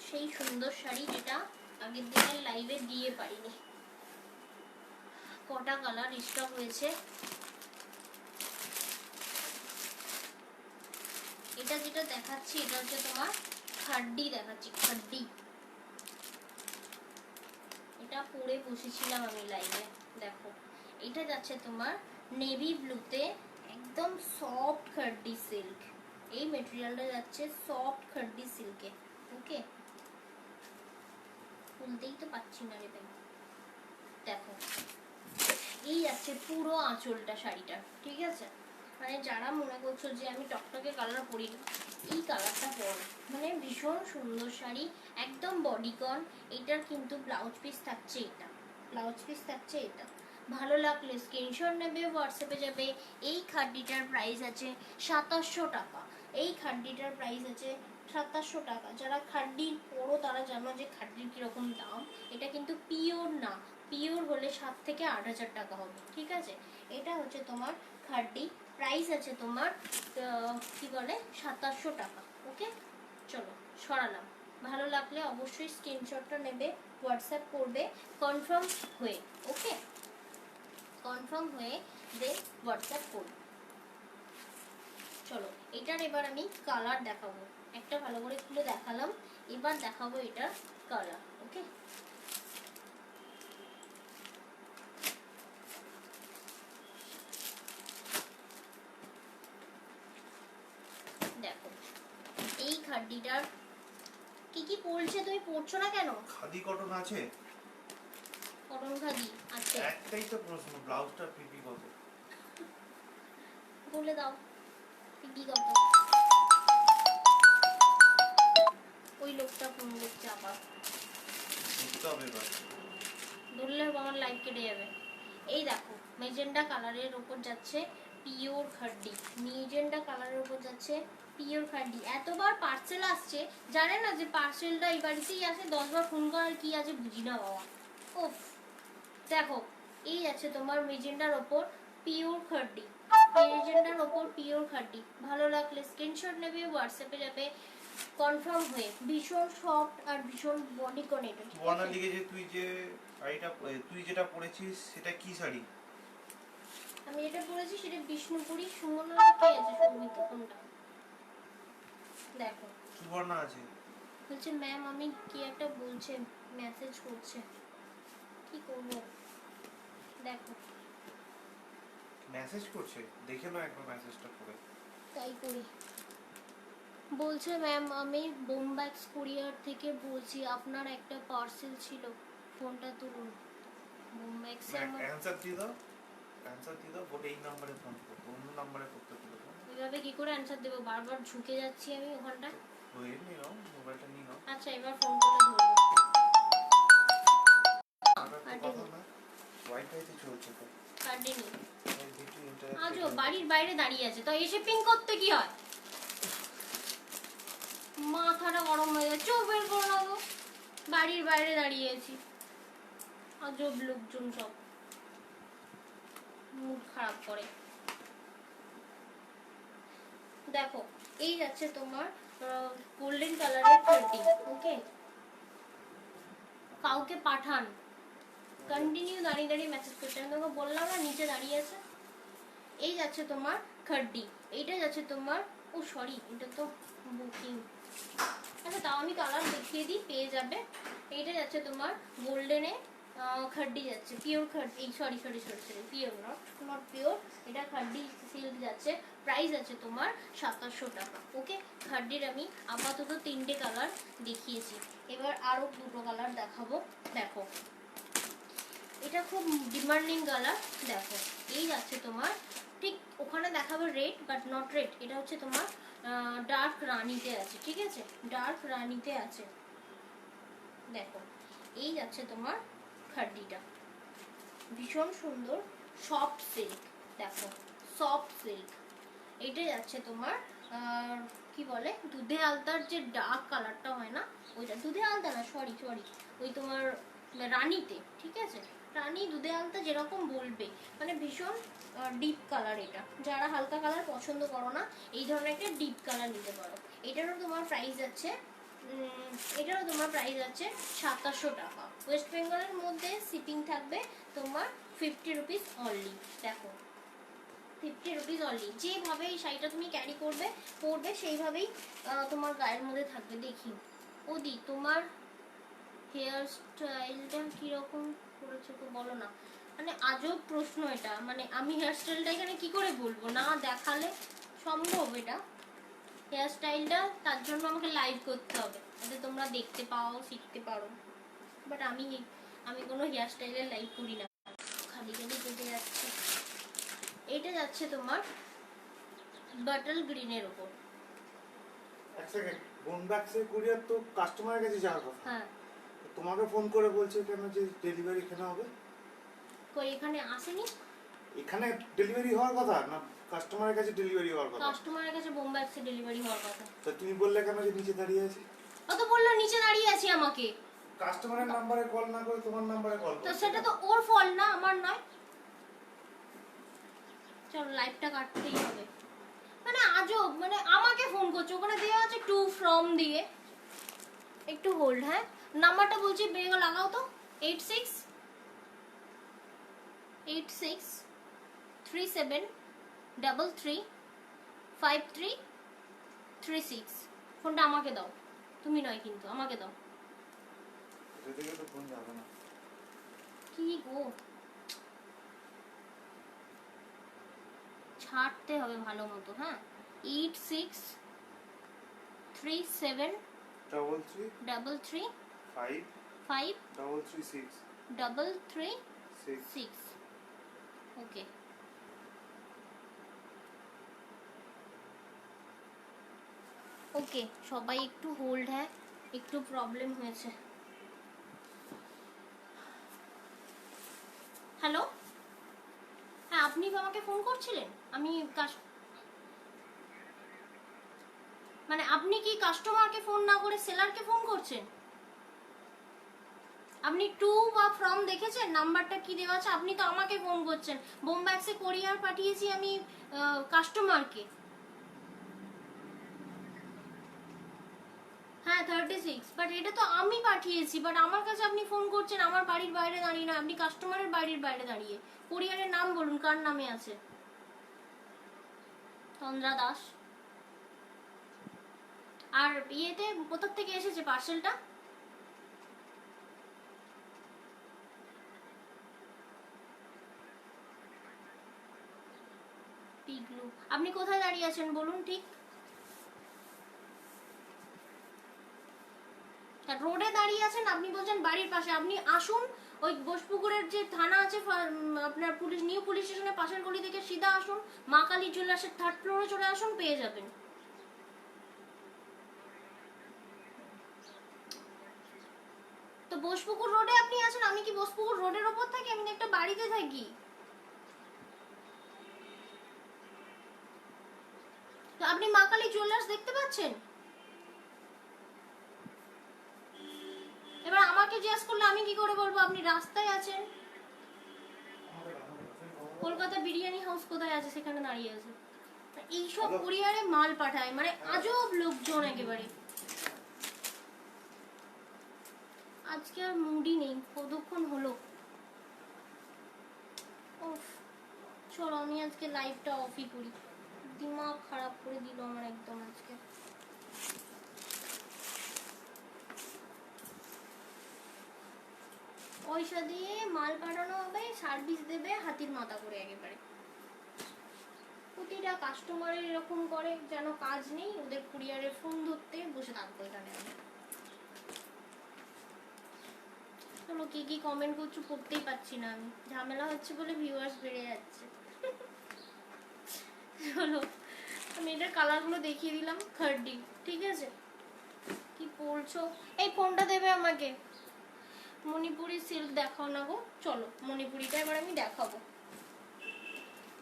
সেই সুন্দর শাড়ি যেটা আগের দিনের লাইভে দিয়ে পারিনি। কটা কালার স্টক হয়েছে। এটা যেটা দেখাচ্ছি এটা হচ্ছে তোমার খাড্ডি দেখাচ্ছি, খাড্ডি। এটা পরে বসেছিলাম আমি লাইভে। দেখো এটা যাচ্ছে তোমার নেভি ব্লুতে, একদম সফট খাড্ডি সিল্ক। এই মেটেরিয়ালটা যাচ্ছে সফট খাড্ডি সিল্কে। ওকে, খুলতেই তো পাচ্ছি না রে ভাই। দেখো এই যাচ্ছে পুরো আঁচলটা শাড়িটা, ঠিক আছে। মানে যারা মনে করছো যে আমি টকটকে কালার পরি না, এই কালারটা পরো, মানে ভীষণ সুন্দর শাড়ি, একদম বডিকন। এটার কিন্তু ব্লাউজ পিস থাকছে এটা, ব্লাউজ পিস থাকছে এটা। ভালো লাগলে স্ক্রিনশট নেবে, হোয়াটসঅ্যাপে যাবে। এই খাড্ডিটার প্রাইস আছে 2700 টাকা। এই খাড্ডিটার প্রাইস আছে 2700 টাকা। যারা খাড্ডি পরো তারা জানো যে খাড্ডির কীরকম দাম। এটা কিন্তু পিওর না, পিওর হলে 7 থেকে 8 হাজার টাকা হবে, ঠিক আছে। এটা হচ্ছে তোমার খাড্ডি, প্রাইস আছে তোমার কি বলে 2700 টাকা। ওকে, চলো সরালাম। ভালো লাগলে অবশ্যই স্ক্রিনশটটা নেবে, হোয়াটসঅ্যাপ করবে কনফার্ম হয়ে। ওকে, কনফার্ম হয়ে দেন হোয়াটসঅ্যাপ করবে। চলো এটার এবার আমি কালার দেখাবো। একটা ভালো করে খুলে দেখালাম, এবার দেখাবো এটার কালার। ওকে, দেখো এই খাড্ডিটার কি কি পড়ছে, তুমি পড়ছো না কেন? খাদি কটন আছে? কটন খাদি আছে। একটাই তো প্রশ্ন, ব্লাউজটা পিপি কত? বলে দাও পিপি কত। ওই লোকটা ফোন করছে আবার, বুঝতে হবে এবার। ধরলে আমার লাইভ কেটে যাবে। এই দেখো মেজেন্ডা কালারের উপর যাচ্ছে পিওর খাড্ডি, মেজেন্ডা কালারের উপর যাচ্ছে পিওর খাড্ডি। এতবার পার্সেল আসছে, জানে না যে পার্সেলটা এই বাড়িতেই আসে, 10বার ফোন করার কি আছে বুঝি না বাবা। ওফ, দেখো এই আছে তোমার মেজেন্ডার ওপর পিওর খাড্ডি, মেজেন্ডার ওপর পিওর খাড্ডি। ভালো লাগলে স্ক্রিনশট নেবে, হোয়াটসঅ্যাপে যাবে কনফার্ম হয়ে। ভীষণ সফট আর ভীষণ বডি কনেক্টেড। বর্ণা লিখে যে তুই যেটা পরেছিস সেটা কি শাড়ি? আমি এটা পরেছি সেটা বিষ্ণুপুরি। সুমনা কে আছে? সৌমিত কোনটা? দেখো সুবর্ণা আছে। বলছে ম্যাম আমি কি একটা বলছে, মেসেজ করছে, কি করব দেখো। মেসেজ করছে, দেখে নাও একবার মেসেজটা পড়ে। তাই করি। বলছে ম্যাম আমি বোমব্যাক্স কুরিয়ার থেকে বলছি, আপনার একটা পার্সেল ছিল, ফোনটা তুলুন। বোমব্যাক্স আমার অ্যানসার দিয়ে দাও, অ্যানসার দিয়ে দাও, বলে এই নম্বরে ফোন করতে, অন্য নম্বরে করতে বলো। এভাবে কি করে অ্যানসার দেবো? বারবার ঝুঁকে যাচ্ছি আমি ওখানটা। ওই নিয়ে নাও, মোবাইলটা নিয়ে নাও। আচ্ছা এবার ফোন করে ধরবো। কথা না, ওয়াইফাইতে চলছে তো। কাটিনি। ভিডিও ইন্টারনেট আজও বাড়ির বাইরে দাঁড়িয়ে আছে, তো এসে পিং করতে কি হয়? মাথাটা গরম হয়ে যাচ্ছে, চোখ বের করে নেবো। বাড়ির বাইরে দাঁড়িয়ে আছি, আজব লোকজন সব মুড খারাপ করে। দেখো এই যাচ্ছে তোমার গোল্ডেন কালারের খাড্ডি। ওকে, কাউকে পাঠান, কন্টিনিউ দাঁড়িয়ে দাঁড়িয়ে মেসেজ করছে। আমি তোমাকে বললাম না নিচে দাঁড়িয়ে আছে। এই যাচ্ছে তোমার খাড্ডি, এইটা যাচ্ছে তোমার, ও সরি এটা তো বুকিং। আচ্ছা তাও আমি কালার দেখিয়ে দিই, পেয়ে যাবে। এইটা যাচ্ছে তোমার গোল্ডেনে খাড্ডি যাচ্ছে, pure খাড্ডি, sorry sorry sorry sorry pure not pure, এটা খাড্ডি সিল্ক যাচ্ছে। প্রাইস আছে তোমার 2700 টাকা। ওকে, খাড্ডির আমি আপাতত 3টে কালার দেখিয়েছি, এবার আরও 2টো কালার দেখাবো। দেখো এটা খুব ডিমান্ডিং কালার। দেখো এই যাচ্ছে তোমার, ঠিক ওখানে দেখাবো রেড বাট নট রেড, এটা হচ্ছে তোমার ডার্ক রানিতে আছে, ঠিক আছে, ডার্ক রানিতে আছে। দেখো এই যাচ্ছে তোমার খাড্ডিটা, ভীষণ সুন্দর সফট সিল্ক। দেখো সফট সিল্ক। এইটা যাচ্ছে তোমার কি বলে দুধে আলতার যে ডার্ক কালারটা হয় না, ওইটা দুধে আলতা না, সরি সরি ওই তোমার রানিতে, ঠিক আছে, রানি দুধে আলতা যেরকম বলবে, মানে ভীষণ ডিপ কালার। এটা যারা হালকা কালার পছন্দ করো না, এই ধরনের একটা ডিপ কালার নিতে পারো। এটারও তোমার প্রাইস আছে 2700 টাকা। ওয়েস্ট বেঙ্গলের মধ্যে শিপিং থাকবে তোমার 50 রুপিস অনলি। দেখো 50 রুপিস অনলি। যেভাবে এই শাড়িটা তুমি ক্যারি করবে পরবে সেইভাবেই তোমার গায়ের মধ্যে থাকবে। দেখি ওদি তোমার হেয়ার স্টাইলটা কীরকম করেছো তো বলো না। মানে আজব প্রশ্ন এটা, মানে আমি হেয়ার স্টাইলটা এখানে কী করে বলবো, না দেখালে সম্ভব এটা হেয়ার স্টাইলটা? তার জন্য আমাকে লাইভ করতে হবে যাতে তোমরা দেখতে পাও, শিখতে পারো। বাট আমি কোনো হেয়ার স্টাইলের লাইভ করি না, খালি খালি কেটে যাচ্ছে। এইটা যাচ্ছে তোমার বাটল গ্রিনের ওপর। এক সেকেন্ড, বোমব্যাক্সে কুরিয়ার তো কাস্টমারের কাছে যাওয়ার কথা। হ্যাঁ তোমাকে ফোন করে বলছে কেন যে ডেলিভারি এখানে হবে? কই এখানে আসেনি? এখানে ডেলিভারি হওয়ার কথা না কাস্টমারের কাছে ডেলিভারি হওয়ার কথা? কাস্টমারের কাছে বোম্বাক্সে ডেলিভারি হওয়ার কথা। তা তুমি বললে কেন যে নিচে দাঁড়িয়ে আছে? ও তো বললো নিচে দাঁড়িয়ে আছি আমাকে। কাস্টমারের নাম্বারে কল না করে তোমার নাম্বারে কল তো করো। সেটা তো ওর ফল না, আমার নয়। চলো লাইভটা কাটতেই হবে। মানে আজব, মানে আমাকে ফোন করছে, ওখানে দেওয়া আছে টু ফ্রম দিয়ে। একটু হোল্ড, হ্যাঁ নাম্বারটা বলছি, বেগ লাগাও তো। 863637335336। ফোনটা আমাকে দাও, তুমি নয় কিন্তু, আমাকে দাও। এটা থেকে তো ফোন যাবে না। কি গো, ছাড়তে হবে ভালো মতো। হ্যাঁ 863733 5 336 6 ওকে। ওকে সবাই একটু হোল্ড, হ্যাঁ একটু প্রবলেম হয়েছে। হ্যালো, হ্যাঁ আপনি কি আমাকে ফোন করছিলেন? আমি মানে আপনি কি কাস্টমারকে ফোন না করে সেলারকে ফোন করছেন? আপনি টু বা ফ্রম দেখেছেন? নাম্বারটা কি দেওয়া আছে? আপনি তো আমাকে ফোন করছেন। বোম্বাক্সে কোরিয়ার পাঠিয়েছি আমি কাস্টমারকে। হ্যাঁ 36, বাট এটা তো আমি পাঠিয়েছি, বাট আমার কাছে আপনি ফোন করছেন আমার বাড়ির বাইরে দাঁড়িয়ে না, আপনি কাস্টমারের বাড়ির বাইরে দাঁড়িয়ে। কোরিয়ারের নাম বলুন, কার নামে আছে? তন্দ্রা দাস। আর ইয়েতে কোথা থেকে এসেছে পার্সেলটা? পিগলু, আপনি কোথায় দাঁড়িয়ে আছেন বলুন ঠিক? রোডে দাঁড়িয়ে আছেন, আপনি বলছেন বাড়ির পাশে। আপনি আসুন, ওই বোসপুকুরের যে থানা আছে আপনার পুলিশ, নিউ পুলিশ স্টেশনের পাশের গলি থেকে সিধা আসুন, মা কালী জুয়েলার্সের 3rd ফ্লোরে চলে আসুন, পেয়ে যাবেন। তো বোসপুকুর রোডে আপনি আছেন, আমি কি বোসপুকুর রোডের ওপর থাকি? আমি একটা বাড়িতে থাকি। তো আপনি মা কালী জুয়েলার্স দেখতে পাচ্ছেন? এবার আমাকে জিজ্ঞেস করলে আমি কি করে বলবো আপনি রাস্তায় আছেন? কলকাতা বিরিয়ানি হাউস কোথায় আছে সেখানে দাঁড়িয়ে আছে। এইসব কুরিয়ারে মাল পাঠায়, মানে আজব লোকজন একেবারে। আজকে আর মুডই নেই, কতক্ষণ হলো। ওফ, চলো আমি আজকে লাইভটা অফই করি, দিমাগ খারাপ করে দিল আমার একদম আজকে। পয়সা দিয়ে মাল পাঠানো হবে, সার্ভিস দেবে হাতির মাথা করে একেবারে। প্রতিটা কাস্টমারের এরকম করে যেন কাজ নেই, ওদের কুরিয়ারের ফোন ধরতে বসে থাকবো এখানে আমি। চলো কি কি কমেন্ট করছো পড়তেই পাচ্ছি না আমি, ঝামেলা হচ্ছে বলে ভিউয়ার্স বেড়ে যাচ্ছে। চলো আমি এটার কালারগুলো দেখিয়ে দিলাম। খার্ডি, ঠিক আছে? কি পড়ছো? এই ফোনটা দেবে আমাকে। মণিপুরি সিল্ক দেখাও না গো, চলো মণিপুরিটা এবার আমি দেখাবো।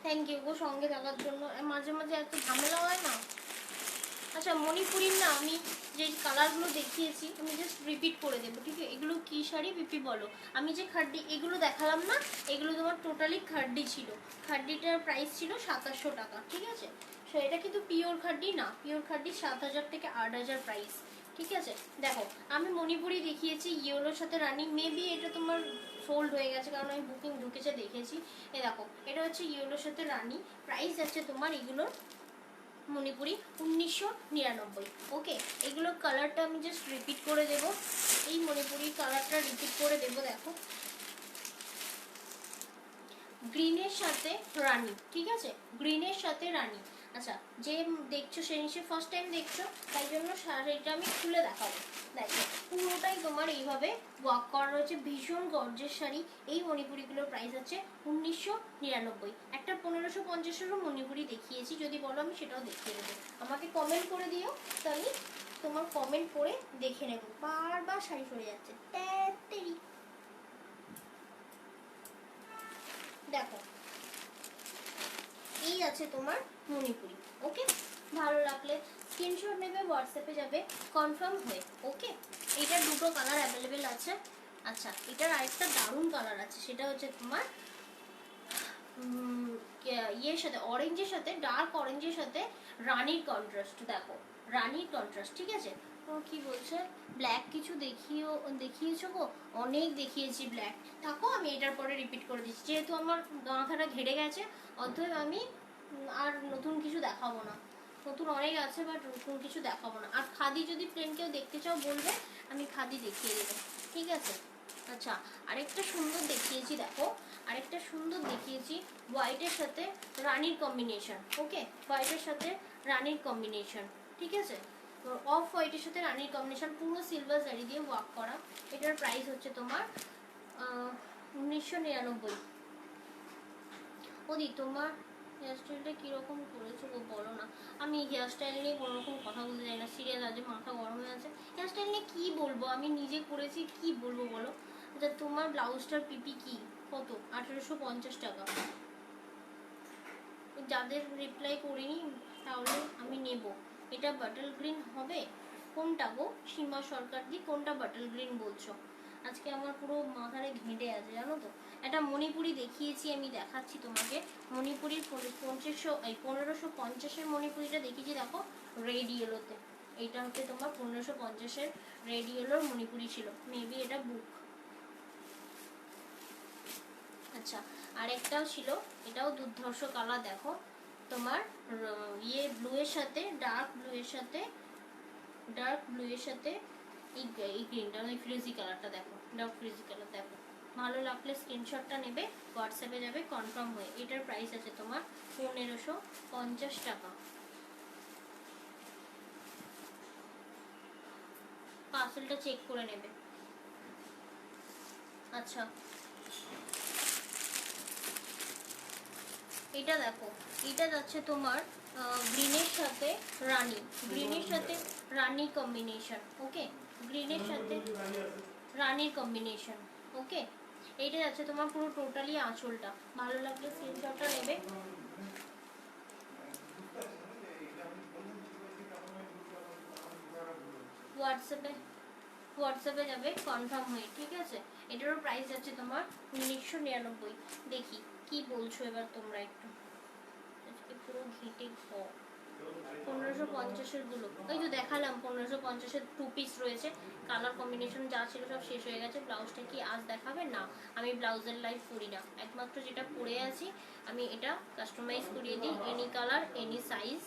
থ্যাংক ইউ গো সঙ্গে থাকার জন্য। মাঝে মাঝে এত ঝামেলা হয় না। আচ্ছা মণিপুরির না আমি যে কালারগুলো দেখিয়েছি আমি জাস্ট রিপিট করে দেবো, ঠিক আছে? এগুলো কি শাড়ি পিপি বলো? আমি যে খাড্ডি এগুলো দেখালাম না, এগুলো তোমার টোটালি খাড্ডি ছিল। খাড্ডিটার প্রাইস ছিল 2700 টাকা, ঠিক আছে? সো এটা কিন্তু পিওর খাড্ডি না, পিওর খাড্ডি 7000 থেকে 8000 প্রাইস, ঠিক আছে? দেখো আমি মণিপুরি দেখিয়েছি ইয়েলোর সাথে রানি, মেবি এটা তোমার সোল্ড হয়ে গেছে কারণ আমি বুকিং ঢুকেছে দেখেছি। এ দেখো এটা হচ্ছে ইয়েলোর সাথে রানি, প্রাইস আছে তোমার এগুলোর মণিপুরি 1999। ওকে, এগুলোর কালারটা আমি জাস্ট রিপিট করে দেব। এই মণিপুরির কালারটা রিপিট করে দেব। দেখো গ্রিনের সাথে রানি, ঠিক আছে? গ্রিনের সাথে রানি। আচ্ছা যে দেখছো সে নিশ্চয়ই ফার্স্ট টাইম দেখছো, তাই জন্য শাড়িটা আমি খুলে দেখাবো। দেখো পুরোটাই তোমার এইভাবে ওয়ার্ক করা রয়েছে, ভীষণ গর্জের শাড়ি। এই মণিপুরিগুলোর প্রাইস আছে 1999। একটা 1550-এরও মণিপুরি দেখিয়েছি, যদি বলো আমি সেটাও দেখিয়ে দেবো। আমাকে কমেন্ট করে দিও, তো আমি তোমার কমেন্ট পড়ে দেখে নেবো। বারবার শাড়ি সরে যাচ্ছে। আছে তোমার মণিপুরি। ওকে, ভালো লাগলে স্ক্রিনশট নেবে, হোয়াটসঅ্যাপে যাবে কনফার্ম হয়ে। ওকে, এটার দুটো কালার অ্যাভেলেবেল আছে। আচ্ছা, এটার আরেকটা দারুণ কালার আছে, সেটা হচ্ছে তোমার ইয়ের সাথে অরেঞ্জের সাথে, ডার্ক অরেঞ্জের সাথে রানির কন্ট্রাস্ট। দেখো রানির কন্ট্রাস্ট, ঠিক আছে। ও কি বলছে, ব্ল্যাক কিছু দেখিয়েছো গো? অনেক দেখিয়েছি ব্ল্যাক। থাকো, আমি এটার পরে রিপিট করে দিচ্ছি, যেহেতু আমার মাথাটা ঘেটে গেছে, অতএব আমি আর নতুন কিছু দেখাবো না। নতুন অনেক আছে, বাট নতুন কিছু দেখাবো না। আর খাদি যদি প্লেন কেউ দেখতে চাও বলবে, আমি খাদি দেখিয়ে দেবো, ঠিক আছে। আচ্ছা, আরেকটা সুন্দর দেখিয়েছি, দেখো আরেকটা সুন্দর দেখিয়েছি হোয়াইটের সাথে রানির কম্বিনেশন। ওকে, হোয়াইটের সাথে রানির কম্বিনেশন, ঠিক আছে। অফ হোয়াইটের সাথে রানির কম্বিনেশন, পুরো সিলভার জারি দিয়ে ওয়ার্ক করা। এটার প্রাইস হচ্ছে তোমার 1999। ওদি তোমার হেয়ারস্টাইলটা কীরকম করেছো গো, বলো না। আমি হেয়ারস্টাইল নিয়ে কোনো রকম কথা বলতে চাই না, সিরিয়াস আছে, মাথা গরম হয়ে আছে। হেয়ারস্টাইল নিয়ে কী বলবো, আমি নিজে করেছি, কি বলবো বলো। আচ্ছা, তোমার ব্লাউজটার পিপি কি কত? 1850 টাকা। যাদের রিপ্লাই করিনি তাহলে আমি নেব। এটা বাটল গ্রিন হবে কোনটা গো? সীমা সরকার দি কোনটা বাটল গ্রিন বলছো? আজকে আমার পুরো মাথায় ঘেঁটে আছে জানো তো। একটা মণিপুরি দেখিয়েছি, আমি দেখাচ্ছি তোমাকে। মণিপুরির 1550-এর মণিপুরিটা দেখিয়েছি, দেখো রেড ইয়েলোতে। এইটা হচ্ছে তোমার 1550-এর রেড ইয়েলোর মণিপুরি ছিল, মেবি এটা বুক। আচ্ছা, আরেকটাও ছিল, এটাও দুর্ধর্ষ কালার। দেখো তোমার ইয়ে ব্লু এর সাথে ডার্ক ব্লু এর সাথে এই গ্রিনটা, ওই ফ্রিজি কালারটা, দেখো ডার্ক ফ্রিজি কালার। দেখো ভালো লাগলে স্ক্রিনশটটা নেবে, হোয়াটসঅ্যাপে যাবে কনফার্ম হয়ে। এটার প্রাইস আছে তোমার 1550 টাকা। পার্সেলটা চেক করে নেবে। আচ্ছা, এটা দেখো, এটা যাচ্ছে তোমার গ্রিনের সাথে রানি, গ্রিনের সাথে রানি কম্বিনেশন। ওকে, গ্রিনের সাথে রানির কম্বিনেশন। ওকে, এইটা যাচ্ছে তোমার পুরো টোটালি আঁচলটা। ভালো লাগলে স্ক্রিনশটটা নেবে, হোয়াটসঅ্যাপে যাবে কনফার্ম হয়ে, ঠিক আছে। এটারও প্রাইস আছে তোমার 1999। দেখি কি বলছো এবার তোমরা একটু। আজকে পুরো ঘেটে 1550-এর গুলো ওই তো দেখালাম, 1550-এর 2 পিস রয়েছে। কালার কম্বিনেশন যা ছিল সব শেষ হয়ে গেছে। ব্লাউজটা কি আজ দেখাবে? না, আমি ব্লাউজের লাইভ করি না। একমাত্র যেটা পরে আছি আমি, এটা কাস্টমাইজ করিয়ে দিই, any colour any size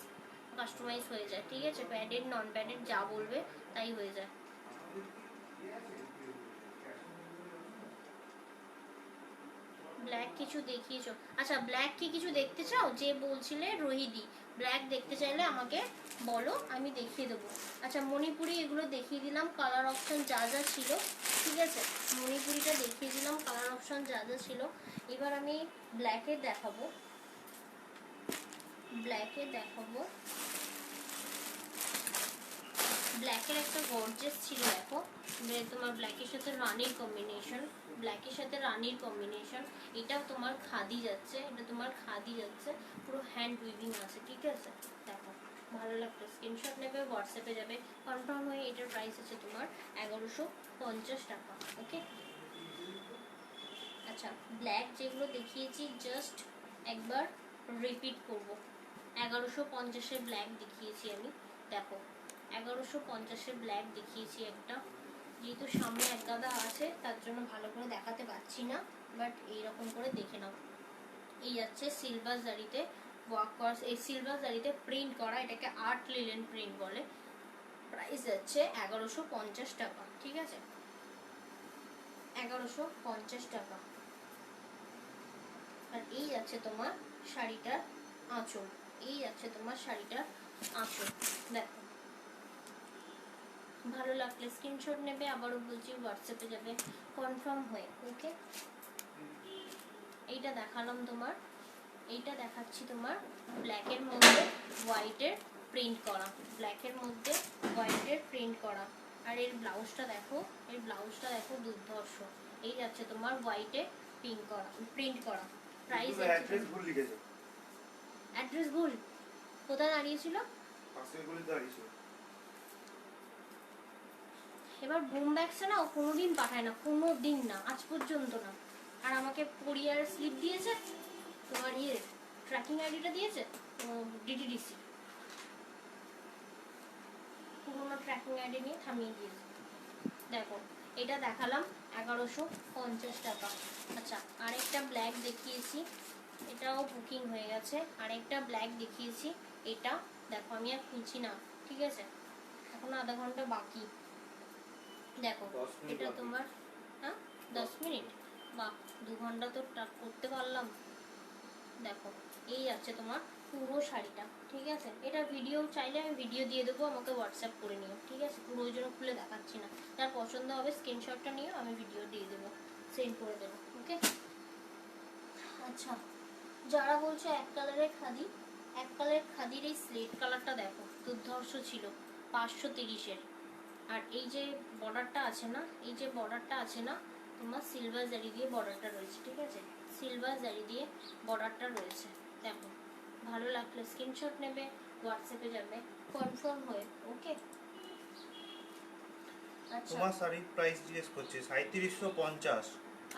customise হয়ে যায়, ঠিক আছে। প্যাডেড নন প্যাডেড যা বলবে তাই হয়ে যায়। ব্ল্যাক কিছু দেখিয়েছো? আচ্ছা, ব্ল্যাক কি কিছু দেখতে চাও? যে বলছিলে রোহিদি, ব্ল্যাক দেখতে চাইলে আমাকে বলো, আমি দেখিয়ে দেবো। আচ্ছা, মণিপুরি এগুলো দেখিয়ে দিলাম, কালার অপশন যা যা ছিল, ঠিক আছে। মণিপুরিটা দেখিয়ে দিলাম, কালার অপশন যা যা ছিল। এবার আমি ব্ল্যাকের দেখাবো, ব্ল্যাকের একটা গর্জিয়াস ছিল, দেখো তোমার ব্ল্যাকের সাথে রানির কম্বিনেশন, এটাও তোমার খাদি যাচ্ছে, পুরো হ্যান্ড উইভিং আছে, ঠিক আছে। দেখো ভালো লাগতো, স্ক্রিনশট নেবে, হোয়াটসঅ্যাপে যাবে কনফার্ম হয়ে। এটার প্রাইস আছে তোমার 1150 টাকা। ওকে, আচ্ছা, ব্ল্যাক যেগুলো দেখিয়েছি জাস্ট একবার রিপিট করব। 1150-এর ব্ল্যাক দেখিয়েছি আমি, দেখো 1150-এর ব্ল্যাক দেখিয়েছি একটা। যেহেতু সামনে এক গাদা আছে তার জন্য ভালো করে দেখাতে পারছি না, বাট এইরকম করে দেখে নাও। এই যাচ্ছে সিলভার জারিতে ওয়ার্ক করা, এই সিলভার জারিতে প্রিন্ট করা, এটাকে আর্ট লিলেন প্রিন্ট বলে। প্রাইস যাচ্ছে 1150 টাকা, ঠিক আছে, 1150 টাকা। আর এই যাচ্ছে তোমার শাড়িটার আঁচল, দেখো ভালো লাগলে স্ক্রিনশট নেবে, আবারও বলছি হোয়াটসঅ্যাপে যাবে কনফার্ম হয়ে। ওকে, এইটা দেখালাম তোমার, এইটা দেখাচ্ছি তোমার ব্ল্যাকের মধ্যে হোয়াইটের প্রিন্ট করা, আর এর ব্লাউজটা দেখো, দুর্ধর্ষ। এই যাচ্ছে তোমার হোয়াইটে প্রিন্ট করা। প্রাইস অ্যাড্রেস ভুল। কোথায় দাঁড়িয়েছিল? পাশের গলিতে দাঁড়িয়েছিল। এবার বুম ব্যাগসে না ও কোনোদিন পাঠায় না, কোনো দিন না, আজ পর্যন্ত না। আর আমাকে কোরিয়ারের স্লিপ দিয়েছে, তোমার ইয়ে ট্র্যাকিং আইডিটা দিয়েছে ডিটিডিসি, পুরোনো ট্র্যাকিং আইডি নিয়ে থামিয়ে দিয়েছে। দেখো এটা দেখালাম 1150 টাকা। আচ্ছা আরেকটা ব্ল্যাক দেখিয়েছি, এটাও বুকিং হয়ে গেছে। আরেকটা ব্ল্যাক দেখিয়েছি, এটা দেখো আমি আর খুলছি না, ঠিক আছে, এখন আধা ঘন্টা বাকি। দেখো 10 মিনিট এটা বাকি। তোমার, হ্যাঁ 10 মিনিট, বা 2 ঘন্টা তো করতে পারলাম। দেখো এই যাচ্ছে তোমার পুরো শাড়িটা, ঠিক আছে। এটা ভিডিও চাইলে আমি ভিডিও দিয়ে দেবো, আমাকে হোয়াটসঅ্যাপ করে নিও, ঠিক আছে। পুরো ওই জন্য খুলে দেখাচ্ছি না, যার পছন্দ হবে স্ক্রিনশটটা নিও, আমি ভিডিও দিয়ে দেবো, সেন্ড করে দেবো, ওকে। আচ্ছা যারা বলছো এক কালারের খাদি, এক কালারের খাদির এই স্লেট কালারটা দেখো দুর্ধর্ষ ছিল, 530-এর। আর এই যে বর্ডারটা আছে না, এই যে বর্ডারটা আছে না, তোমার সিলভার জারি দিয়ে বর্ডারটা রয়েছে, ঠিক আছে, সিলভার জারি দিয়ে বর্ডারটা রয়েছে। দেখো ভালো লাগলে স্ক্রিনশট নেবে, হোয়াটসঅ্যাপে যাবে কনফার্ম হয়ে, ওকে। আচ্ছা তোমার শাড়ির প্রাইস জিজ্ঞেস করছে 3750।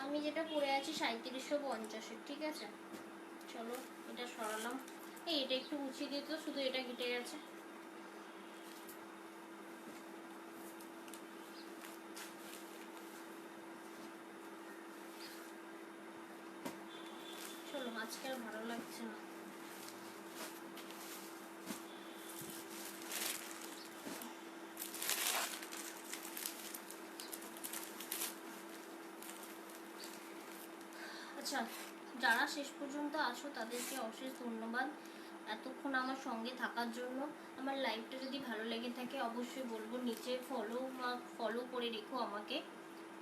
আমি যেটা পরে আছি 3750-এর, ঠিক আছে। চলো এটা সরালাম, এটা একটু উঁচিয়ে দিত, শুধু এটা কেটে গেছে। চলো আজকে আর ভালো লাগছে না। আচ্ছা যারা শেষ পর্যন্ত আসো তাদেরকে অশেষ ধন্যবাদ এতক্ষণ আমার সঙ্গে থাকার জন্য। আমার লাইভটা যদি ভালো লেগে থাকে অবশ্যই বলবো নিচে ফলো করে রেখো, আমাকে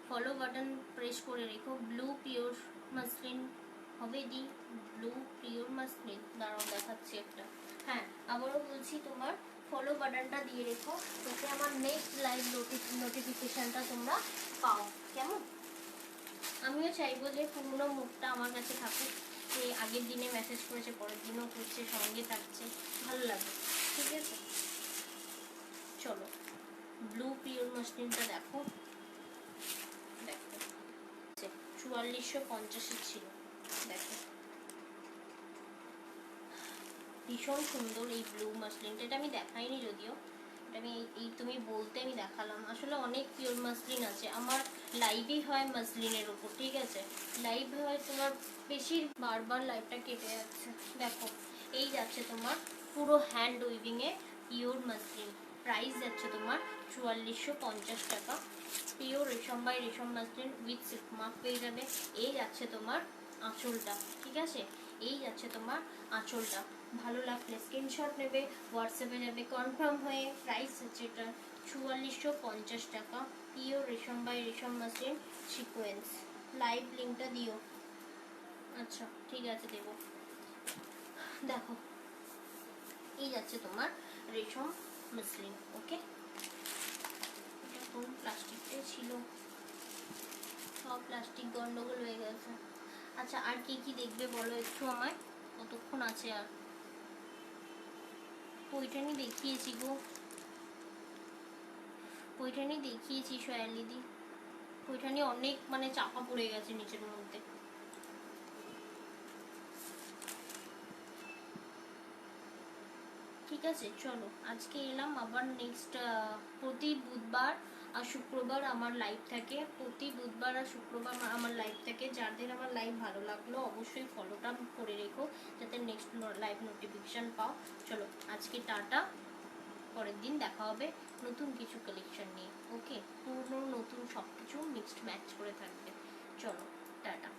ফলো বাটন প্রেস করে রেখো। ব্লু পিওর মাসলিন হবে দি, ব্লু পিওর মাসলিন, দাঁড়াও দেখাচ্ছি একটা। হ্যাঁ আবারও বলছি, তোমার ফলো বাটনটা দিয়ে রেখো, যাতে আমার নেক্সট লাইভ নোটিফিকেশনটা তোমরা পাও, কেমন। আমিও চাইবো যে পুরোনো মুখটা আমার কাছে থাকুক, যে আগের দিনে মেসেজ করেছে পরের দিনও করছে, সঙ্গে থাকছে, ভালো লাগে, ঠিক আছে। চলো ব্লু পিওর মাসলিনটা দেখো, দেখো 4450 ছিল, দেখো ভীষণ সুন্দর এই ব্লু মাসলিনটা। এটা আমি দেখাইনি যদিও, এটা আমি এই তুমি বলতে আমি দেখালাম। আসলে অনেক পিওর মাসলিন আছে, আমার লাইভই হয় মাসলিনের উপর, ঠিক আছে। লাইভ হয় তোমার বেশি, বারবার লাইভটা কেটে যাচ্ছে। দেখো এই যাচ্ছে তোমার পুরো হ্যান্ড উইভিংয়ে পিওর মাসলিন, প্রাইস যাচ্ছে তোমার 4450 টাকা। পিওর রেশম বাই রেশম মাসলিন উইথ সিল্ক মার্ক পেয়ে যাবে। এই যাচ্ছে তোমার আঁচলটা, ঠিক আছে, এই যাচ্ছে তোমার আঁচলটা। ভালো লাগলে স্ক্রিনশট নেবে, হোয়াটসঅ্যাপে যাবে কনফার্ম হয়ে। প্রাইস হচ্ছে এটা 4450 টাকা, পিওর রেশম বাই রেশম মাসলিন সিকোয়েন্স। লাইভ লিঙ্কটা দিও। আচ্ছা ঠিক আছে দেবো। দেখো এই যাচ্ছে তোমার রেশম মাসলিন, ওকে। এটা কোন প্লাস্টিকটাই ছিল, সব প্লাস্টিক গন্ডগোল হয়ে গেছে। আচ্ছা আর কি কি দেখবে বলো একটু আমায়, কতক্ষণ আছে আর। পৈঠানি দেখিয়েছি গো, পৈঠানি দেখিয়েছি সোয়ালিদি, পৈঠানি অনেক মানে চাপা পড়ে গেছে নিচের মধ্যে। ঠিক আছে চলো আজকে এলাম, আবার নেক্সট প্রতি বুধবার আর শুক্রবার আমার লাইভ থাকে, প্রতি বুধবার আর শুক্রবার আমার লাইভ থাকে। যাদের আমার লাইভ ভালো লাগলো অবশ্যই ফলোটা করে রেখো, যাতে নেক্সট লাইভ নোটিফিকেশান পাও। চলো আজকে টাটা, পরের দিন দেখা হবে নতুন কিছু কালেকশন নিয়ে, ওকে। পুরনো নতুন সব কিছু মিক্সড ম্যাচ করে থাকবে। চলো টাটা।